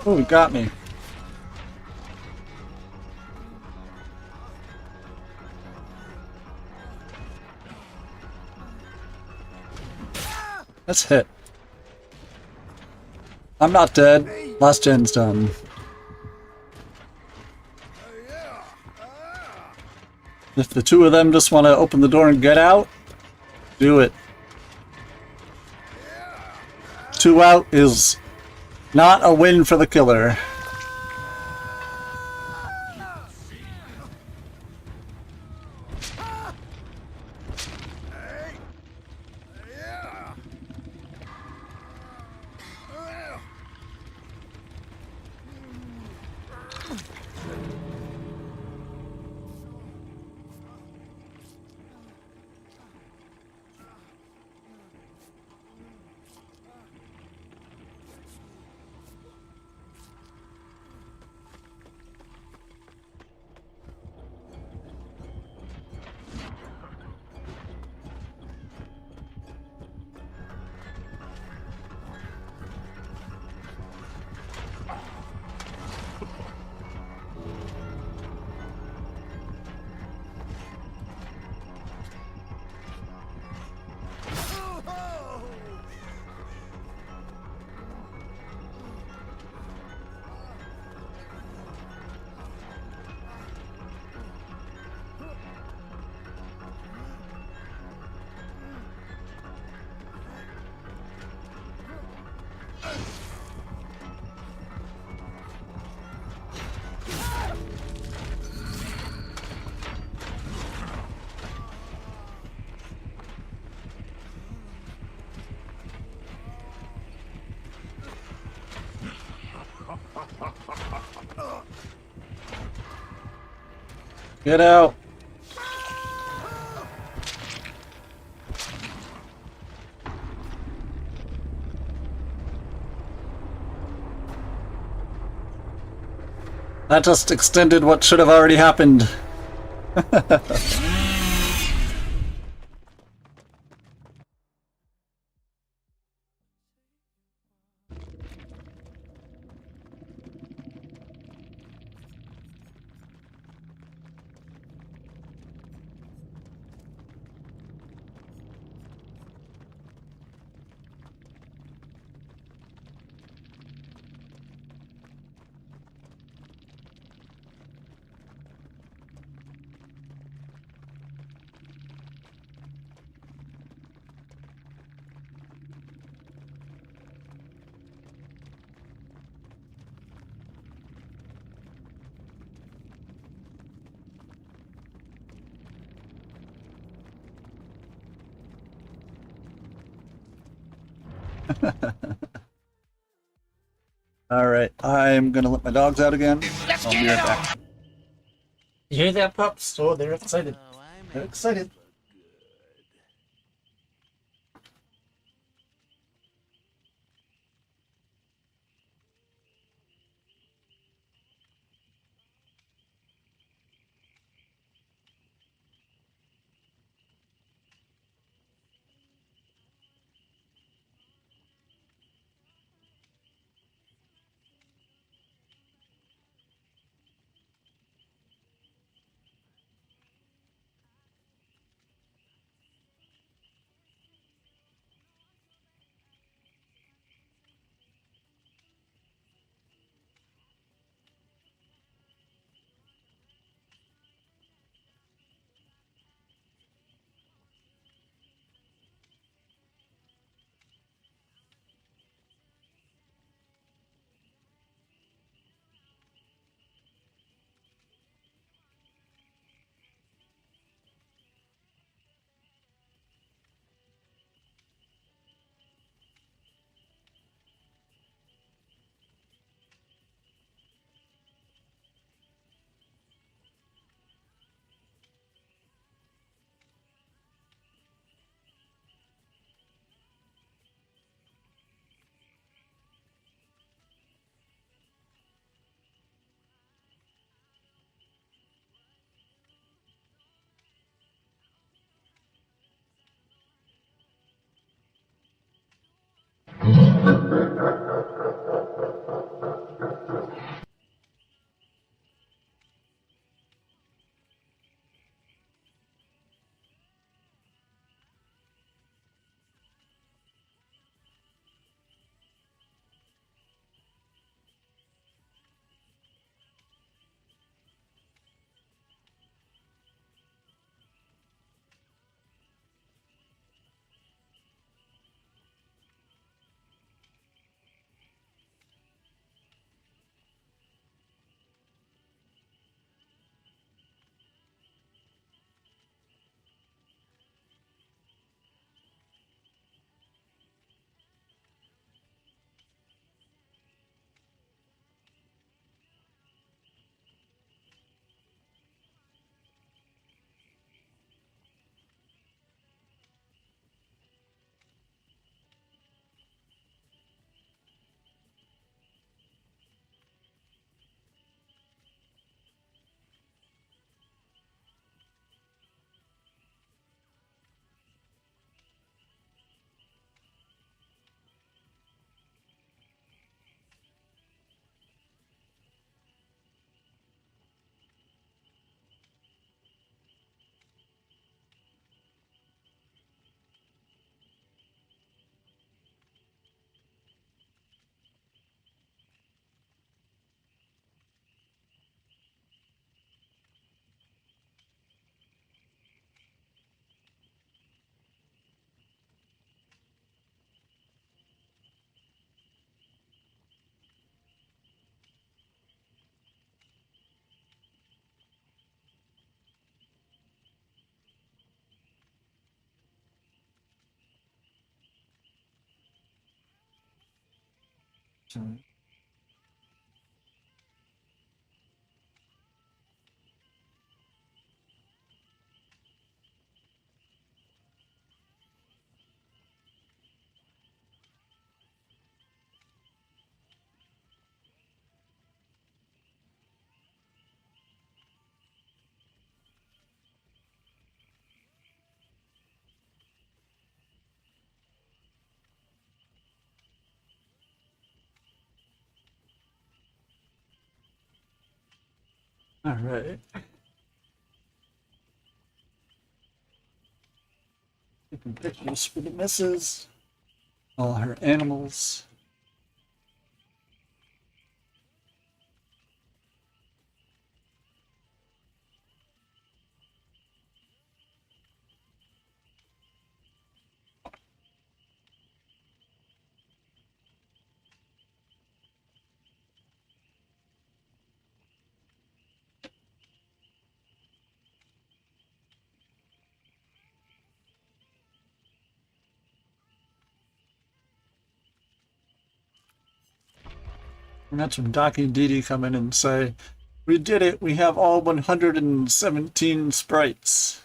Oh, it got me. That's hit. I'm not dead. Last gen's done. If the two of them just want to open the door and get out, do it. 2 out is not a win for the killer. Get out. That just extended what should have already happened. Alright, I'm gonna let my dogs out again. I'll be right back. You hear that, pups? Oh, they're excited. They're excited. All right. Taking pictures for the missus. All her animals. And that's when Docky and Dee Dee come in and say, "We did it. We have all 117 sprites."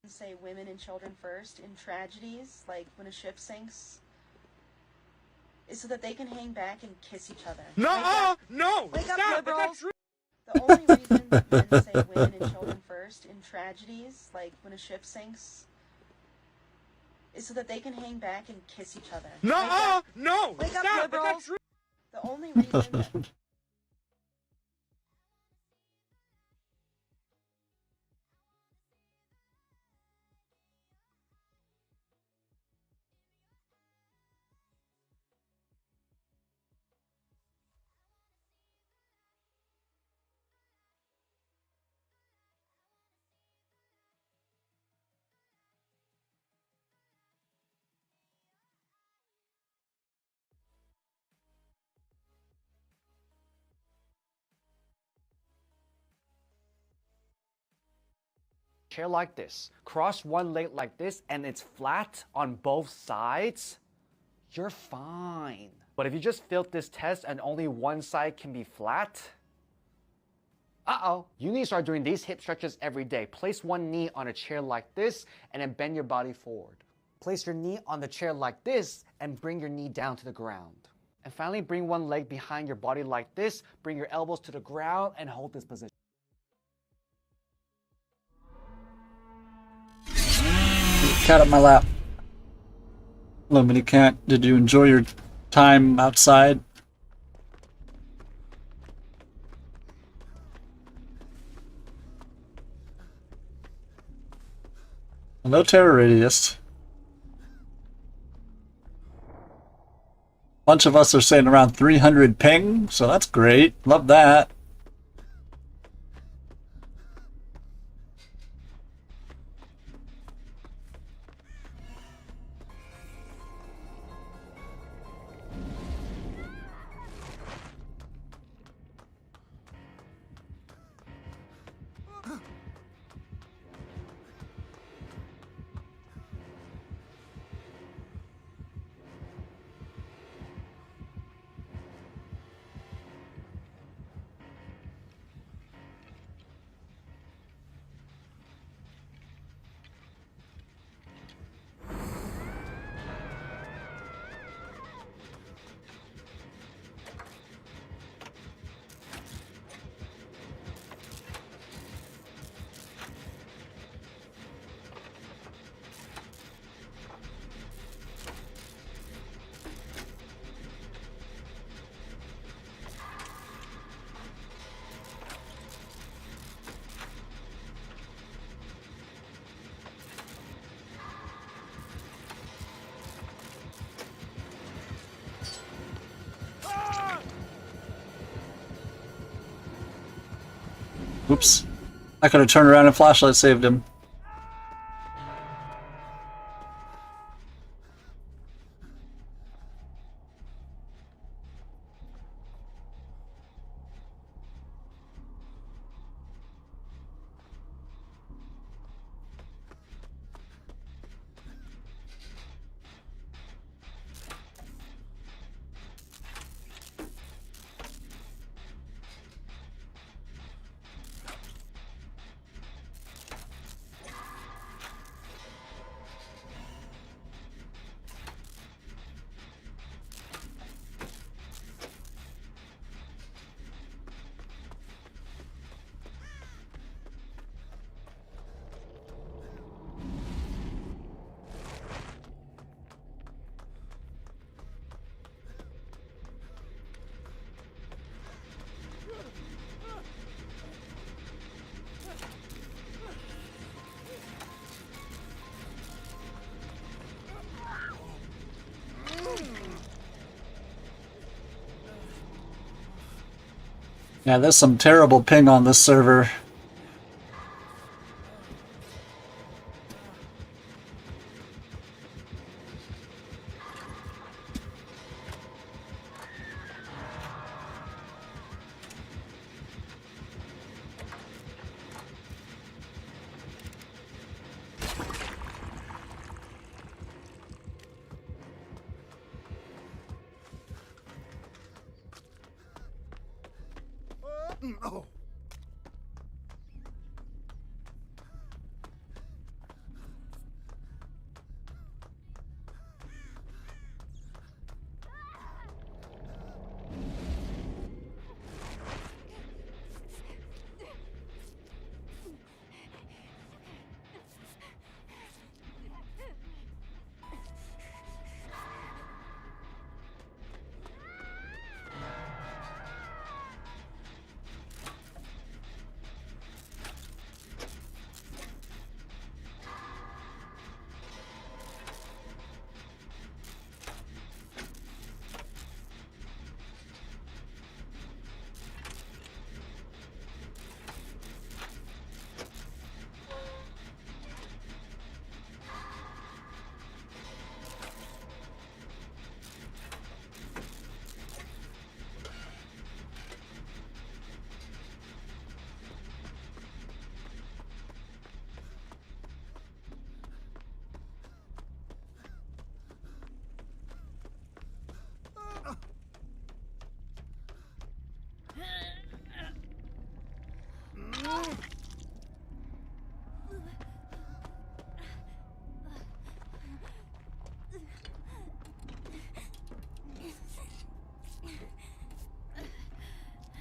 Say women and children first in tragedies, like when a ship sinks, is so that they can hang back and kiss each other. No, no, Wake up, stop! liberals! That's not true. The only reason that men say women and children first in tragedies, like when a ship sinks, is so that they can hang back and kiss each other. No, no, Wake up, stop! That's not liberals! true. The only reason that chair like this, cross one leg like this, and it's flat on both sides, you're fine. But if you just failed this test and only one side can be flat, you need to start doing these hip stretches every day. Place one knee on a chair like this and then bend your body forward. Place your knee on the chair like this and bring your knee down to the ground. And finally, bring one leg behind your body like this, bring your elbows to the ground and hold this position. Cat up my lap. Hello, Mini Cat. Did you enjoy your time outside? No terror radius. Bunch of us are saying around 300 ping, so that's great. Love that. Oops. I could have turned around and flashlight saved him. Yeah, there's some terrible ping on this server. No.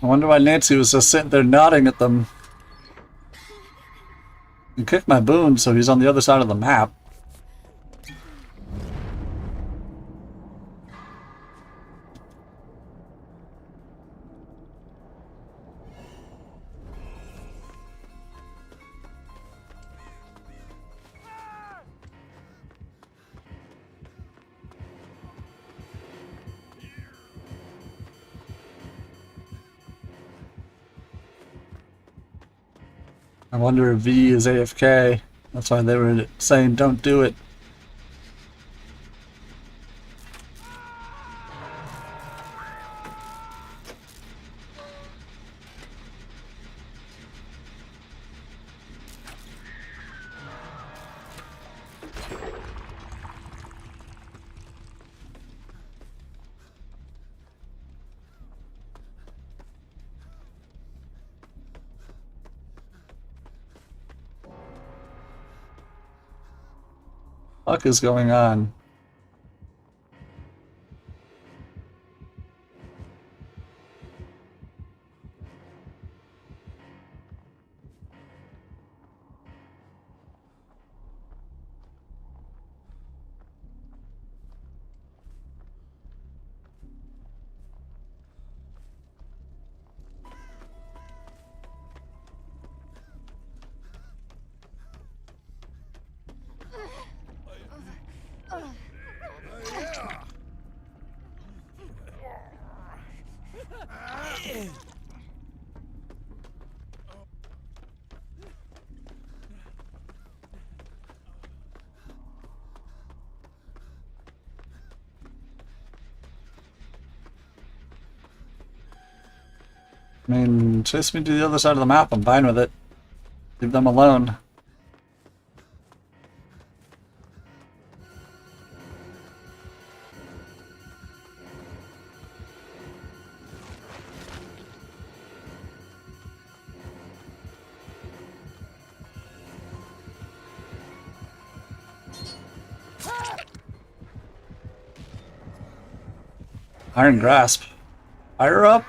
I wonder why Nancy was just sitting there nodding at them. He kicked my boon, so he's on the other side of the map. I wonder if V is AFK. That's why they were saying don't do it. What is going on? I mean, chase me to the other side of the map, I'm fine with it. Leave them alone. Iron Grasp. Fire up!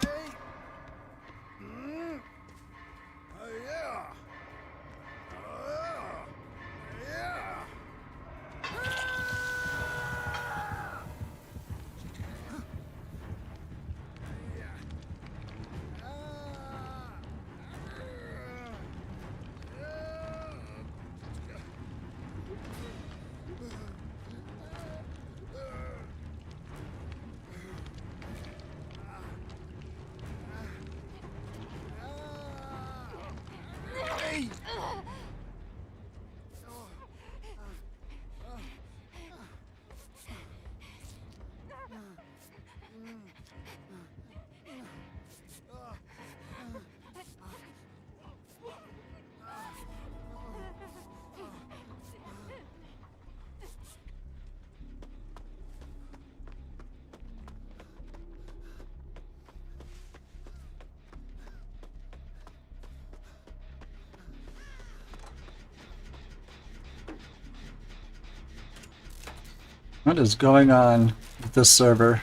What is going on with this server?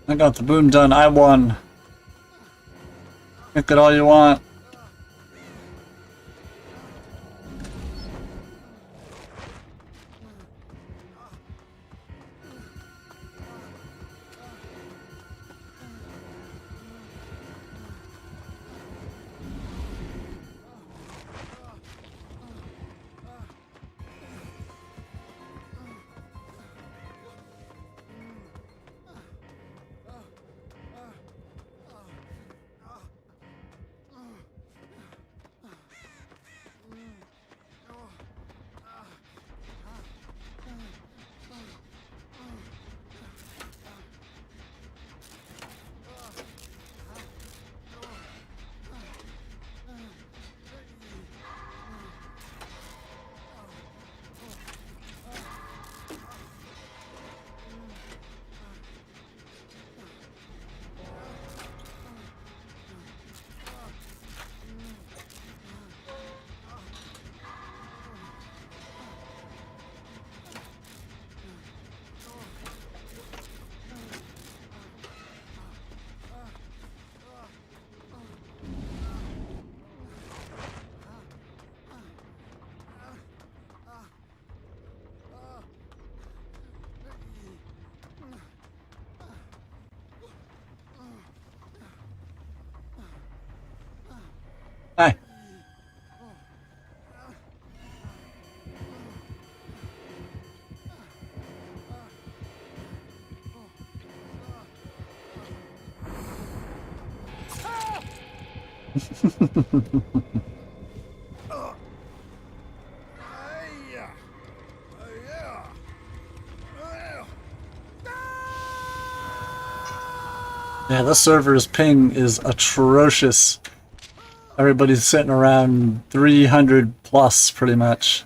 I got the boom done, I won. Think it all you want. Yeah, this server's ping is atrocious. Everybody's sitting around 300 plus, pretty much.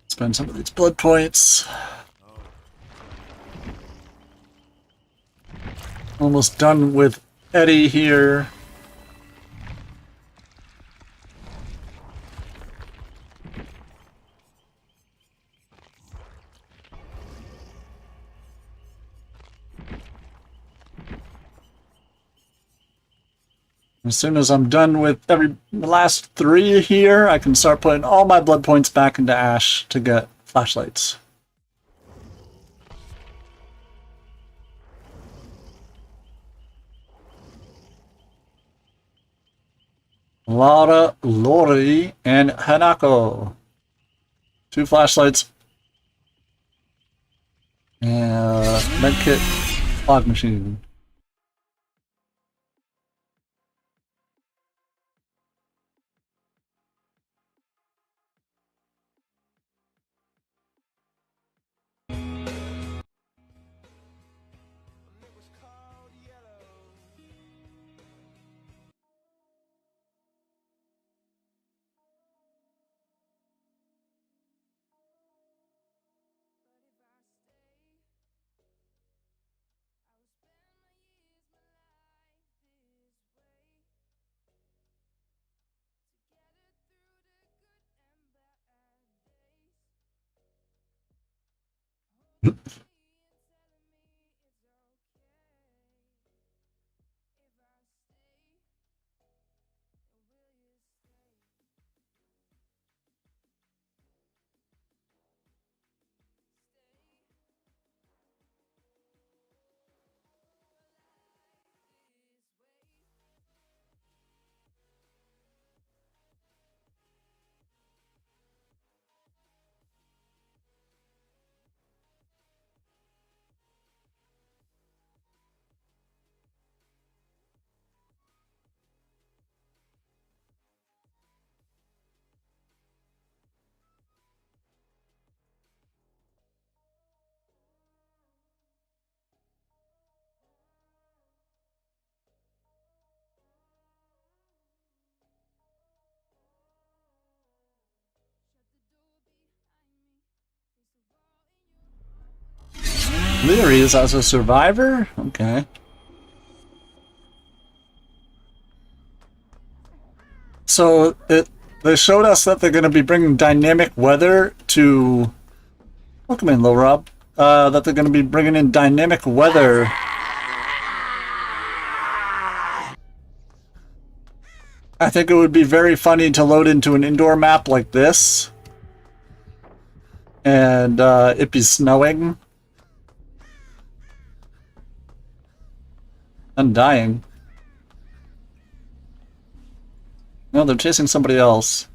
Spend some of these blood points. Almost done with Eddie here. As soon as I'm done with the last 3 here, I can start putting all my blood points back into Ash to get flashlights. Lara, Lori, and Hanako. 2 flashlights. And medkit, fog machine. Leary is as a survivor? Okay. So they showed us that they're going to be bringing dynamic weather to... Welcome in, Low Rob. That they're going to be bringing in dynamic weather. I think it would be very funny to load into an indoor map like this. And it be snowing. And dying. No, they're chasing somebody else.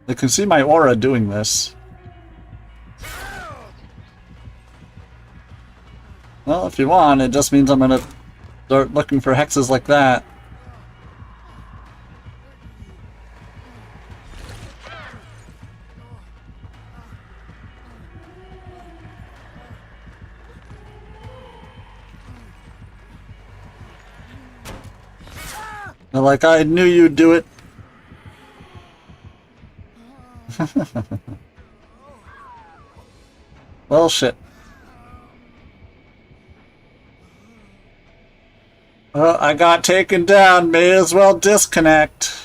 They can see my aura doing this. Well, if you want, it just means I'm gonna start looking for hexes like that. They're like, I knew you'd do it. Well, shit. Well, I got taken down. May as well disconnect.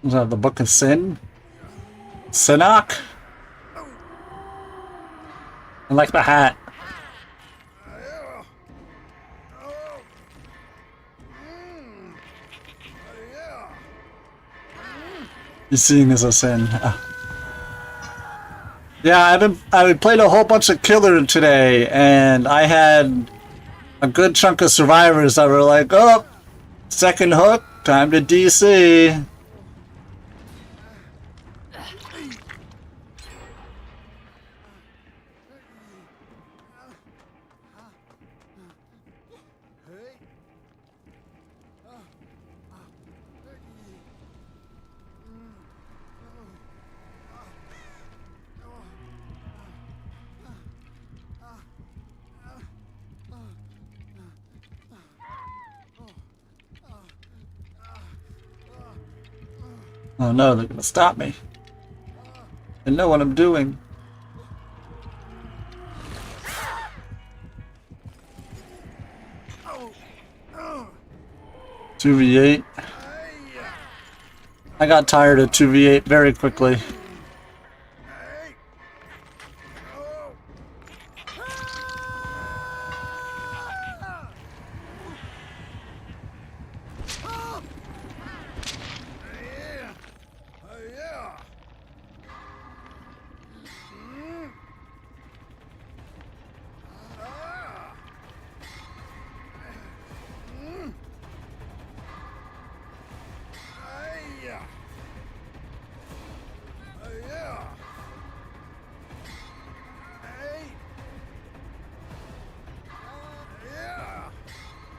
Is that the Book of Sin? Sinach? I like the hat. You're seeing as a sin. Yeah, I played a whole bunch of killer today, and I had a good chunk of survivors that were like, oh, second hook, time to DC. Oh no, they're gonna stop me. They know what I'm doing. Two v8. I got tired of 2v8 very quickly.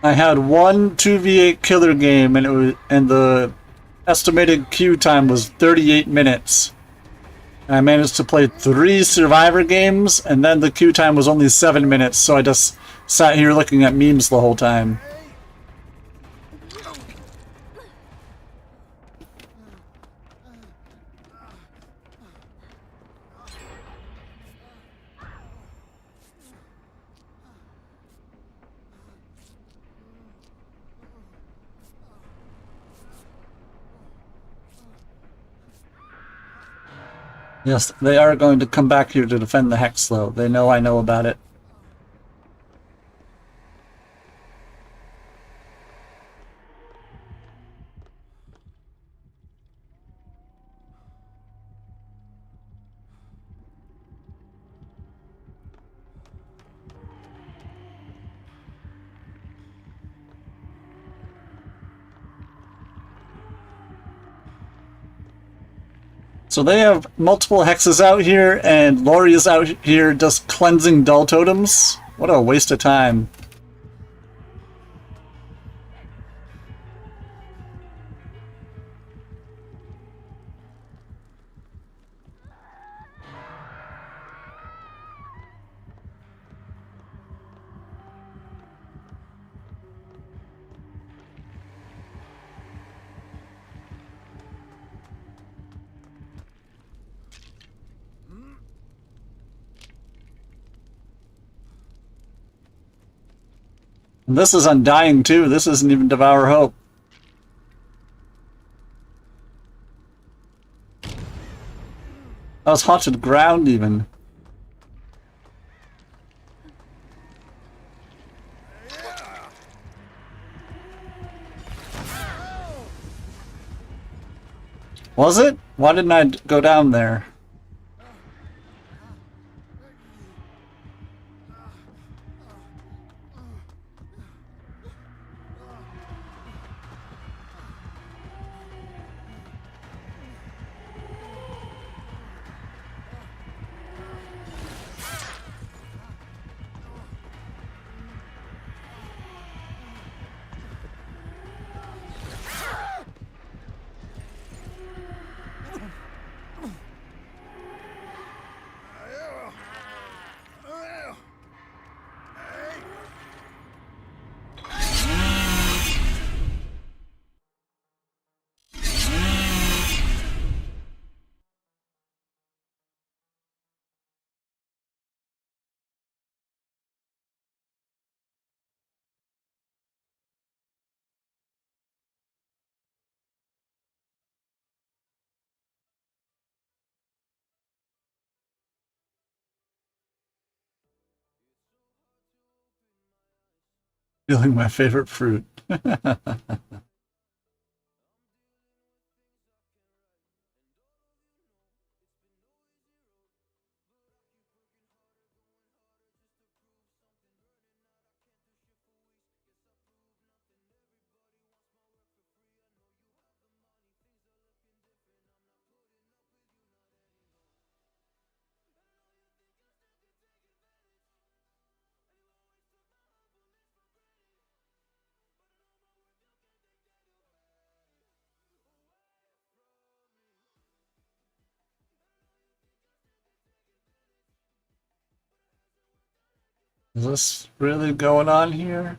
I had one 2v8 killer game, and the estimated queue time was 38 minutes. And I managed to play 3 survivor games, and then the queue time was only 7 minutes, so I just sat here looking at memes the whole time. Yes, they are going to come back here to defend the hex, though. They know I know about it. So they have multiple hexes out here, and Lori is out here just cleansing dull totems. What a waste of time. And this is Undying too. This isn't even Devour Hope. That was Haunted Ground even. Was it? Why didn't I go down there? Feeling my favorite fruit. Is this really going on here?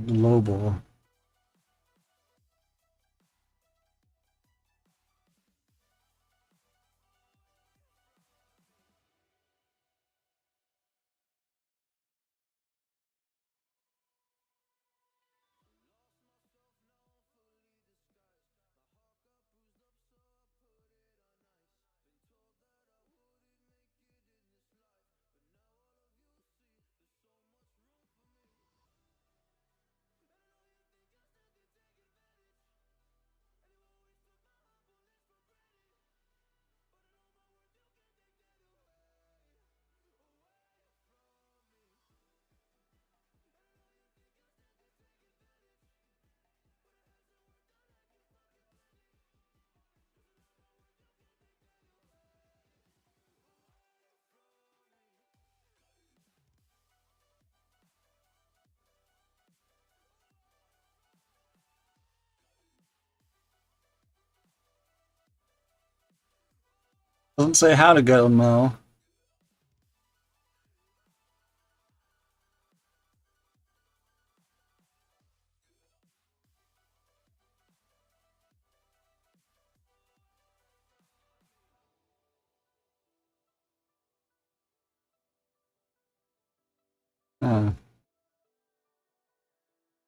Global. Doesn't say how to get them though. Oh,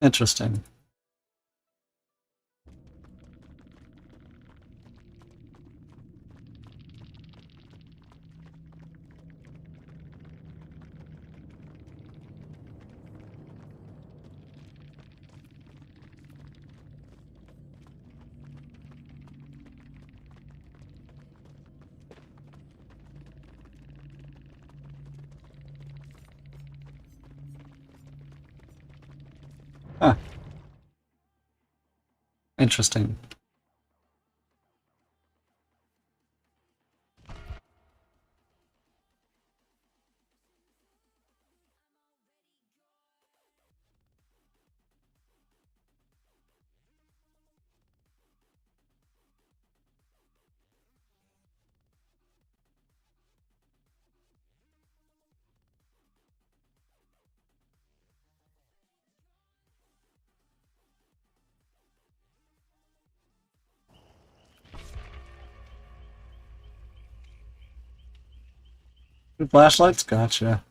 interesting. Huh. Interesting. Flashlights? Gotcha.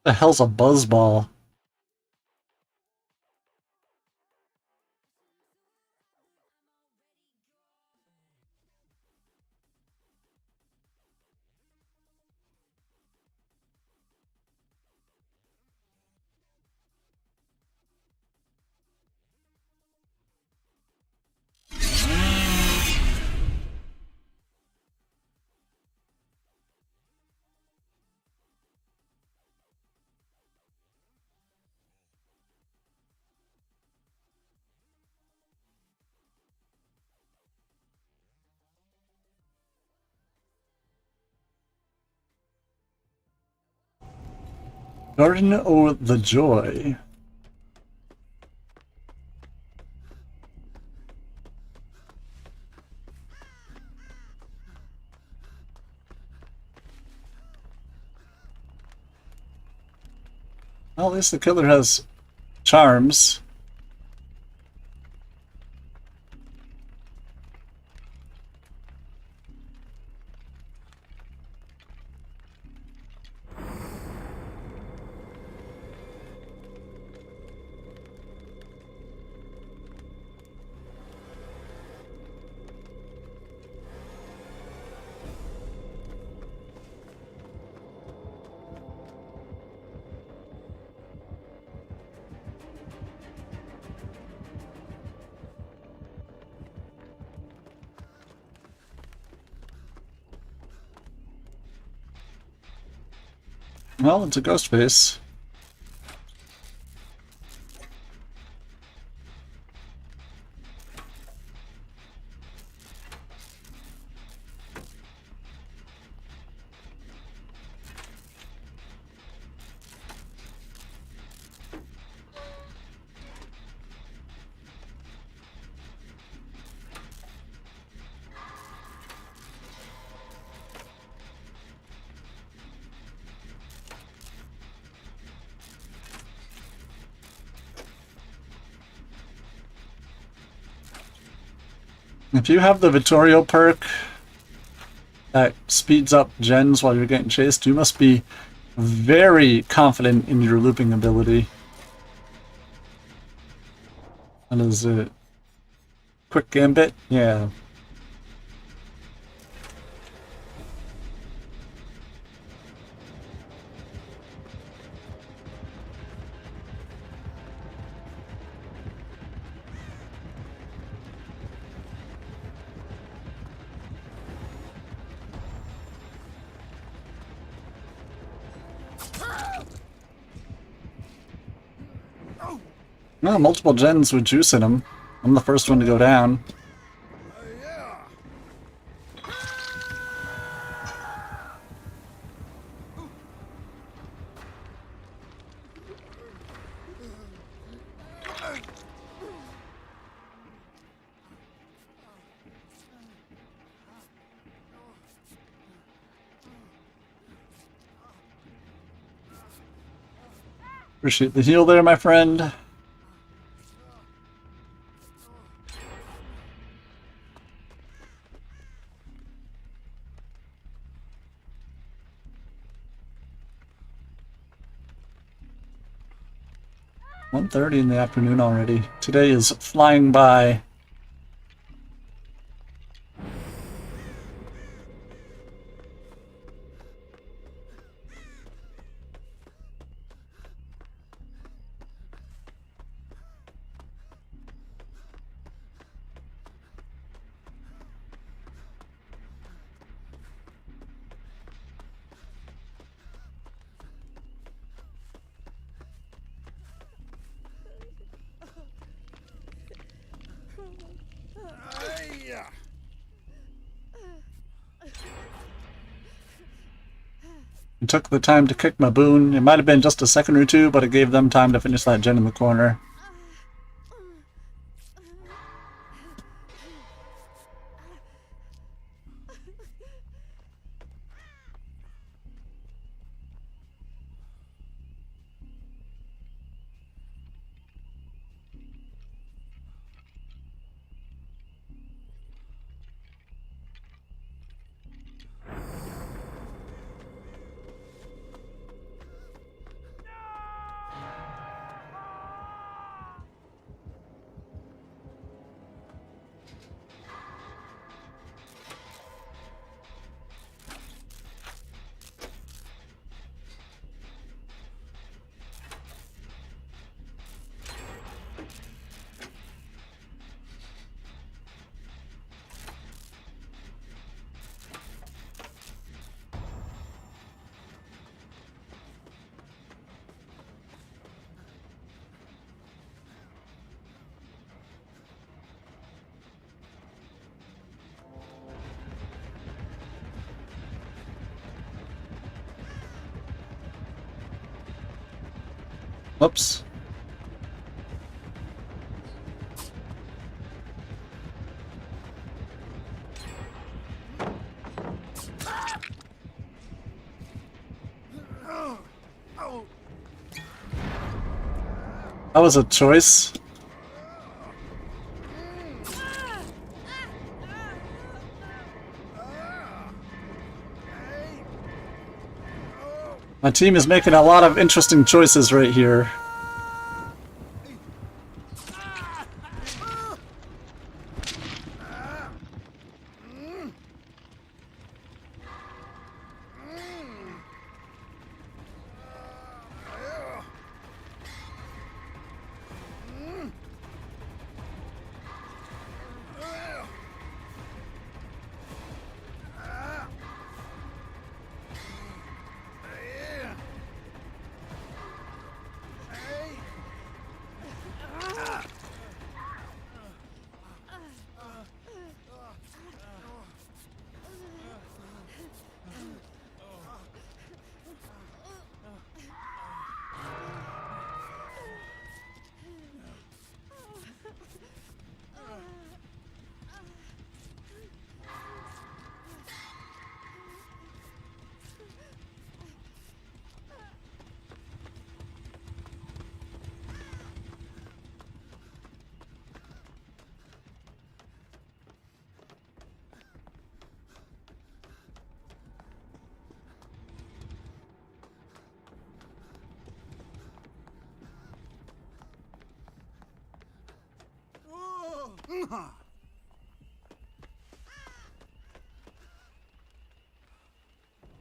The hell's a buzzball? Garden o' the Joy. Well, at least the killer has charms. Well, it's a ghost face. If you have the Vittorio perk that speeds up gens while you're getting chased, you must be very confident in your looping ability. What is it? Quick Gambit? Yeah. No, multiple gens with juice in them. I'm the first one to go down. Appreciate the heal there, my friend. .30 in the afternoon already. Today is flying by. I took the time to kick my boon. It might have been just a second or two, but it gave them time to finish that gen in the corner. Whoops. That was a choice. My team is making a lot of interesting choices right here.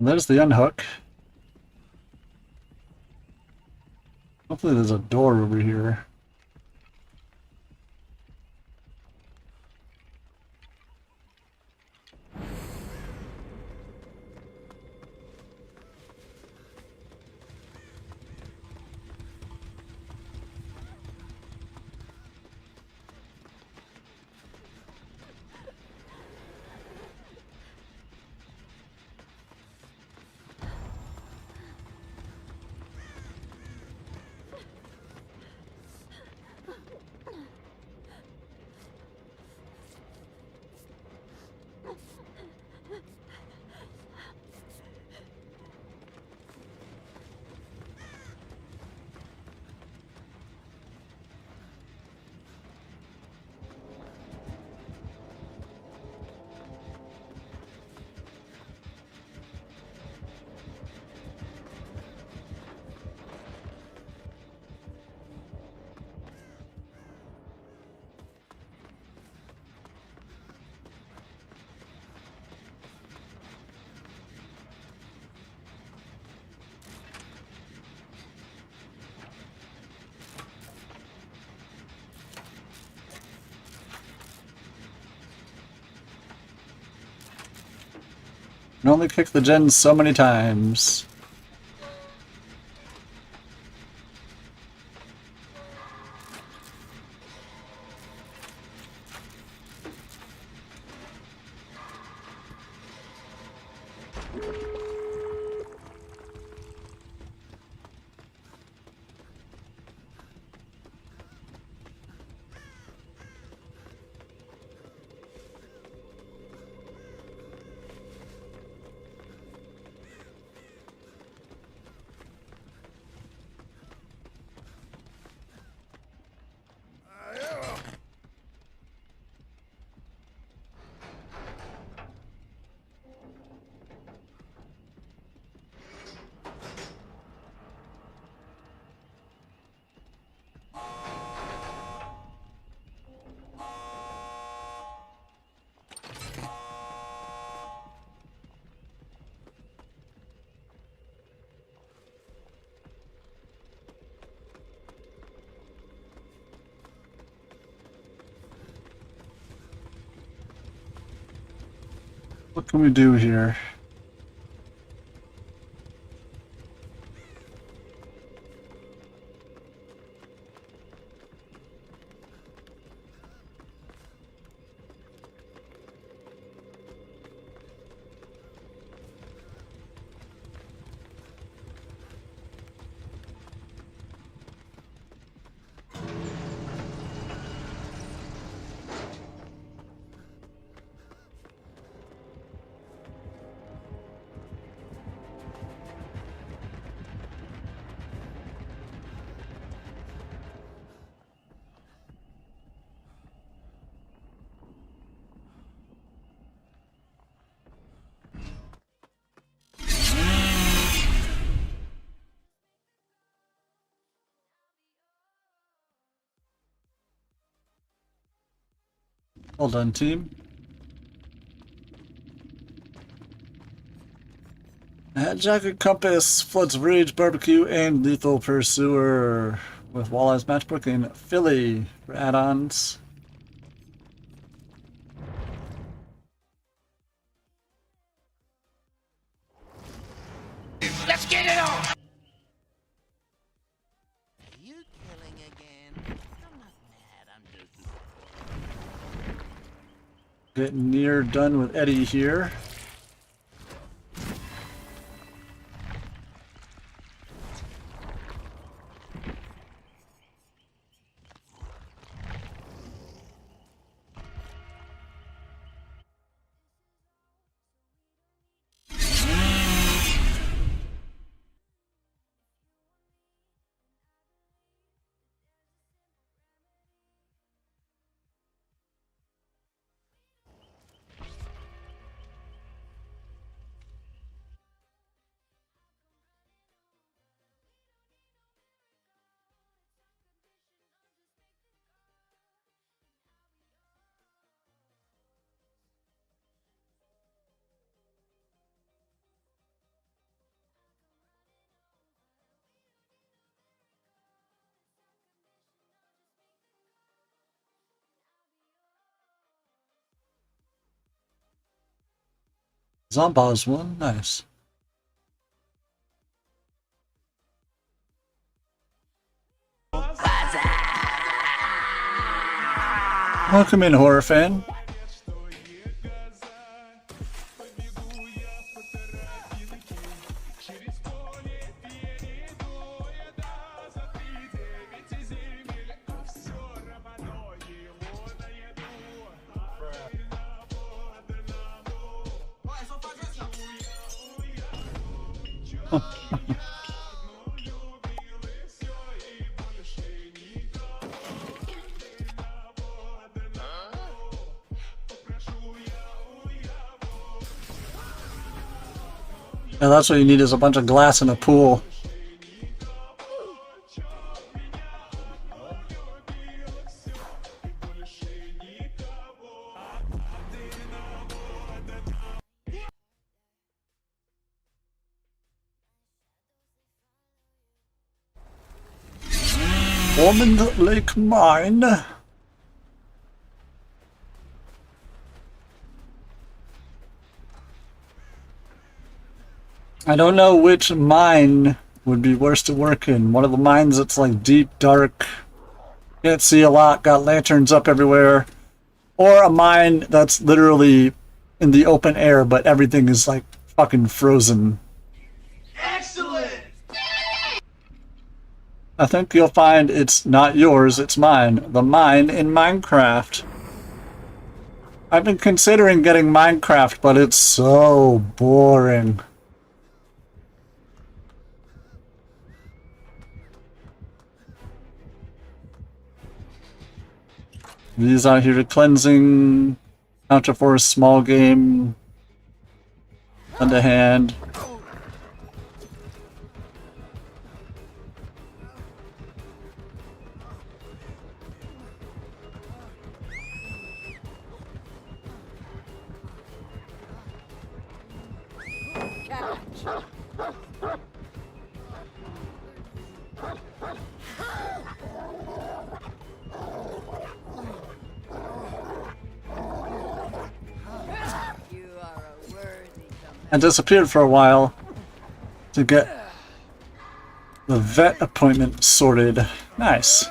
There's the unhook. Hopefully there's a door over here. can only pick the gens so many times. What can we do here? Well done, team. Jacket Compass, Floods Rage, Barbecue, and Lethal Pursuer with Walleye's Matchbook in Philly for add-ons. Let's get it on! You killing again? I'm not mad, I'm just... Getting near done with Eddie here. Zombies one, nice. Welcome in, horror fan. Yeah, that's what you need is a bunch of glass in a pool. Ormond Lake Mine. I don't know which mine would be worse to work in. One of the mines that's like deep, dark, can't see a lot, got lanterns up everywhere. Or a mine that's literally in the open air, but everything is like fucking frozen. Excellent! I think you'll find it's not yours, it's mine. The mine in Minecraft. I've been considering getting Minecraft, but it's so boring. These out here cleansing, counter for a small game, underhand. And disappeared for a while to get the vet appointment sorted. Nice.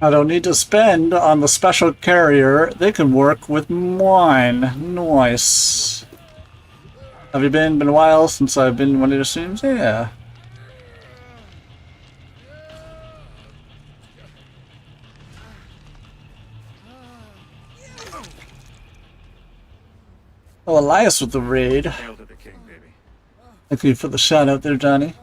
I don't need to spend on the special carrier. They can work with mine. Nice. Have you been? Been a while since I've been one of your streams? Yeah. Oh, Elias with the raid. Thank you for the shout out there, Johnny.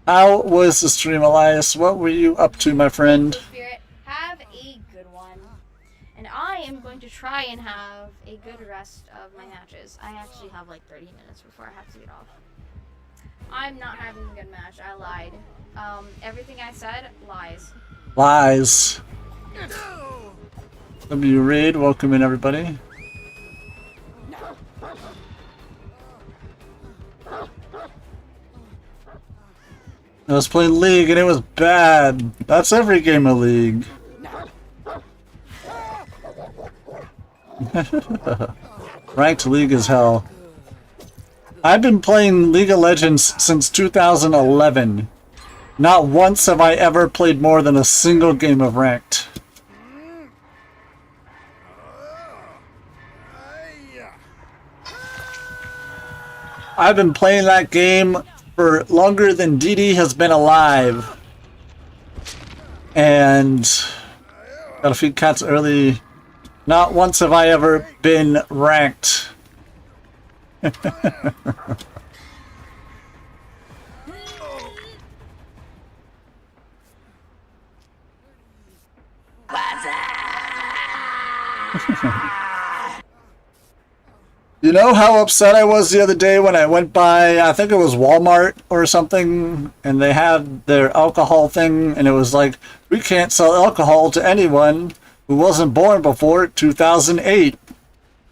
How was the stream, Elias? What were you up to, my friend? Spirit, have a good one. And I am going to try and have a good rest of my matches. I actually have like 30 minutes before I have to get off. I'm not having a good match. I lied. Everything I said, lies. Lies. W Raid, welcome in everybody. I was playing League and it was bad. That's every game of League. Ranked League is hell. I've been playing League of Legends since 2011. Not once have I ever played more than a single game of Ranked. I've been playing that game for longer than DD has been alive. And gotta feed cats early. Not once have I ever been ranked. You know how upset I was the other day when I went by, I think it was Walmart or something, and they had their alcohol thing, and it was like, we can't sell alcohol to anyone who wasn't born before 2008.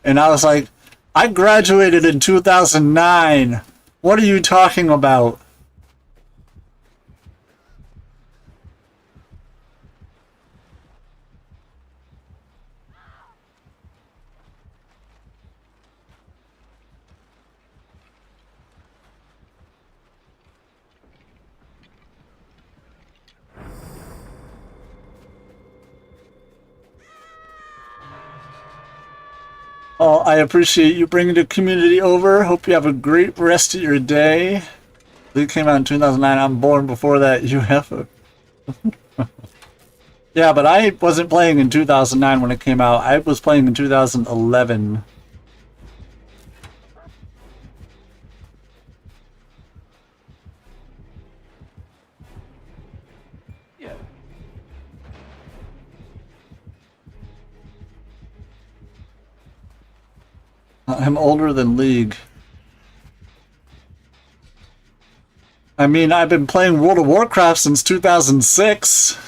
And I was like, I graduated in 2009. What are you talking about? Oh, I appreciate you bringing the community over. Hope you have a great rest of your day. It came out in 2009. I'm born before that. You have a... Yeah, but I wasn't playing in 2009 when it came out. I was playing in 2011. I'm older than League. I mean, I've been playing World of Warcraft since 2006.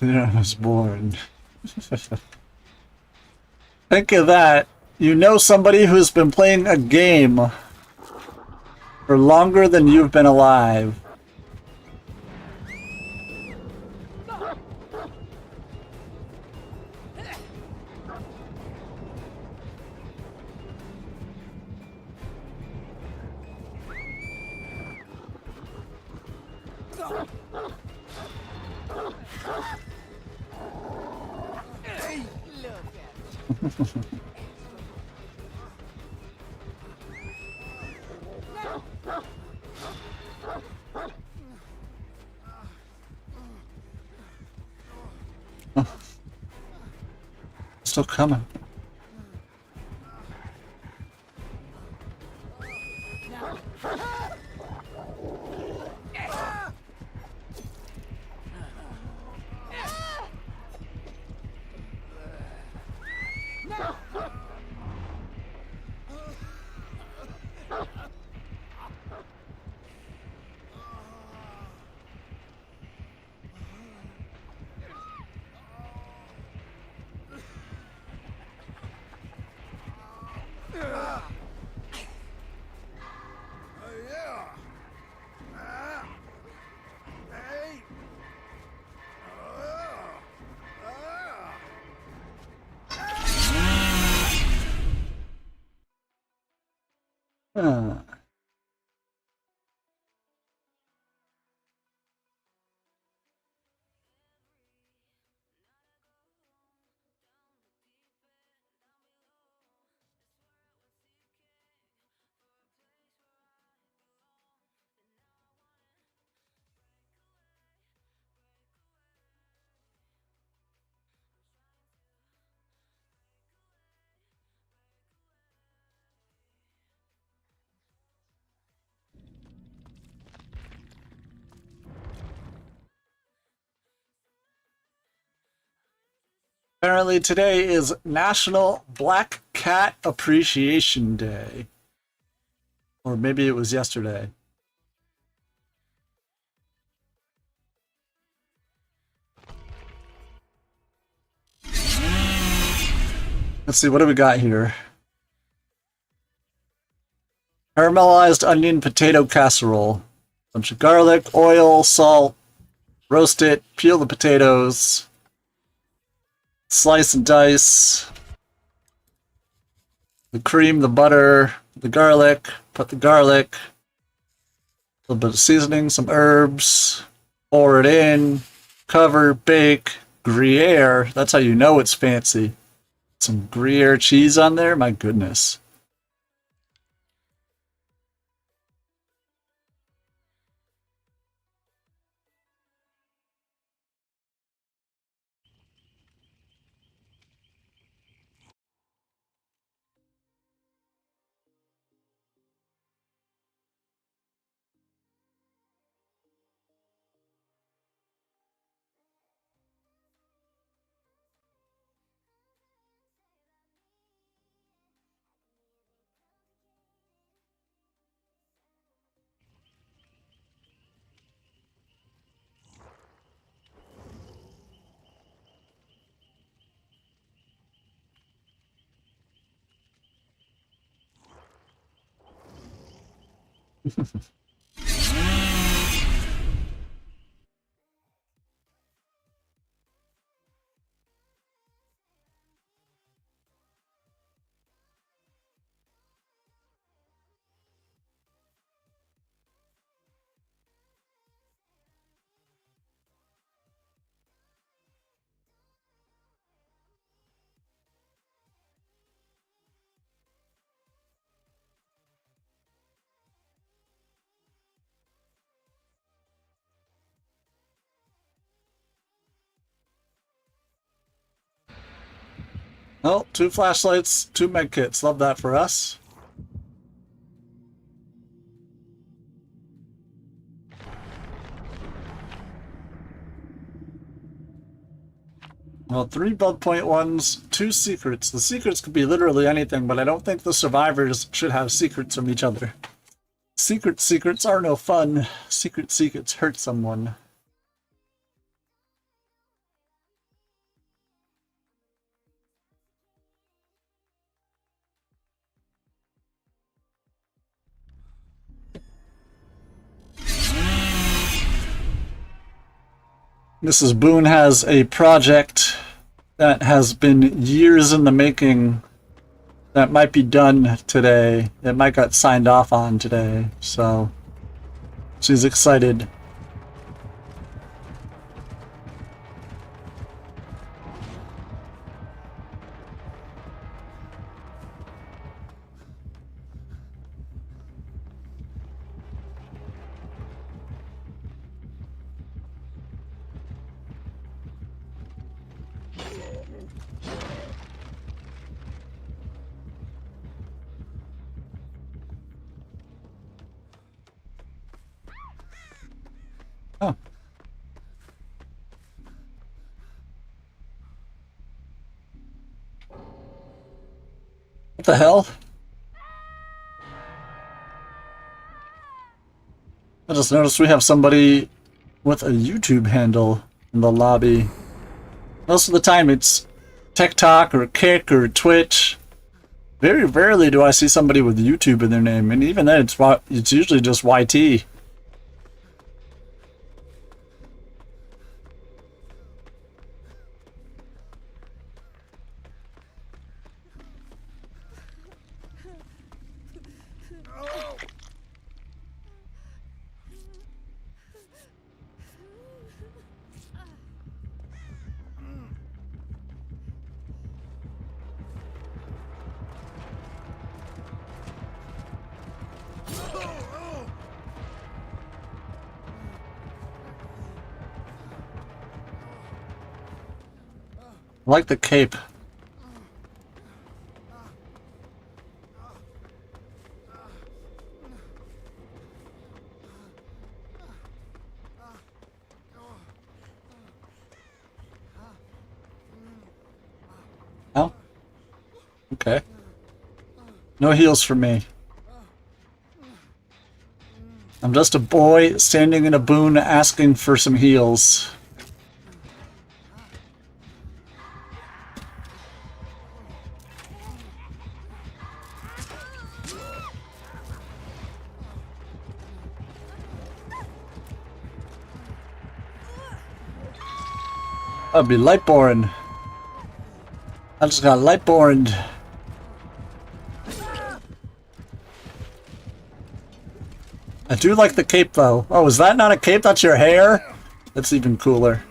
There I was born. Think of that. You know somebody who's been playing a game for longer than you've been alive. Still coming. Huh. apparently today is National Black Cat Appreciation Day. Or maybe it was yesterday. Let's see, what do we got here? Caramelized onion potato casserole. Bunch of garlic, oil, salt. Roast it, peel the potatoes. Slice and dice. The cream, the butter, the garlic. Put the garlic. A little bit of seasoning, some herbs. Pour it in. Cover, bake. Gruyere. That's how you know it's fancy. Some Gruyere cheese on there? My goodness. Oh, 2 flashlights, 2 medkits. Love that for us. Well, 3 blood point ones, 2 secrets. The secrets could be literally anything, but I don't think the survivors should have secrets from each other. Secrets are no fun. Secrets hurt someone. Mrs. Boone has a project that has been years in the making that might be done today. It might get signed off on today, so she's excited. Oh. What the hell? I just noticed we have somebody with a YouTube handle in the lobby. Most of the time it's TikTok or Kick or Twitch. Very rarely do I see somebody with YouTube in their name, and even then it's usually just YT. I like the cape. Okay. No heals for me. I'm just a boy standing in a boon asking for some heals. I'll be Lightborn. I just got Lightborn. I do like the cape though. Oh, is that not a cape? That's your hair? That's even cooler.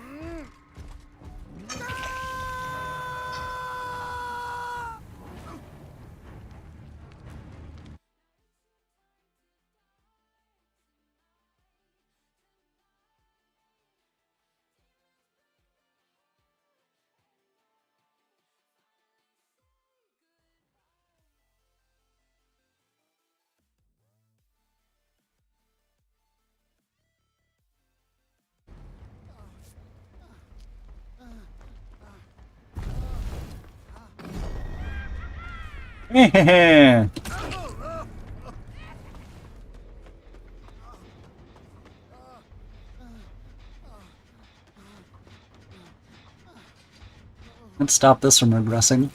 Let's stop this from regressing.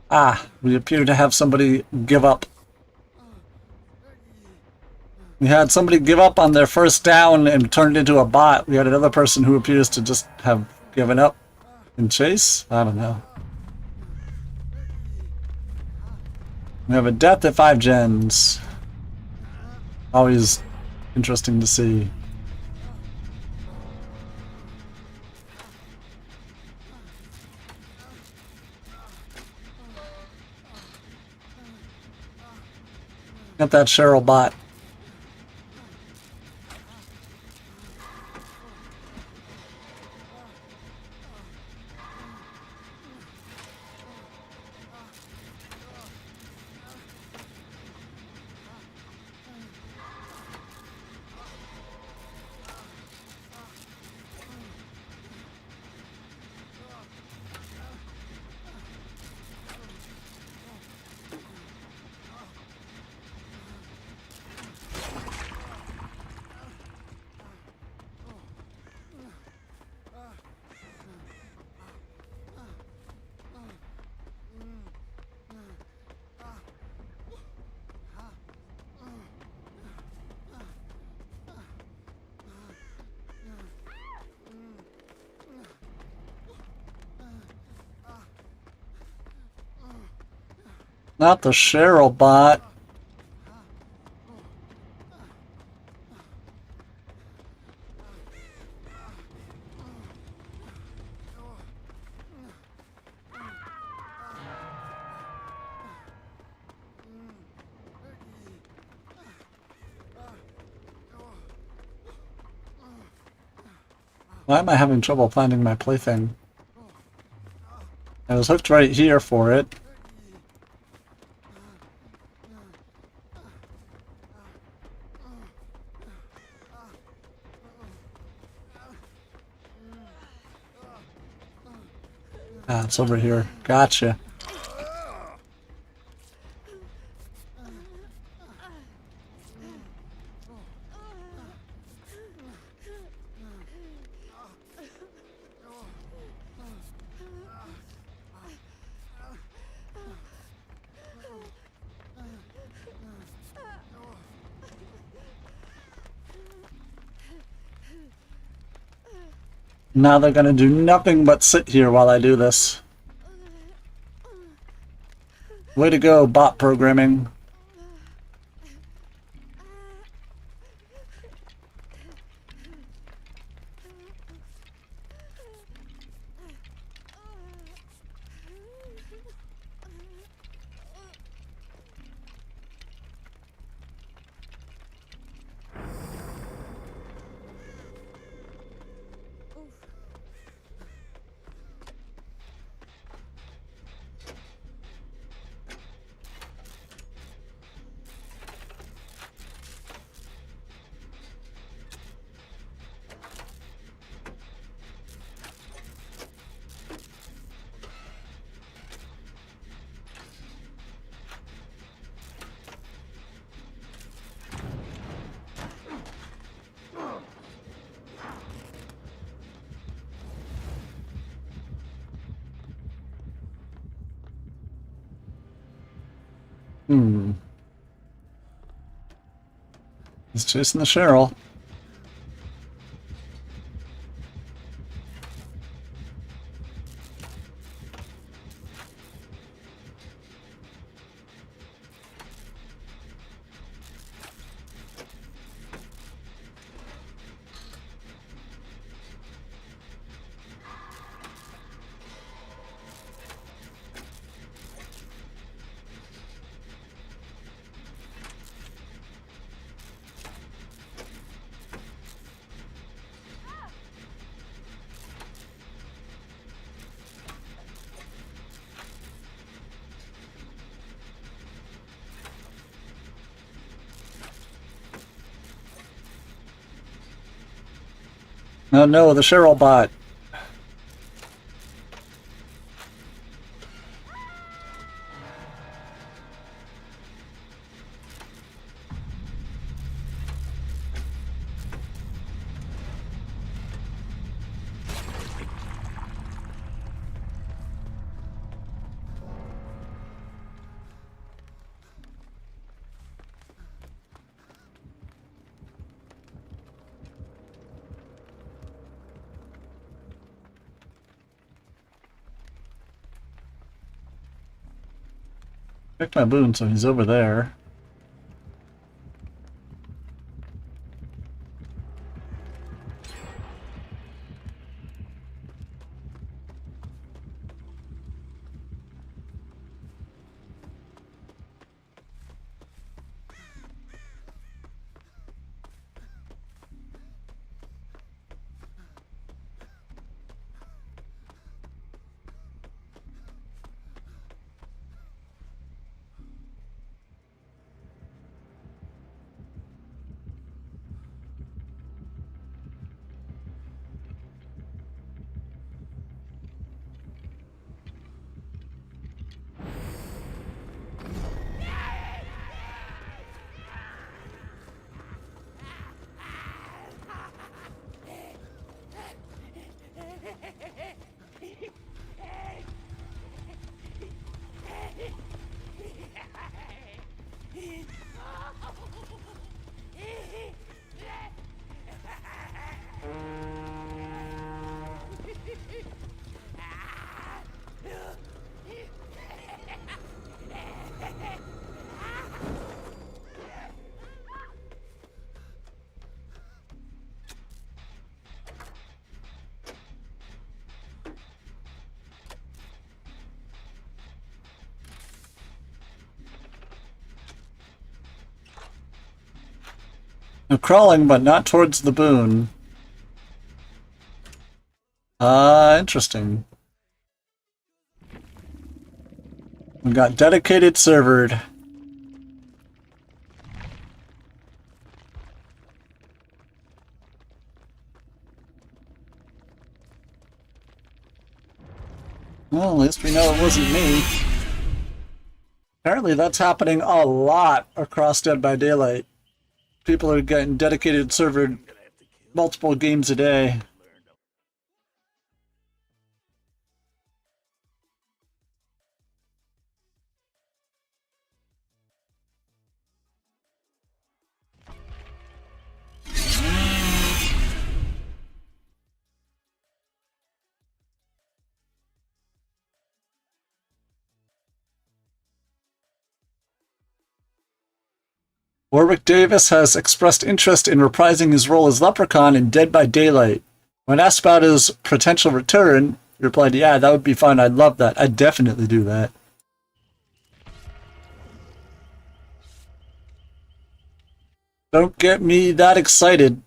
Ah, we appear to have somebody give up. We had somebody give up on their first down and turned into a bot. We had another person who appears to just have given up in chase? I don't know. We have a death at 5 gens. Always interesting to see. Got that Cheryl bot. Not the Cheryl bot. Why am I having trouble finding my plaything? I was hooked right here for it. Ah, it's over here. Gotcha. Now they're gonna do nothing but sit here while I do this. Way to go, bot programming. Hmm. He's chasing the Cheryl. Oh no, the Cheryl bot. Check my boon, so he's over there. I'm crawling, but not towards the boon. Interesting. We got dedicated servered. Well, at least we know it wasn't me. Apparently that's happening a lot across Dead by Daylight. People are getting dedicated servered multiple games a day. Warwick Davis has expressed interest in reprising his role as Leprechaun in Dead by Daylight. When asked about his potential return, he replied, "Yeah, that would be fun. I'd love that. I'd definitely do that." Don't get me that excited.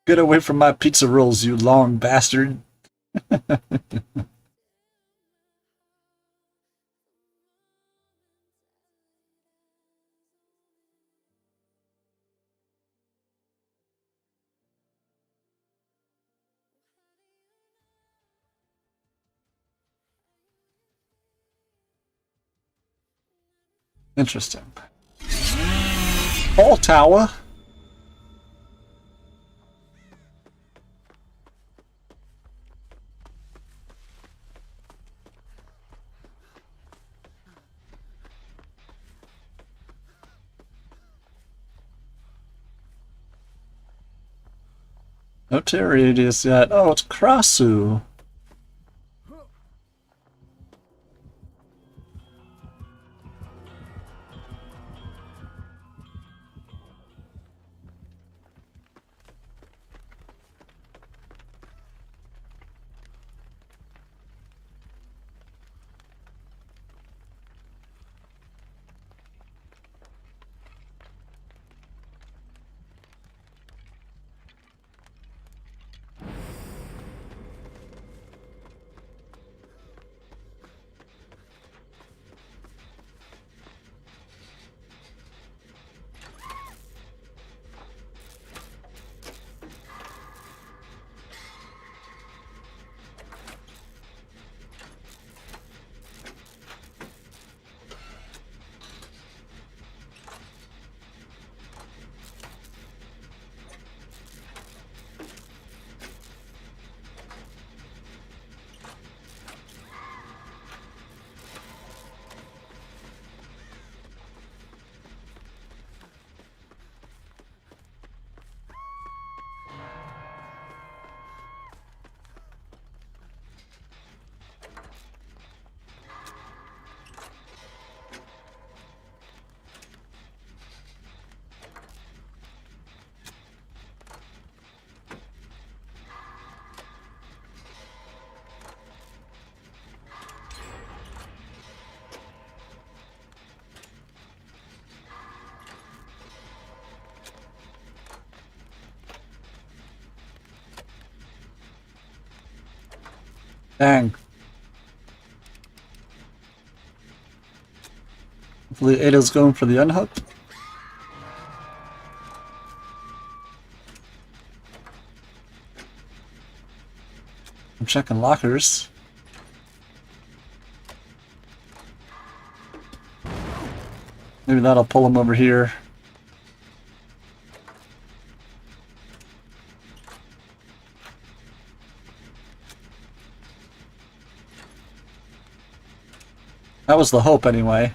Get away from my pizza rolls, you long bastard. Interesting. Ball tower. No terror radius yet. Oh, it's Krasu. Dang. Hopefully Ada's going for the unhook. I'm checking lockers. Maybe that'll pull him over here. That was the hope, anyway.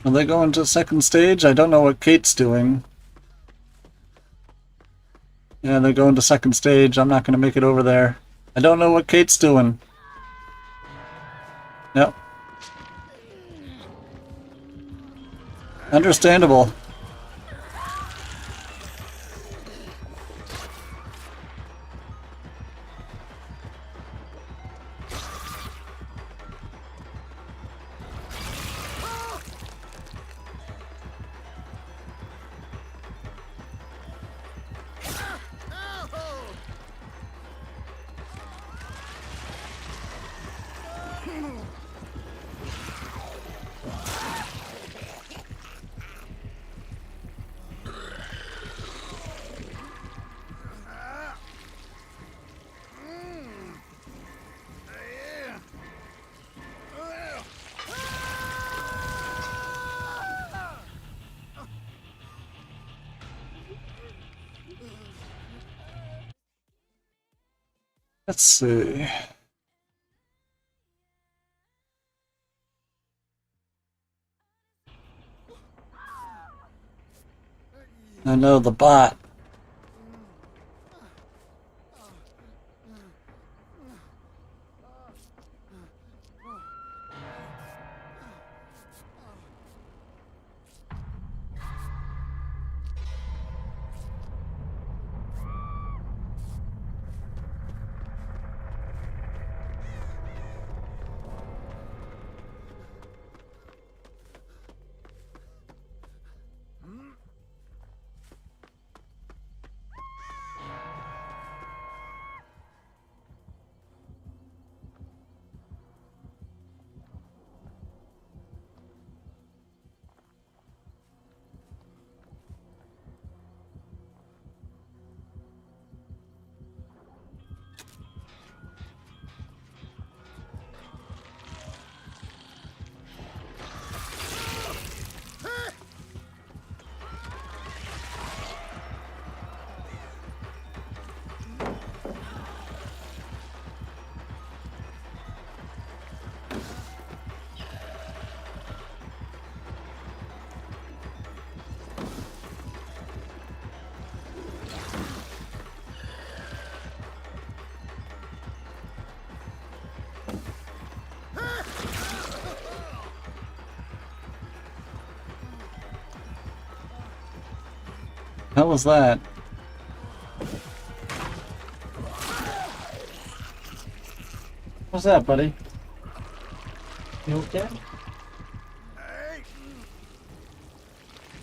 Are they going to second stage? I don't know what Kate's doing. Yeah, they're going to second stage. I'm not going to make it over there. I don't know what Kate's doing. Yep. Understandable. Let's see. I know the bot. Hell was that? What's that, buddy? You okay?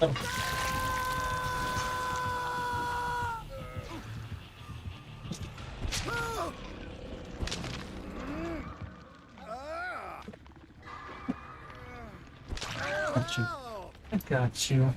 Oh. Got you. I got you.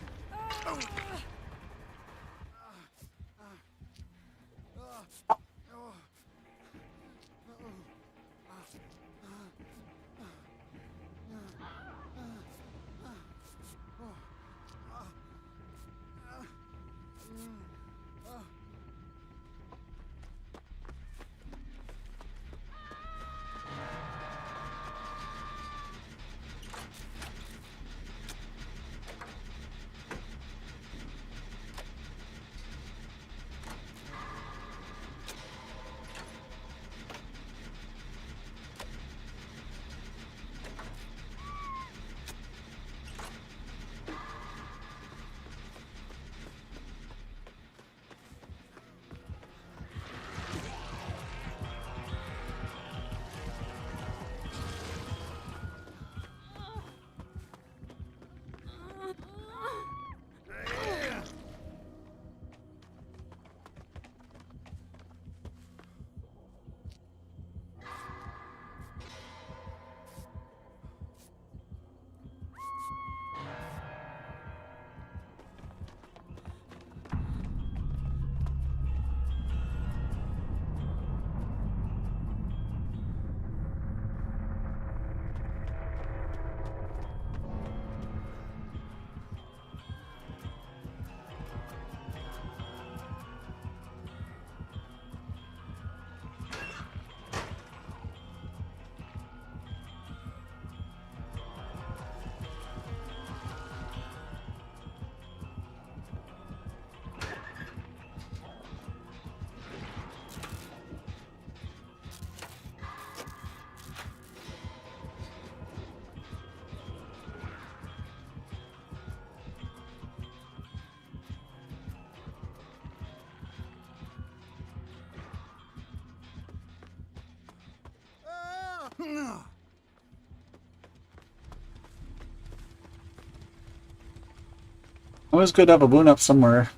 Always good to have a balloon up somewhere,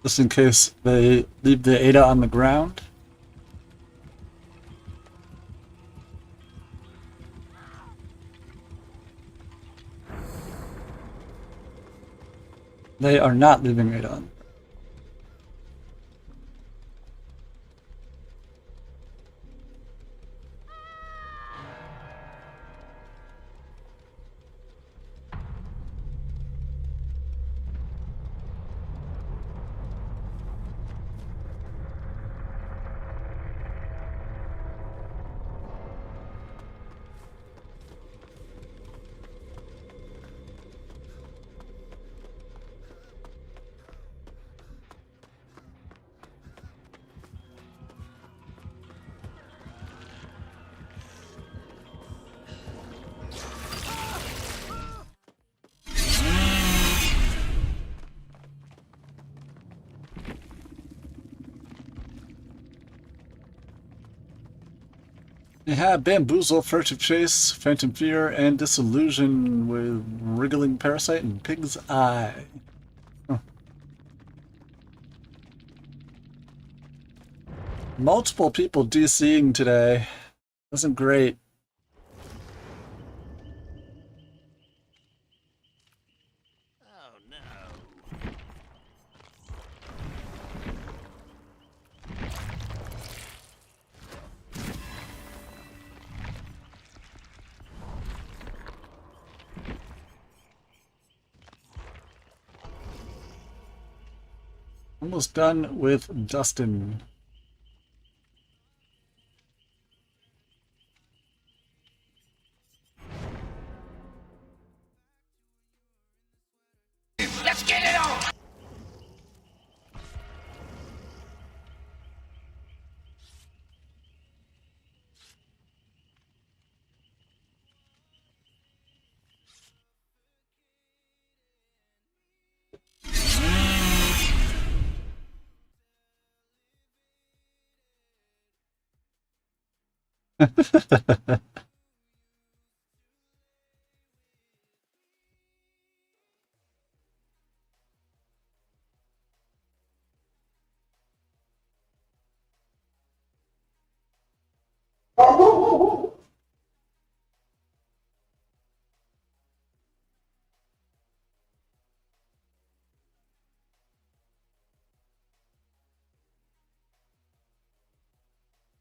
just in case they leave the Ada on the ground. They are not leaving Ada on. They have Bamboozle, Furtive Chase, Phantom Fear, and Disillusion with Wriggling Parasite and Pig's Eye. Huh. Multiple people DCing today. Wasn't great. Oh no. Almost done with Dustin. Let's get it on!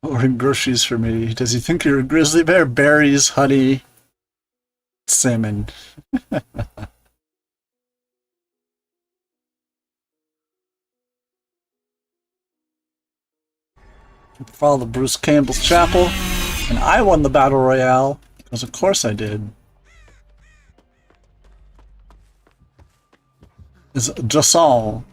Ordering groceries for me. Does he think you're a grizzly bear? Berries, honey, salmon. Follow the Bruce Campbell's Chapel. And I won the Battle Royale. Because of course I did. Is Jason.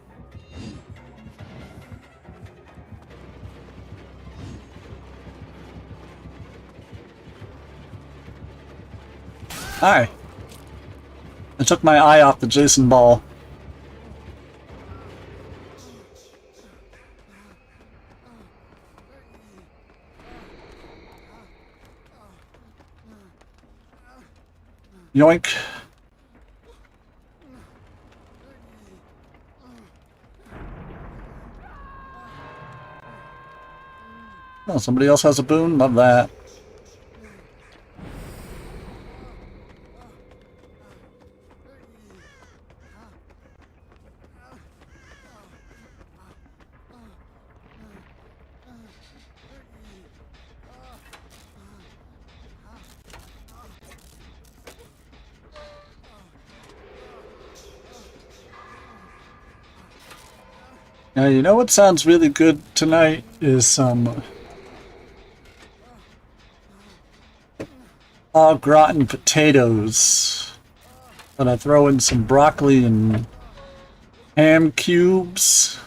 Hi. I took my eye off the Jason ball. Yoink. Oh, somebody else has a boon? Love that. Now, you know what sounds really good tonight is some au gratin potatoes. And I throw in some broccoli and ham cubes.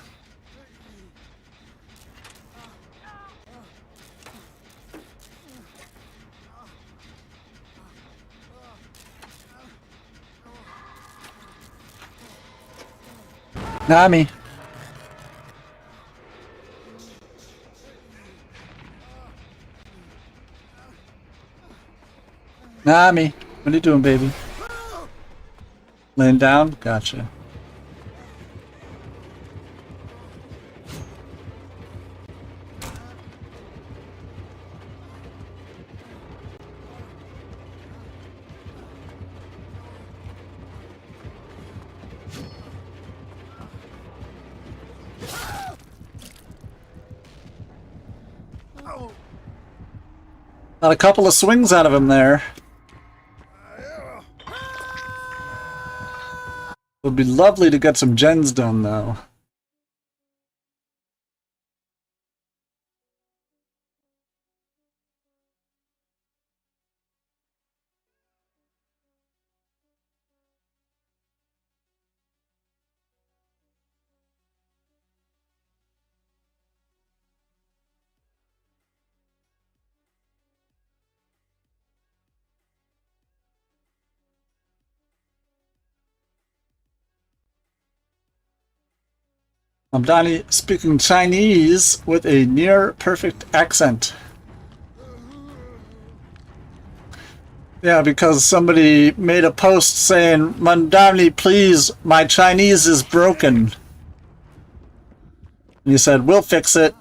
Nami. Nami, what are you doing, baby? Laying down? Gotcha. Got a couple of swings out of him there. It would be lovely to get some gens done, though. I'm Donnie speaking Chinese with a near perfect accent. Yeah, because somebody made a post saying, Mandani, please, my Chinese is broken. And he said, we'll fix it.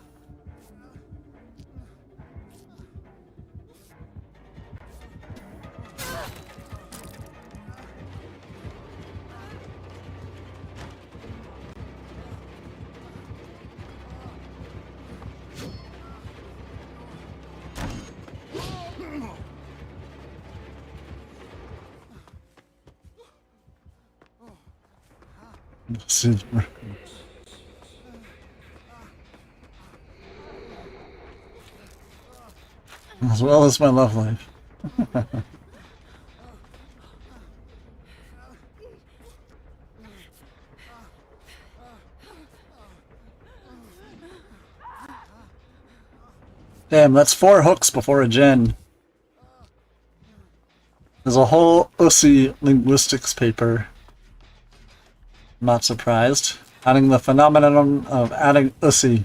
Super. As well as my love life. Damn, that's 4 hooks before a gen. There's a whole USI linguistics paper. I'm not surprised. Adding the phenomenon of adding USI.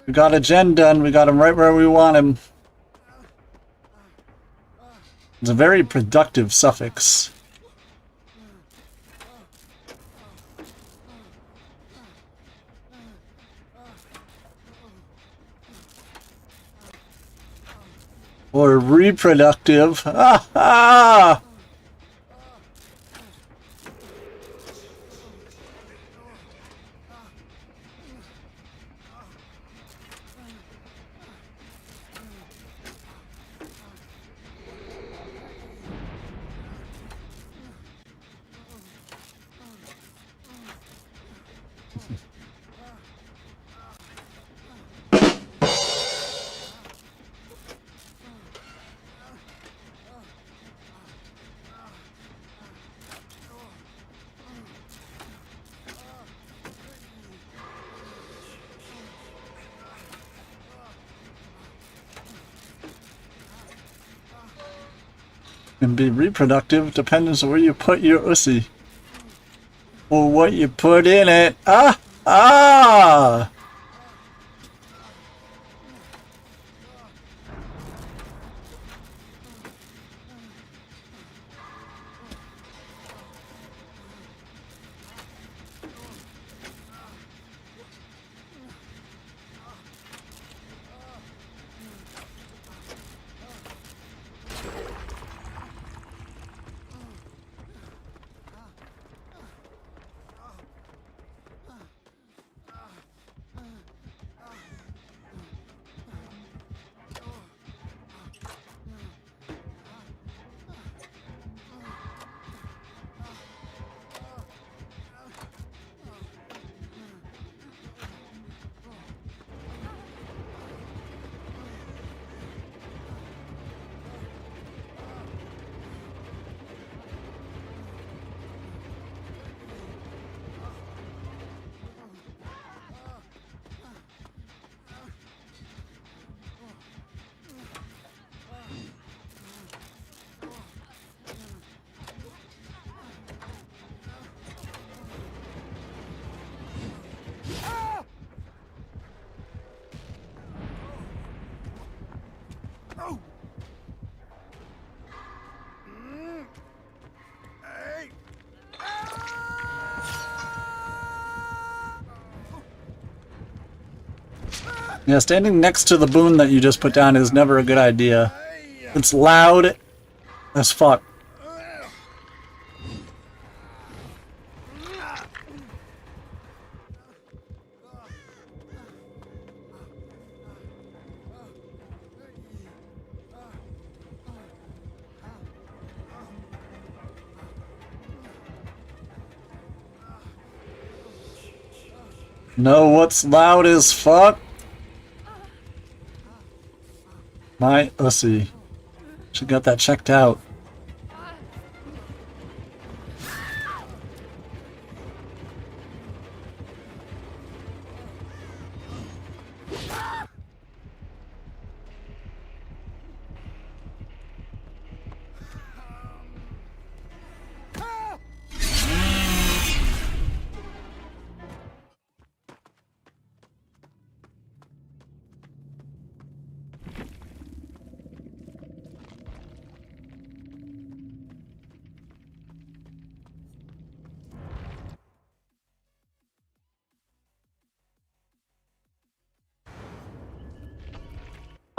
We got a gen done. We got him right where we want him. It's a very productive suffix. Or reproductive. Ah ah! Can be reproductive, depends on where you put your USI. Or what you put in it. Ah! Ah! Yeah, standing next to the boon that you just put down is never a good idea. It's loud as fuck. Know what's loud as fuck? My USI. She got that checked out.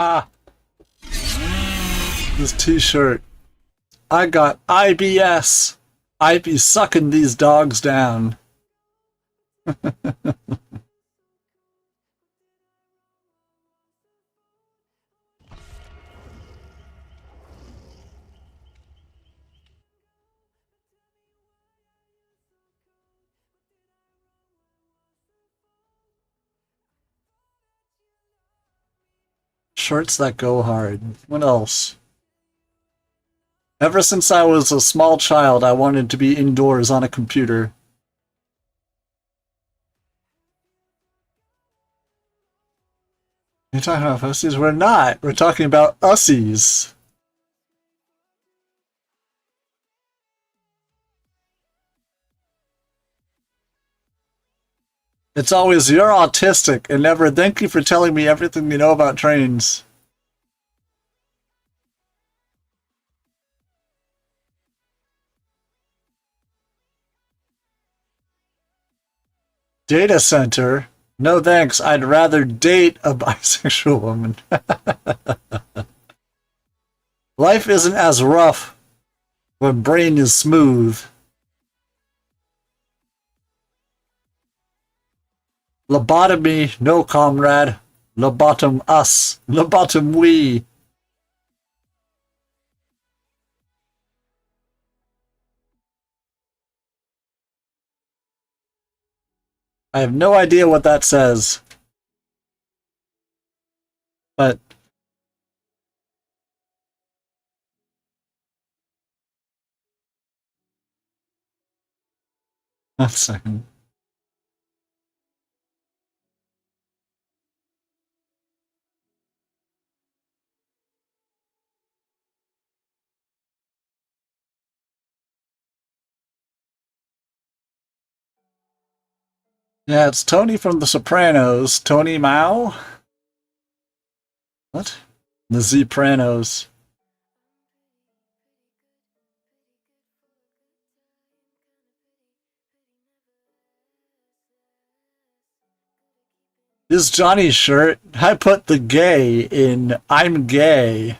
Ah! This t-shirt. I got IBS. I be sucking these dogs down. Shirts that go hard. What else? Ever since I was a small child, I wanted to be indoors on a computer. You're talking about pussies? We're not. We're talking about ussies. It's always, you're autistic, and never, thank you for telling me everything you know about trains. Data center? No thanks, I'd rather date a bisexual woman. Life isn't as rough when brain is smooth. Lobotomy, no comrade. Lobotom us. Lobotom we. I have no idea what that says. But one second. Yeah, it's Tony from The Sopranos. Tony Mao? What? The Zepranos. This is Johnny's shirt. I put the gay in I'm gay.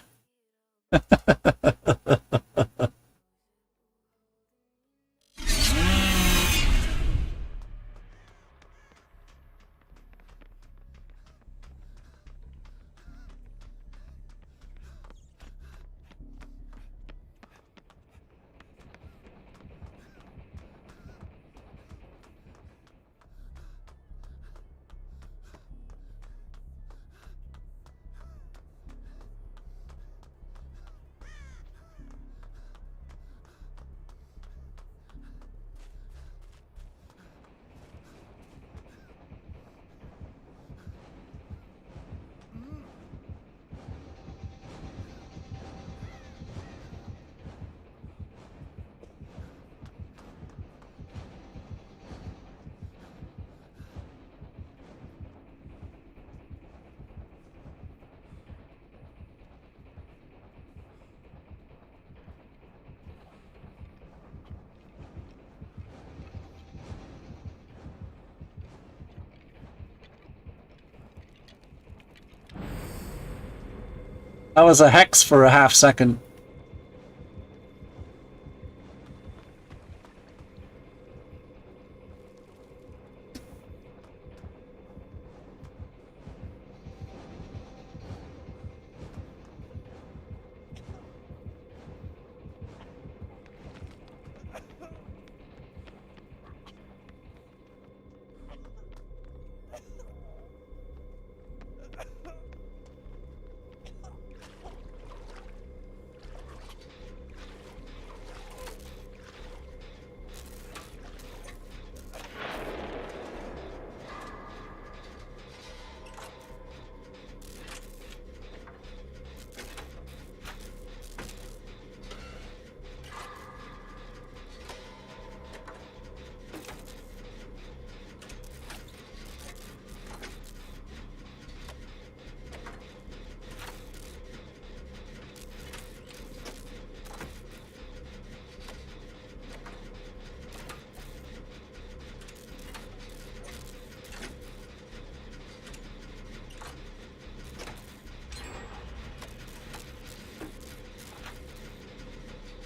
That was a hex for a half second.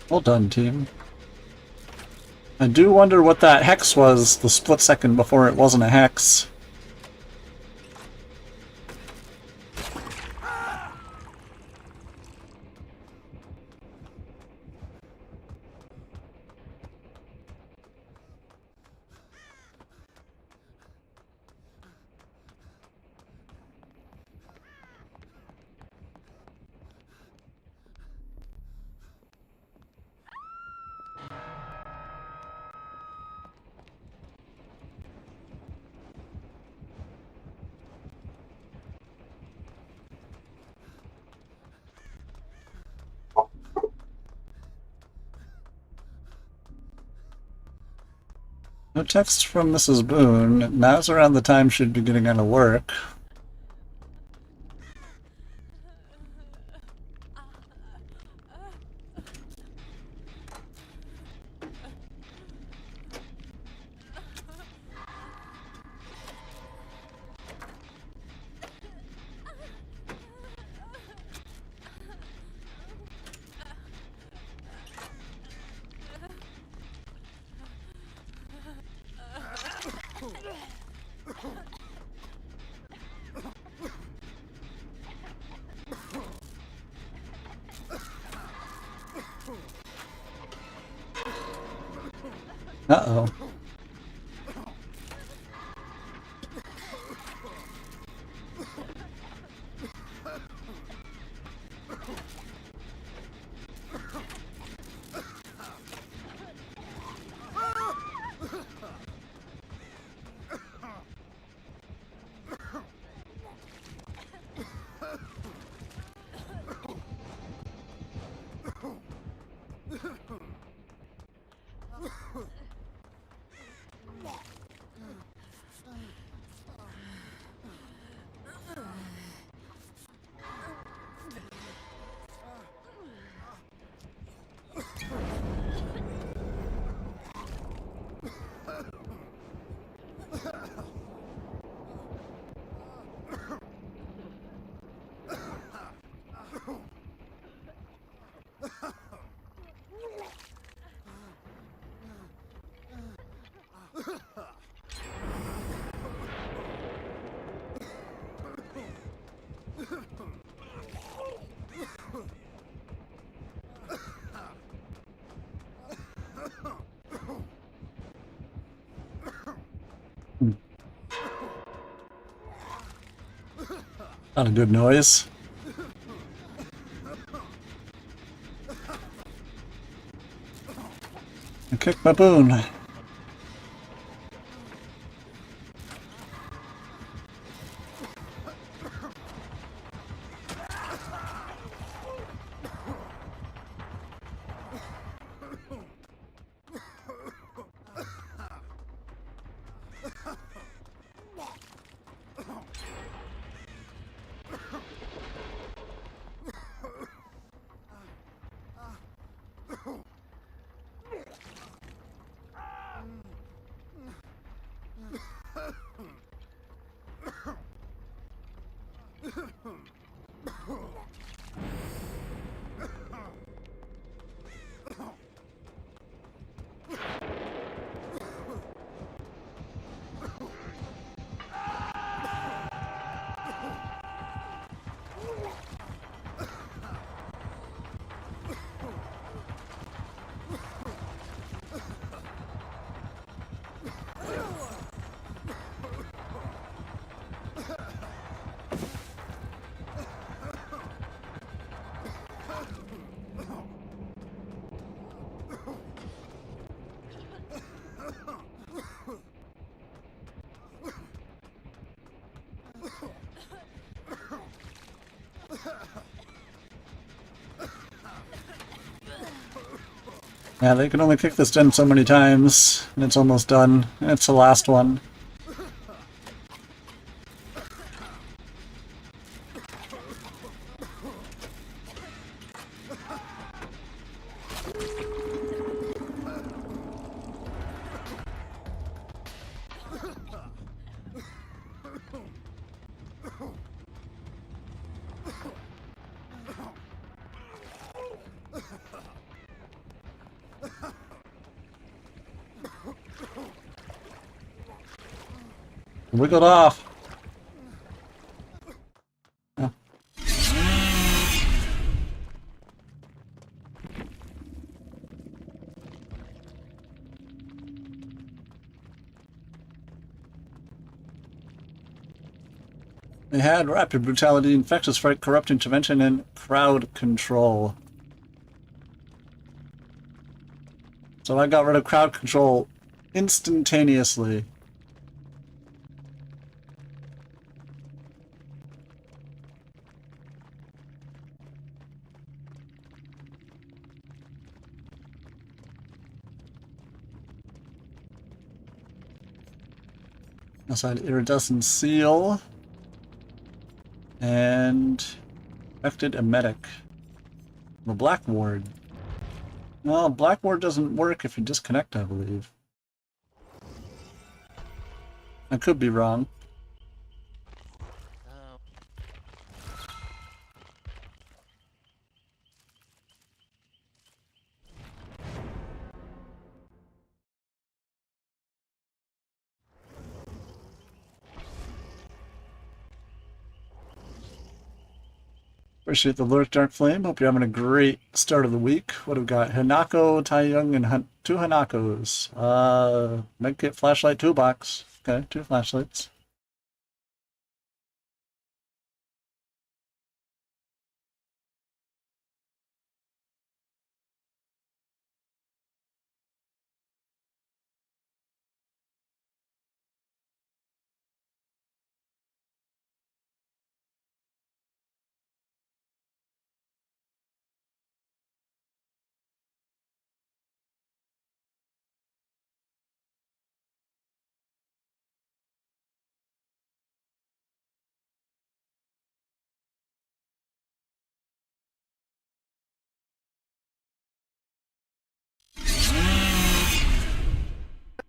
Well done, team. I do wonder what that hex was the split second before it wasn't a hex. No text from Mrs. Boone. Now's around the time she'd be getting out of work. Uh-oh. Not a good noise. I kicked my Boone. Yeah, they can only kick this den so many times, and it's almost done. It's the last one. Wiggled off. Oh. They had rapid brutality, infectious fright, corrupt intervention, and crowd control. So I got rid of crowd control instantaneously. Also had iridescent seal and affected emetic. The black ward. Well, black ward doesn't work if you disconnect, I believe. I could be wrong. Appreciate the lurk, Dark Flame. Hope you're having a great start of the week. What have we got? Hanako, Tai Young, and two Hanakos. Medkit, flashlight, toolbox. Okay, 2 flashlights.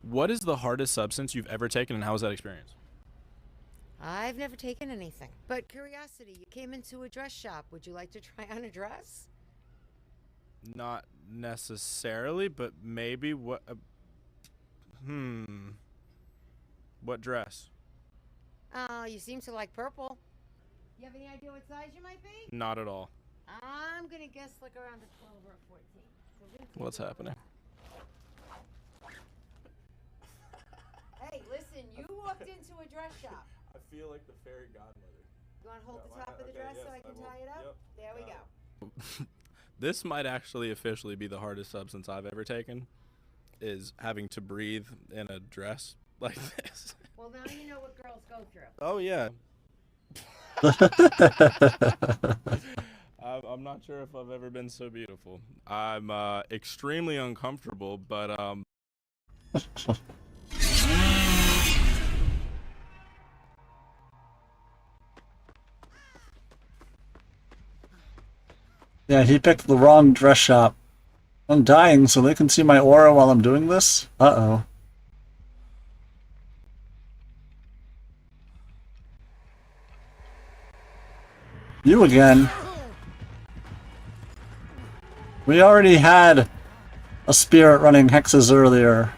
What is the hardest substance you've ever taken, and how was that experience? I've never taken anything. But curiosity, you came into a dress shop. Would you like to try on a dress? Not necessarily, but maybe. What dress? You seem to like purple. You have any idea what size you might be? Not at all. I'm gonna guess like around a 12 or a 14. So What's happening? Hey, listen, you walked into a dress shop. I feel like the fairy godmother. You want to hold the top of the dress so I can tie it up? There we go. This might actually officially be the hardest substance I've ever taken, is having to breathe in a dress like this. Well, now you know what girls go through. Oh, yeah. I'm not sure if I've ever been so beautiful. I'm extremely uncomfortable, but Yeah, he picked the wrong dress shop. I'm dying so they can see my aura while I'm doing this? Uh-oh. You again. We already had a spirit running hexes earlier.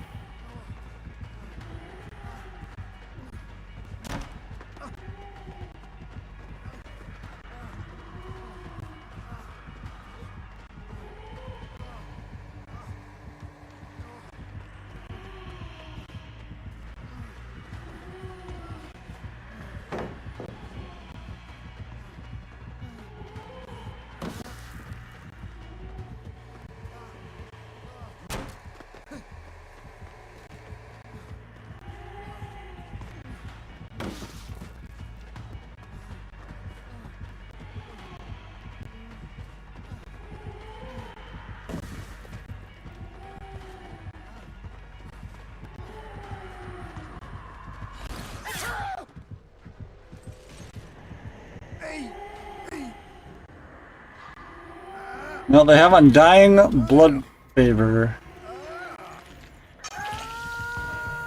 No, they have Undying Blood Favor.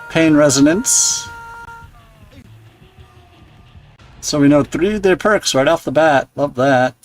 Pain Resonance. So we know 3 of their perks right off the bat. Love that.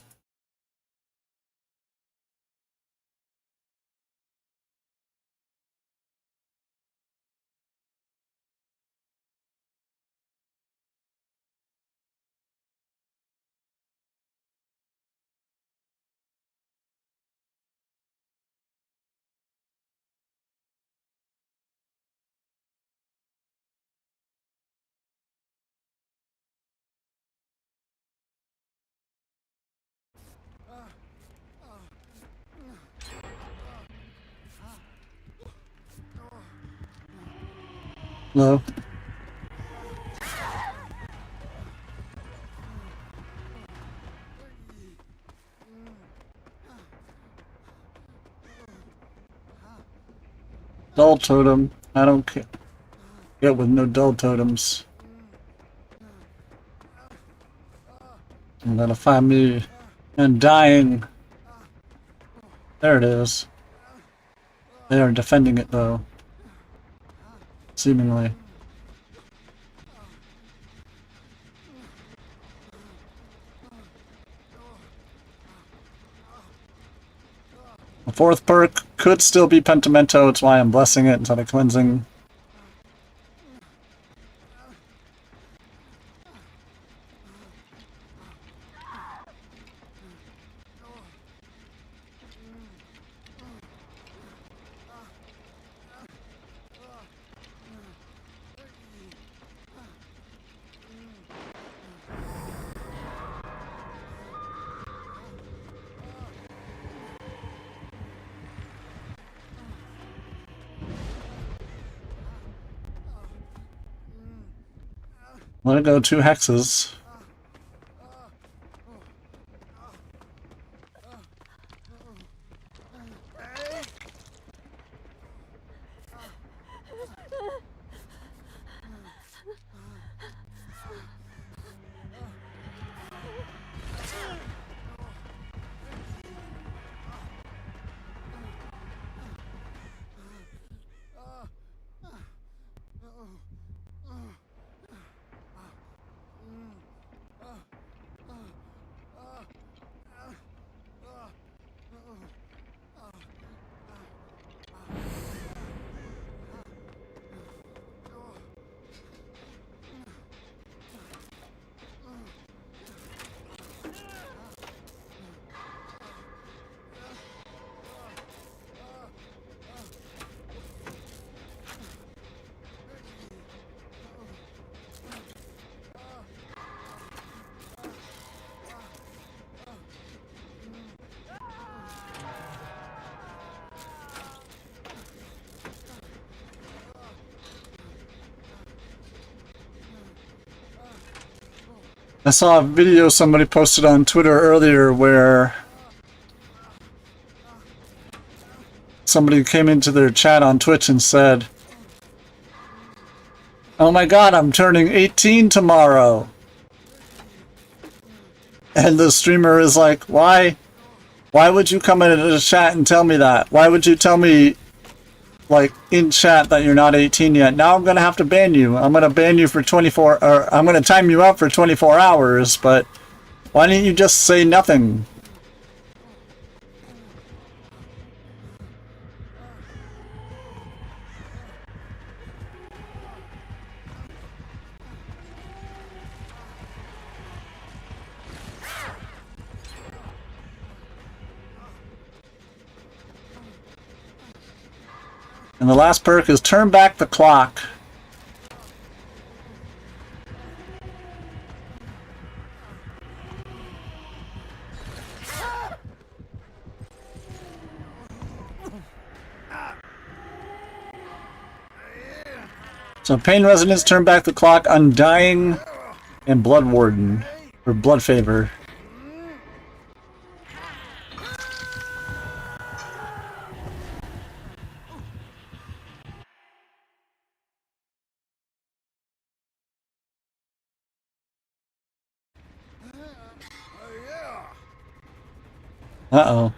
Hello? Dull totem. I don't care. Get with no dull totems. I'm gonna find me and dying. There it is. They are defending it though. Seemingly. The fourth perk could still be Pentimento, it's why I'm blessing it instead of cleansing. Let it go 2 hexes. I saw a video somebody posted on Twitter earlier where somebody came into their chat on Twitch and said, "Oh my god, I'm turning 18 tomorrow." And the streamer is like, Why would you come into the chat and tell me that? Why would you tell me, like, in chat that you're not 18 yet? Now I'm gonna have to ban you. I'm gonna ban you for 24, or I'm gonna time you out for 24 hours, but why didn't you just say nothing? And the last perk is turn back the clock. So Pain Resonance, turn back the clock, Undying, and Blood Warden, or Blood Favor. Uh-oh.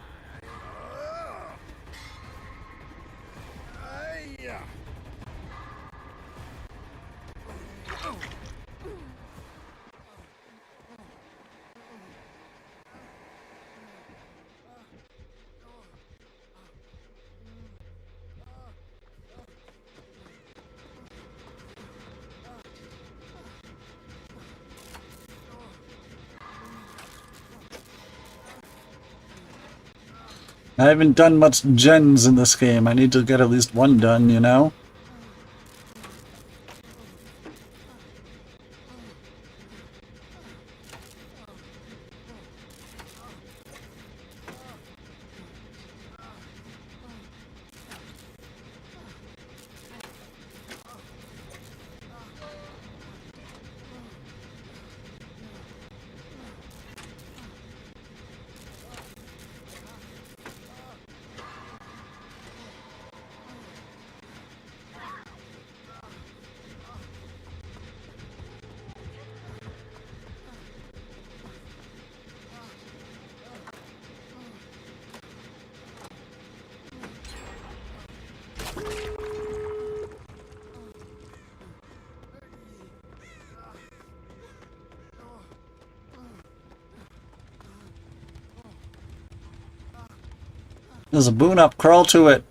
I haven't done much gens in this game. I need to get at least one done, you know? There's a boon up, crawl to it.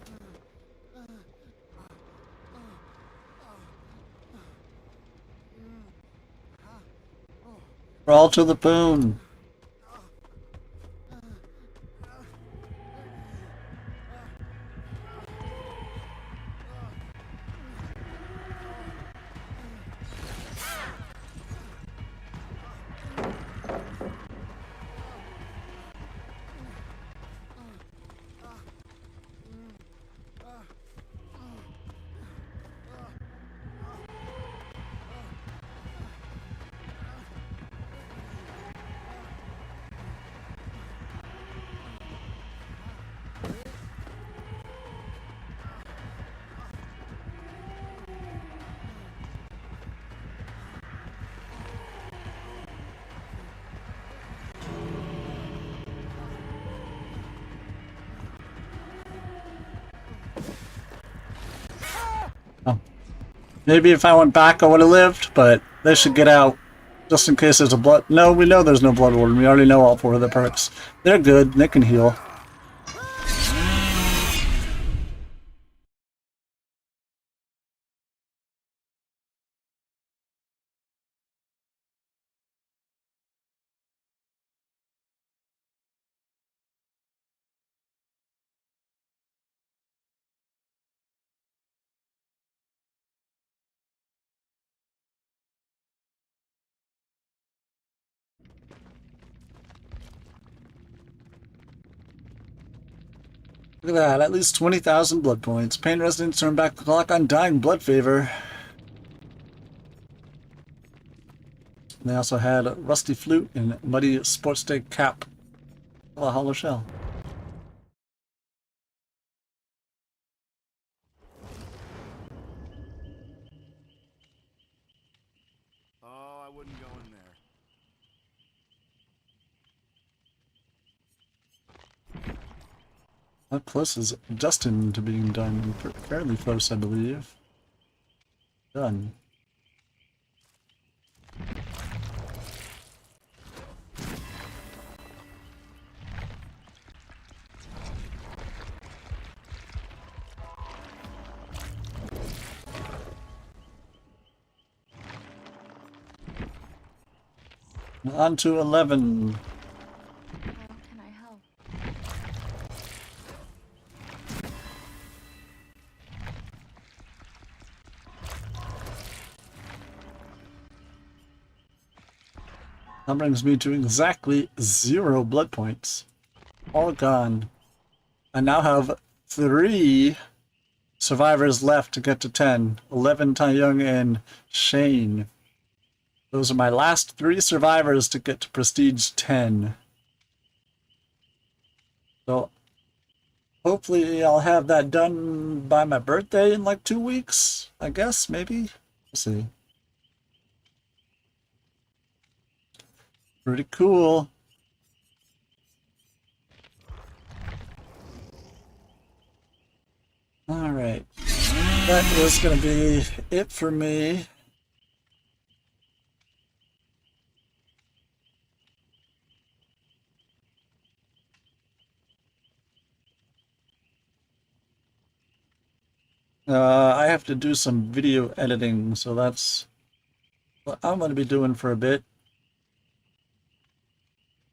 Crawl to the boon. Oh. Maybe if I went back I would have lived, but they should get out. Just in case there's a blood... No, we know there's no blood warden. We already know all 4 of the perks. They're good. They can heal. Look at that, at least 20,000 blood points. Pain residents turn back the clock on dying blood fever. And they also had a rusty flute and muddy sports day cap. Oh, a hollow shell. Oh, I wouldn't go in there. How close is Justin to being done? Fairly close, I believe. Done. On to 11. How can I help? That brings me to exactly 0 blood points. All gone. I now have 3 survivors left to get to 10. 11 Taeyong and Shane. Those are my last 3 survivors to get to Prestige 10. So, hopefully I'll have that done by my birthday in like 2 weeks, I guess, maybe? We'll see. Pretty cool. Alright. That is going to be it for me. I have to do some video editing, so that's what I'm going to be doing for a bit.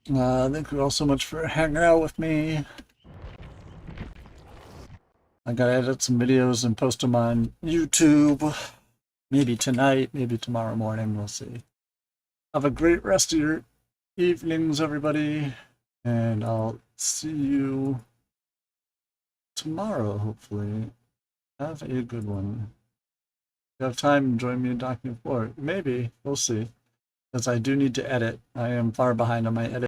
Thank you all so much for hanging out with me. I gotta edit some videos and post them on YouTube. Maybe tonight, maybe tomorrow morning, we'll see. Have a great rest of your evenings, everybody. And I'll see you tomorrow, hopefully. Have a good one. If you have time, join me in Document 4. Maybe. We'll see. Because I do need to edit. I am far behind on my edit.